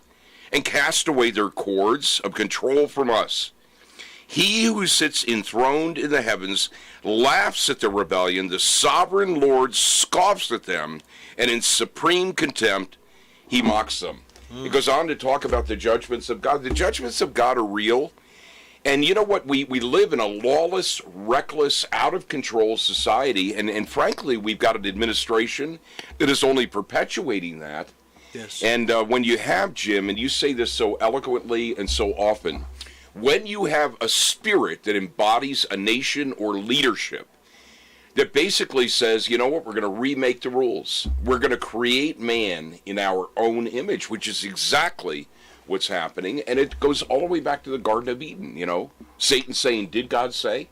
and cast away their cords of control from us. He who sits enthroned in the heavens laughs at their rebellion. The sovereign Lord scoffs at them, and in supreme contempt he mocks them." It goes on to talk about the judgments of God. The judgments of God are real. And you know what? We live in a lawless, reckless, out-of-control society. And frankly, we've got an administration that is only perpetuating that. Yes. And when you have, Jim, and you say this so eloquently and so often, when you have a spirit that embodies a nation or leadership that basically says, you know what, we're going to remake the rules. We're going to create man in our own image, which is exactly what's happening. And it goes all the way back to the Garden of Eden, you know. Satan saying, did God say?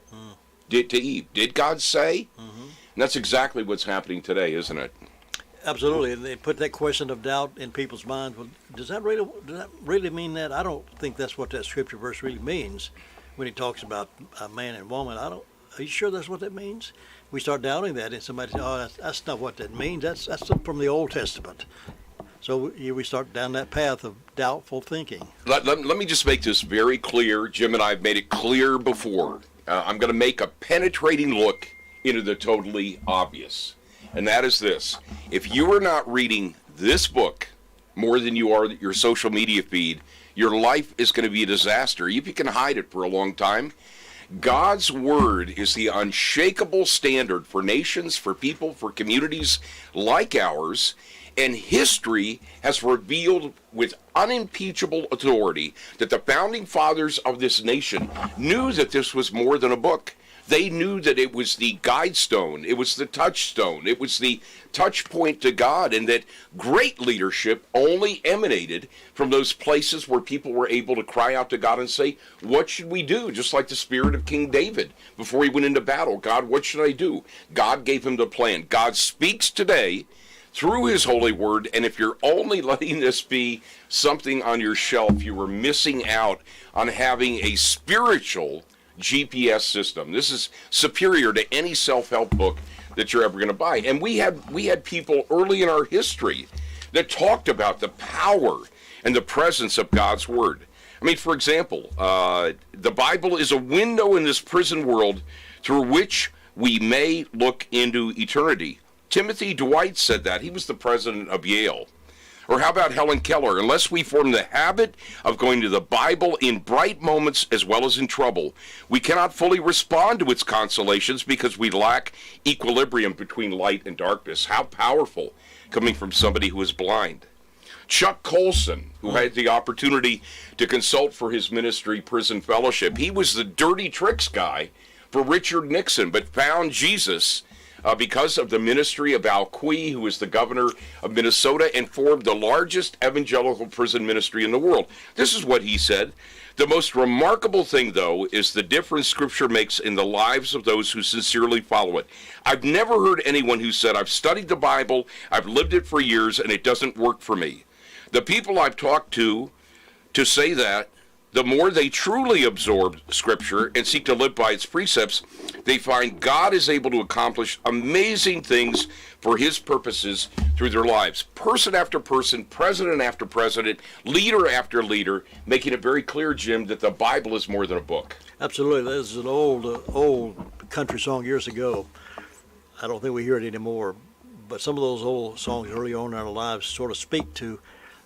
To Eve, did God say? And that's exactly what's happening today, isn't it? Absolutely, and they put that question of doubt in people's minds. Well, does that really mean that? I don't think that's what that scripture verse really means when he talks about a man and woman. Are you sure that's what that means? We start doubting that, and somebody says, "Oh, that's not what that means. That's from the Old Testament." So we start down that path of doubtful thinking. Let me just make this very clear. Jim and I have made it clear before. I'm going to make a penetrating look into the totally obvious. And that is this. If you are not reading this book more than you are your social media feed, your life is going to be a disaster. If you can hide it for a long time, God's word is the unshakable standard for nations, for people, for communities like ours. And history has revealed with unimpeachable authority that the founding fathers of this nation knew that this was more than a book. They knew that it was the guide stone, it was the touchstone, it was the touch point to God, and that great leadership only emanated from those places where people were able to cry out to God and say, what should we do? Just like the spirit of King David before he went into battle. God, what should I do? God gave him the plan. God speaks today through his holy word, and if you're only letting this be something on your shelf, you are missing out on having a spiritual GPS system. This is superior to any self-help book that you're ever going to buy. And we had people early in our history that talked about the power and the presence of God's word. I mean, for example, the Bible is a window in this prison world through which we may look into eternity. Timothy Dwight said that. He was the president of Yale. Or how about Helen Keller? Unless we form the habit of going to the Bible in bright moments as well as in trouble, we cannot fully respond to its consolations because we lack equilibrium between light and darkness. How powerful, coming from somebody who is blind. Chuck Colson, who had the opportunity to consult for his ministry, Prison Fellowship, he was the dirty tricks guy for Richard Nixon, but found Jesus because of the ministry of Al Quie, who was the governor of Minnesota, and formed the largest evangelical prison ministry in the world. This is what he said. The most remarkable thing, though, is the difference Scripture makes in the lives of those who sincerely follow it. I've never heard anyone who said, I've studied the Bible, I've lived it for years, and it doesn't work for me. The people I've talked to say that, the more they truly absorb Scripture and seek to live by its precepts, they find God is able to accomplish amazing things for his purposes through their lives. Person after person, president after president, leader after leader, making it very clear, Jim, that the Bible is more than a book. Absolutely. This is an old country song years ago. I don't think we hear it anymore, but some of those old songs early on in our lives sort of speak to,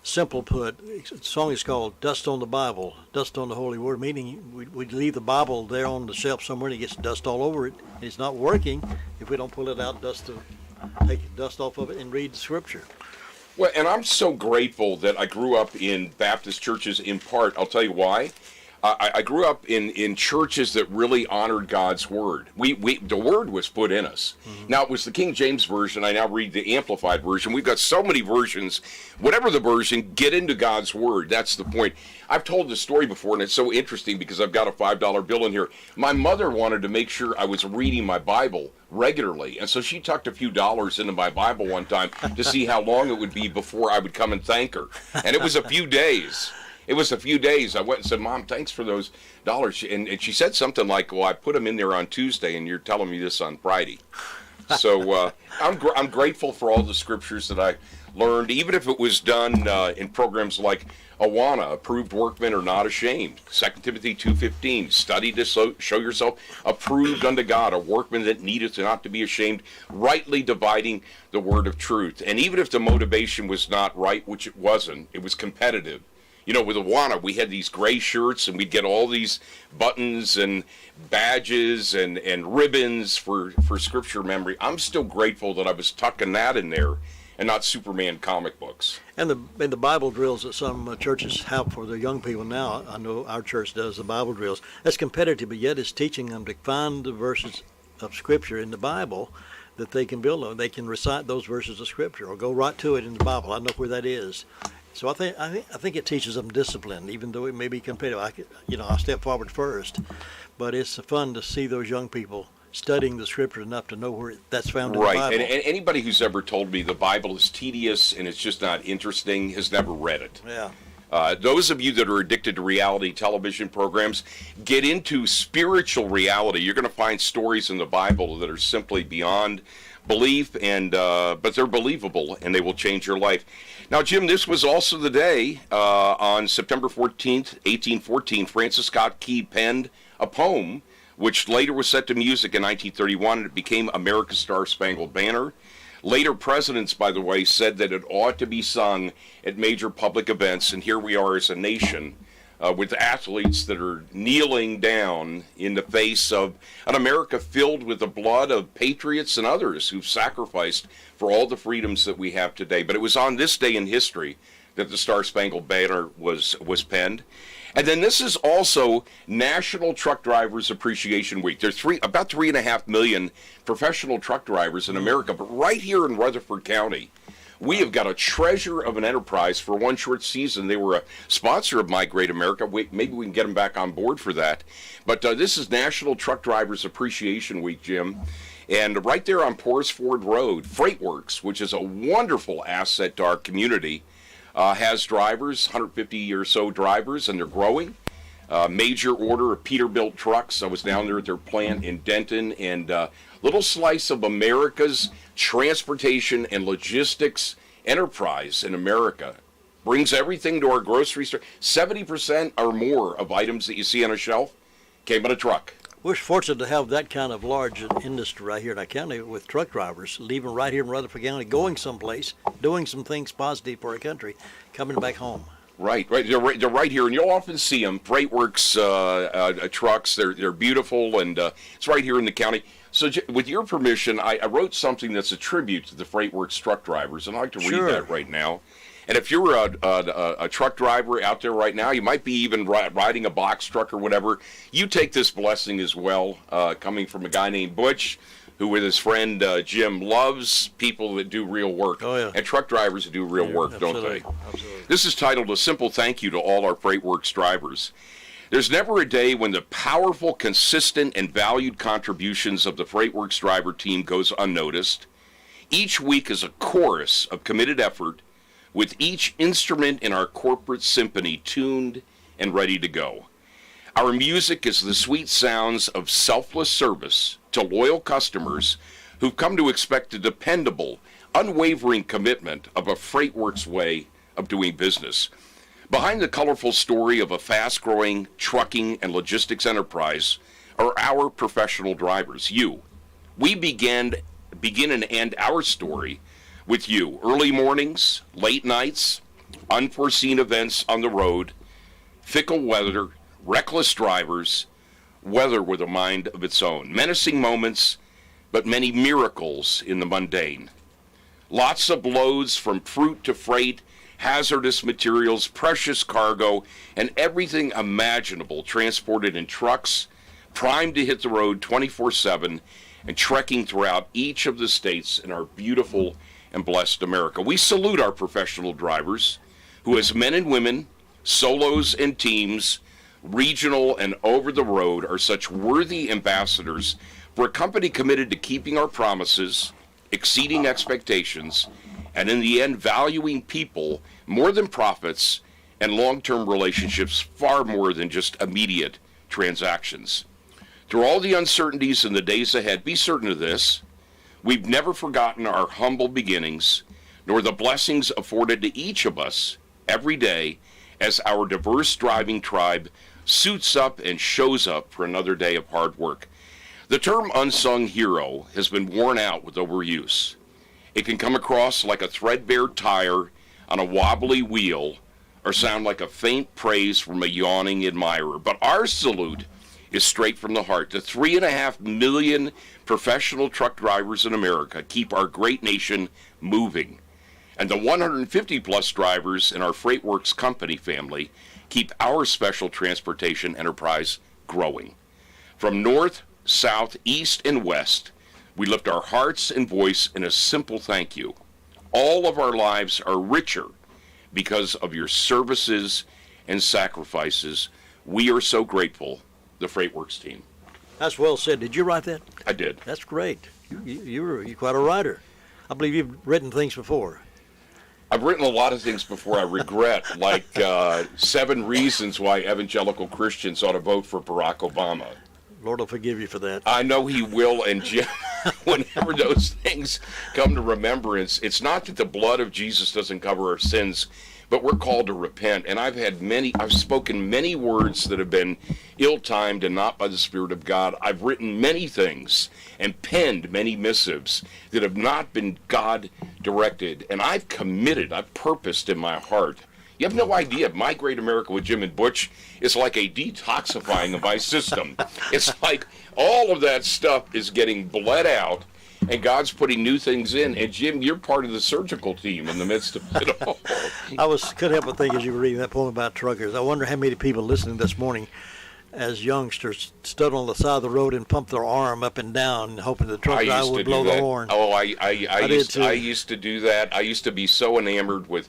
simple put, the song is called Dust on the Bible, Dust on the Holy Word, meaning we leave the Bible there on the shelf somewhere and it gets dust all over it. And it's not working if we don't pull it out, take dust off of it and read the Scripture. Well, and I'm so grateful that I grew up in Baptist churches in part. I'll tell you why. I grew up in churches that really honored God's Word. The Word was put in us. Mm-hmm. Now, it was the King James Version. I now read the Amplified Version. We've got so many versions. Whatever the version, get into God's Word. That's the point. I've told this story before, and it's so interesting because I've got a $5 bill in here. My mother wanted to make sure I was reading my Bible regularly, and so she tucked a few dollars into my Bible one time to see how long it would be before I would come and thank her. And it was a few days. It was a few days. I went and said, Mom, thanks for those dollars. And she said something like, well, I put them in there on Tuesday, and you're telling me this on Friday. So I'm grateful for all the scriptures that I learned, even if it was done in programs like Awana, Approved Workmen Are Not Ashamed, 2 Timothy 2:15, study to show yourself approved unto God, a workman that needeth not to be ashamed, rightly dividing the word of truth. And even if the motivation was not right, which it wasn't, it was competitive. You know, with Awana, we had these gray shirts, and we'd get all these buttons and badges and ribbons for scripture memory. I'm still grateful that I was tucking that in there and not Superman comic books. And the Bible drills that some churches have for their young people now, I know our church does the Bible drills. That's competitive, but yet it's teaching them to find the verses of Scripture in the Bible that they can build on. They can recite those verses of Scripture or go right to it in the Bible. I know where that is. So I think it teaches them discipline, even though it may be competitive. I step forward first, but it's fun to see those young people studying the Scripture enough to know where that's found in the Bible. Right, and anybody who's ever told me the Bible is tedious and it's just not interesting has never read it. Yeah. Those of you that are addicted to reality television programs, get into spiritual reality. You're going to find stories in the Bible that are simply beyond belief, but they're believable, and they will change your life. Now, Jim, this was also the day on September 14th, 1814, Francis Scott Key penned a poem which later was set to music in 1931, and it became America's Star-Spangled Banner. Later presidents, by the way, said that it ought to be sung at major public events, and here we are as a nation with athletes that are kneeling down in the face of an America filled with the blood of patriots and others who've sacrificed for all the freedoms that we have today. But it was on this day in history that the Star-Spangled Banner was penned. And then this is also National Truck Drivers Appreciation Week. There's about 3.5 million professional truck drivers in America, but right here in Rutherford County, we have got a treasure of an enterprise for one short season. They were a sponsor of My Great America. Maybe we can get them back on board for that. But this is National Truck Drivers Appreciation Week, Jim. And right there on Porus Ford Road, FreightWorks, which is a wonderful asset to our community, has drivers, 150 or so drivers, and they're growing. Major order of Peterbilt trucks. I was down there at their plant in Denton, and little slice of America's transportation and logistics enterprise in America. Brings everything to our grocery store. 70% or more of items that you see on a shelf came in a truck. We're fortunate to have that kind of large industry right here in our county with truck drivers, leaving right here in Rutherford County, going someplace, doing some things positive for our country, coming back home. Right. They're right here, and you'll often see them. FreightWorks trucks. They're beautiful, and it's right here in the county. So, with your permission, I wrote something that's a tribute to the FreightWorks truck drivers, and I'd like to read that right now. And if you're a truck driver out there right now, you might be even riding a box truck or whatever, you take this blessing as well, coming from a guy named Butch, who with his friend Jim loves people that do real work. Oh, yeah. And truck drivers that do real work, don't they? Absolutely. This is titled A Simple Thank You to All Our FreightWorks Drivers. There's never a day when the powerful, consistent, and valued contributions of the FreightWorks driver team goes unnoticed. Each week is a chorus of committed effort, with each instrument in our corporate symphony tuned and ready to go. Our music is the sweet sounds of selfless service to loyal customers who've come to expect a dependable, unwavering commitment of a FreightWorks way of doing business. Behind the colorful story of a fast-growing trucking and logistics enterprise are our professional drivers, you. We begin and end our story with you. Early mornings, late nights, unforeseen events on the road, fickle weather, reckless drivers, weather with a mind of its own. Menacing moments, but many miracles in the mundane. Lots of loads from fruit to freight, hazardous materials, precious cargo, and everything imaginable transported in trucks, primed to hit the road 24/7 and trekking throughout each of the states in our beautiful and blessed America. We salute our professional drivers who, as men and women, solos and teams, regional and over the road, are such worthy ambassadors for a company committed to keeping our promises, exceeding expectations, and in the end valuing people more than profits and long-term relationships far more than just immediate transactions. Through all the uncertainties in the days ahead, be certain of this: we've never forgotten our humble beginnings, nor the blessings afforded to each of us every day as our diverse driving tribe suits up and shows up for another day of hard work. The term unsung hero has been worn out with overuse. It can come across like a threadbare tire on a wobbly wheel or sound like a faint praise from a yawning admirer. But our salute is straight from the heart. The 3.5 million professional truck drivers in America keep our great nation moving. And the 150-plus drivers in our FreightWorks company family keep our special transportation enterprise growing. From north, south, east, and west, we lift our hearts and voice in a simple thank you. All of our lives are richer because of your services and sacrifices. We are so grateful, the FreightWorks team. That's well said. Did you write that? I did. That's great. You're quite a writer. I believe you've written things before. I've written a lot of things before I regret, like 7 reasons why evangelical Christians ought to vote for Barack Obama. Lord will forgive you for that. I know he will, and Jim, whenever those things come to remembrance, it's not that the blood of Jesus doesn't cover our sins, but we're called to repent. And I've spoken many words that have been ill-timed and not by the Spirit of God. I've written many things and penned many missives that have not been God-directed. And I've purposed in my heart, You have no idea. My Great America with Jim and Butch is like a detoxifying of my system. It's like all of that stuff is getting bled out, and God's putting new things in. And Jim, you're part of the surgical team in the midst of it all. Couldn't help but think as you were reading that poem about truckers, I wonder how many people listening this morning as youngsters stood on the side of the road and pumped their arm up and down, hoping the truck driver would blow the horn. Oh, I used to do that. I used to be so enamored with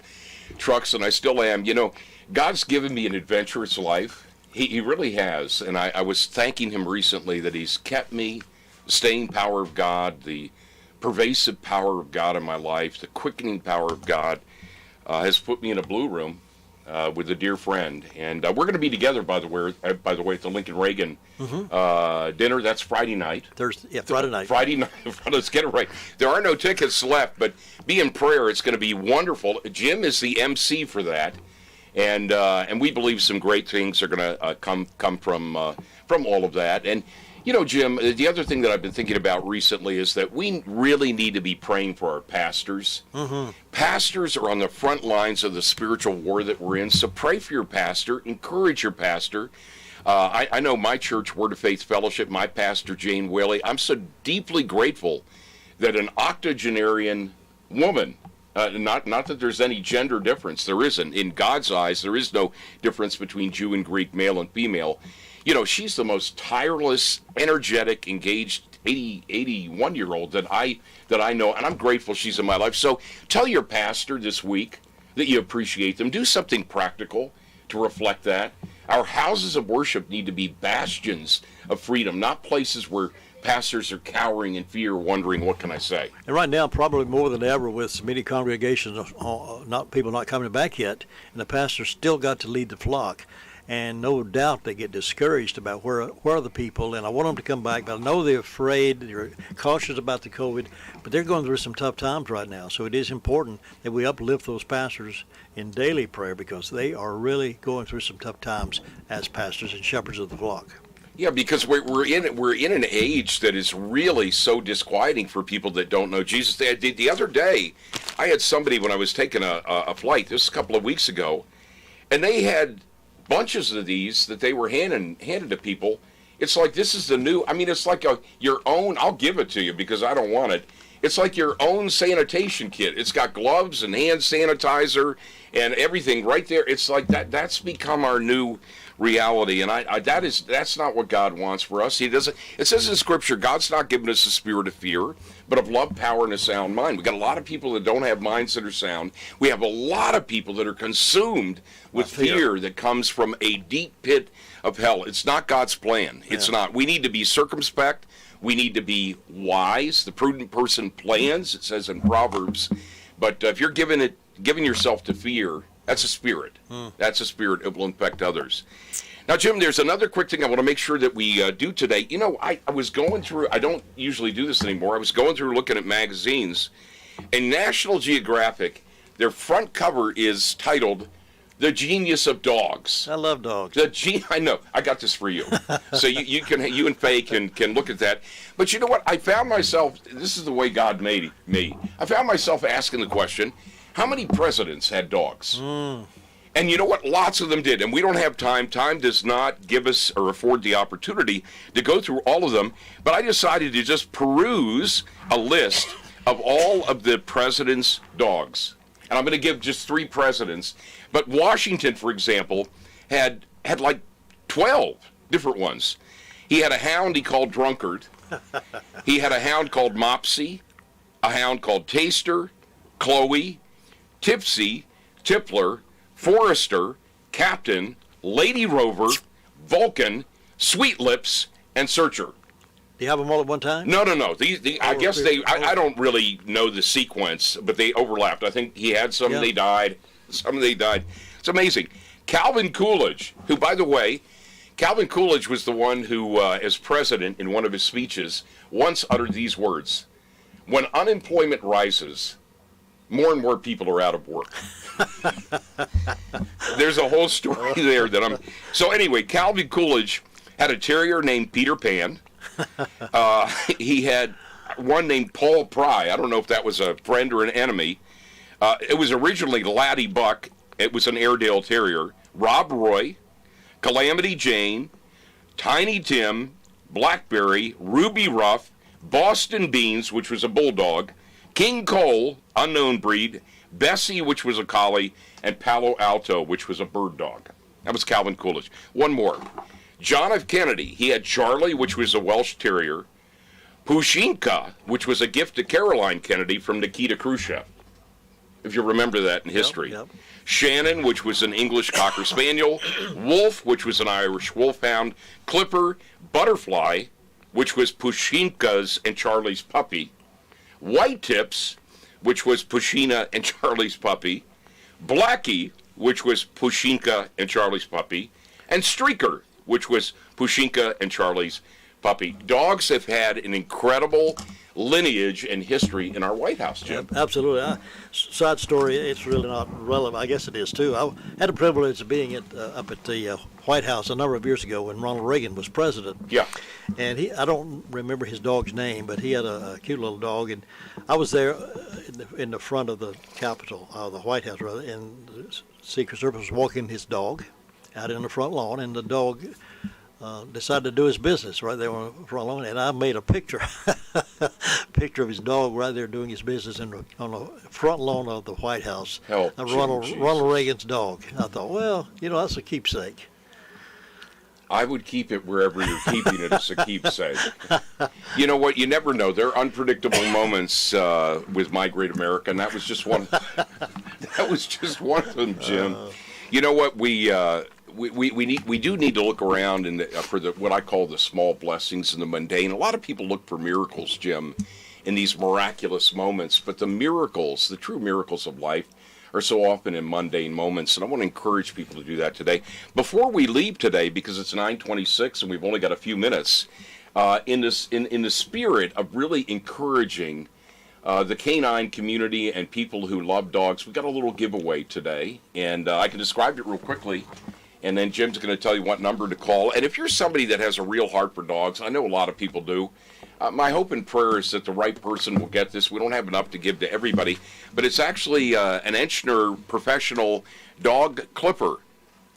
trucks, and I still am. You know, God's given me an adventurous life. He really has. And I was thanking him recently that he's kept me, the staying power of God, the pervasive power of God in my life, the quickening power of God has put me in a blue room with a dear friend, and we're going to be together, by the way, at the Lincoln Reagan dinner. That's Friday night. Friday night. Friday night. Let's get it right. There are no tickets left, but be in prayer. It's going to be wonderful. Jim is the MC for that, and we believe some great things are going to come from all of that. And you know, Jim, the other thing that I've been thinking about recently is that we really need to be praying for our pastors. Mm-hmm. Pastors are on the front lines of the spiritual war that we're in, so pray for your pastor, encourage your pastor. I know my church, Word of Faith Fellowship, my pastor, Jane Whaley, I'm so deeply grateful that an octogenarian woman, not that there's any gender difference, there isn't. In God's eyes, there is no difference between Jew and Greek, male and female. You know, she's the most tireless, energetic, engaged 81-year-old that I know, and I'm grateful she's in my life. So tell your pastor this week that you appreciate them. Do something practical to reflect that. Our houses of worship need to be bastions of freedom, not places where pastors are cowering in fear, wondering, what can I say? And right now, probably more than ever, with many congregations, people not coming back yet, and the pastor's still got to lead the flock. And no doubt they get discouraged about where are the people, and I want them to come back, but I know they're afraid, they're cautious about the COVID, but they're going through some tough times right now. So it is important that we uplift those pastors in daily prayer, because they are really going through some tough times as pastors and shepherds of the flock. Yeah, because we're in an age that is really so disquieting for people that don't know Jesus. The other day, I had somebody when I was taking a flight, this was a couple of weeks ago, and they had bunches of these that they were handed to people. It's like, this is the new, I mean, it's like your own, I'll give it to you because I don't want it. It's like your own sanitation kit. It's got gloves and hand sanitizer and everything right there. It's like that's become our new reality, and that's not what God wants for us. He doesn't. It says in Scripture, God's not given us a spirit of fear, but of love, power, and a sound mind. We've got a lot of people that don't have minds that are sound. We have a lot of people that are consumed with fear that comes from a deep pit of hell. It's not God's plan. It's not. We need to be circumspect. We need to be wise. The prudent person plans, it says in Proverbs. But if you're giving yourself to fear, that's a spirit. That's a spirit. It will infect others. Now, Jim, there's another quick thing I want to make sure that we do today. You know, I was going through, I don't usually do this anymore. I was going through looking at magazines, and National Geographic, their front cover is titled The Genius of Dogs. I love dogs. I know. I got this for you. So you and Faye can look at that. But you know what? I found myself, this is the way God made me. I found myself asking the question, how many presidents had dogs? And you know what? Lots of them did. And we don't have time. Time does not give us or afford the opportunity to go through all of them. But I decided to just peruse a list of all of the presidents' dogs. And I'm going to give just 3 presidents. But Washington, for example, had like 12 different ones. He had a hound he called Drunkard. He had a hound called Mopsy, a hound called Taster, Chloe, Tipsy, Tippler, Forrester, Captain, Lady Rover, Vulcan, Sweet Lips, and Searcher. Do you have them all at one time? No. I guess I don't really know the sequence, but they overlapped. I think he had some, they died. Some they died. It's amazing. Calvin Coolidge, who, by the way, Calvin Coolidge was the one who, as president, in one of his speeches, once uttered these words: "When unemployment rises, more and more people are out of work." There's a whole story there that So anyway, Calvin Coolidge had a terrier named Peter Pan. He had one named Paul Pry. I don't know if that was a friend or an enemy. It was originally Laddie Buck. it was an Airedale Terrier, Rob Roy, Calamity Jane, Tiny Tim, Blackberry, Ruby Ruff, Boston Beans, which was a bulldog, King Cole, unknown breed, Bessie, which was a collie, and Palo Alto, which was a bird dog. That was Calvin Coolidge. One more. John F. Kennedy, he had Charlie, which was a Welsh Terrier, Pushinka, which was a gift to Caroline Kennedy from Nikita Khrushchev, if you remember that in history. Yep. Shannon, which was an English Cocker Spaniel, Wolf, which was an Irish Wolfhound, Clipper, Butterfly, which was Pushinka's and Charlie's puppy, White Tips, which was Pushina and Charlie's puppy, Blackie, which was Pushinka and Charlie's puppy, and Streaker, which was Pushinka and Charlie's puppy. Dogs have had an incredible lineage and history in our White House, Jim. Yep, absolutely. Side story, it's really not relevant. I guess it is, too. I had the privilege of being up at the White House a number of years ago when Ronald Reagan was president. Yeah. And I don't remember his dog's name, but he had a cute little dog. And I was there in the front of the Capitol, the White House, rather, and the Secret Service was walking his dog out in the front lawn, and the dog decided to do his business right there on the front lawn, and I made a picture of his dog right there doing his business on the front lawn of the White House. Ronald Reagan's dog. I thought, well, that's a keepsake. I would keep it wherever you're keeping it as a keepsake. You know what? You never know. There are unpredictable moments with My Great America, and that was just one. That was just one of them, Jim. You know what? We do need to look around for what I call the small blessings in the mundane. A lot of people look for miracles, Jim, in these miraculous moments, but the miracles, the true miracles of life, are so often in mundane moments, and I want to encourage people to do that today. Before we leave today, because it's 9:26 and we've only got a few minutes, in the spirit of really encouraging the canine community and people who love dogs, we've got a little giveaway today, and I can describe it real quickly. And then Jim's going to tell you what number to call. And if you're somebody that has a real heart for dogs, I know a lot of people do, my hope and prayer is that the right person will get this. We don't have enough to give to everybody. But it's actually an Enchner professional dog clipper.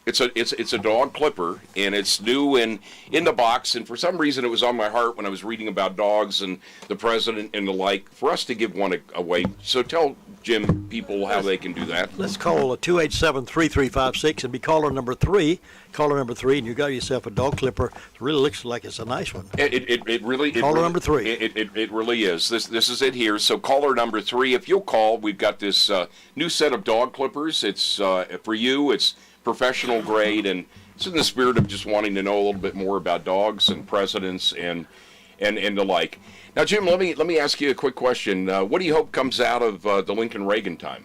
It's a dog clipper, and it's new and in the box. And for some reason, it was on my heart when I was reading about dogs and the president and the like, for us to give one away. So tell Jim people how they can do that. Let's call 287-3356 and be caller number 3. Caller number 3, and you got yourself a dog clipper. It really looks like it's a nice one. It really. Caller number 3. It really is. This is it here. So caller number 3, if you'll call, we've got this new set of dog clippers. It's for you. It's professional grade, and it's in the spirit of just wanting to know a little bit more about dogs and presidents and the like. Now, Jim, let me ask you a quick question. What do you hope comes out of the Lincoln-Reagan time?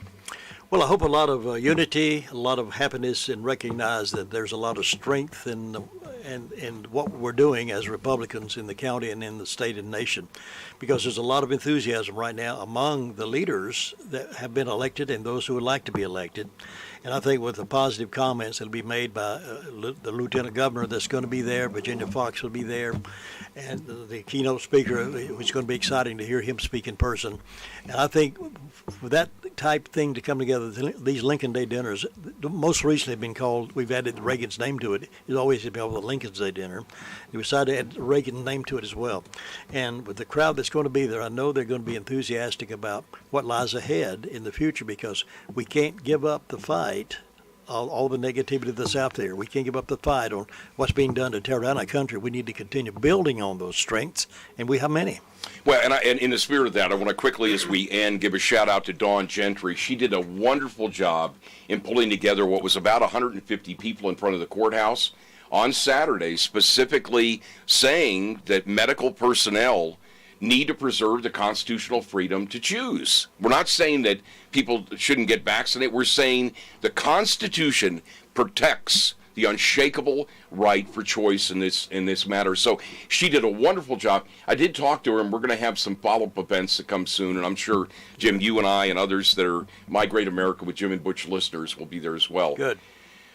Well, I hope a lot of unity, a lot of happiness, and recognize that there's a lot of strength in what we're doing as Republicans in the county and in the state and nation, because there's a lot of enthusiasm right now among the leaders that have been elected and those who would like to be elected. And I think with the positive comments that will be made by the Lieutenant Governor that's going to be there, Virginia Fox will be there, and the keynote speaker, it's going to be exciting to hear him speak in person. And I think for that type thing to come together, these Lincoln Day dinners, most recently have been called, we've added Reagan's name to it. It's always been called the Lincoln's Day dinner. We decided to add Reagan's name to it as well. And with the crowd that's going to be there, I know they're going to be enthusiastic about what lies ahead in the future, because we can't give up the fight. All the negativity that's out there. We can't give up the fight on what's being done to tear down our country. We need to continue building on those strengths, and we have many. Well, and in the spirit of that, I want to quickly, as we end, give a shout-out to Dawn Gentry. She did a wonderful job in pulling together what was about 150 people in front of the courthouse on Saturday, specifically saying that medical personnel need to preserve the constitutional freedom to choose. We're not saying that people shouldn't get vaccinated. We're saying the Constitution protects the unshakable right for choice in this matter. So she did a wonderful job. I did talk to her, and we're going to have some follow-up events that come soon, and I'm sure, Jim, you and I and others that are My Great America with Jim and Butch listeners will be there as well. Good.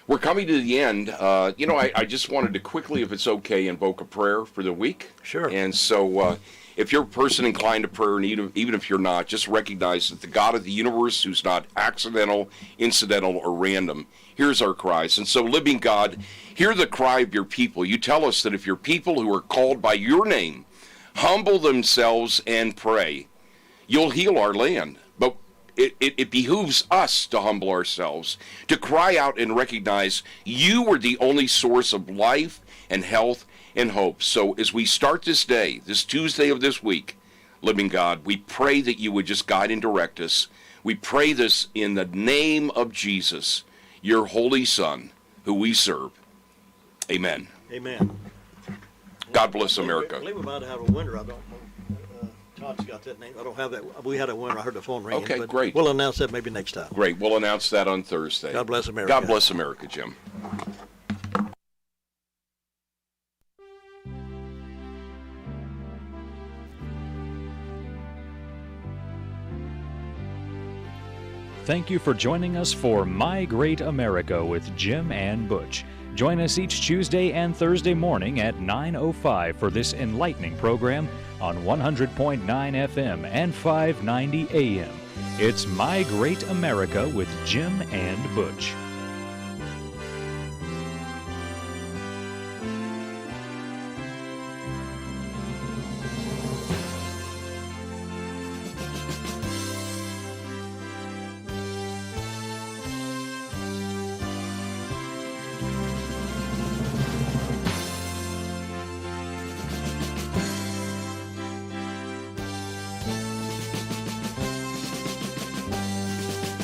We're coming to the end. I just wanted to quickly, if it's okay, invoke a prayer for the week. Sure. And so if you're a person inclined to prayer, and even if you're not, just recognize that the God of the universe, who's not accidental, incidental, or random, hears our cries. And so, living God, hear the cry of your people. You tell us that if your people who are called by your name humble themselves and pray, you'll heal our land. But it behooves us to humble ourselves, to cry out and recognize you are the only source of life and health and hope. So as we start this day, this Tuesday of this week, living God, we pray that you would just guide and direct us. We pray this in the name of Jesus, your holy Son, who we serve. Amen. Amen. God bless America. I believe we might have a winner. I don't know. Todd's got that name. I don't have that. We had a winner. I heard the phone ringing. Okay, but great. We'll announce that maybe next time. Great. We'll announce that on Thursday. God bless America. God bless America, Jim. Thank you for joining us for My Great America with Jim and Butch. Join us each Tuesday and Thursday morning at 9:05 for this enlightening program on 100.9 FM and 590 AM. It's My Great America with Jim and Butch.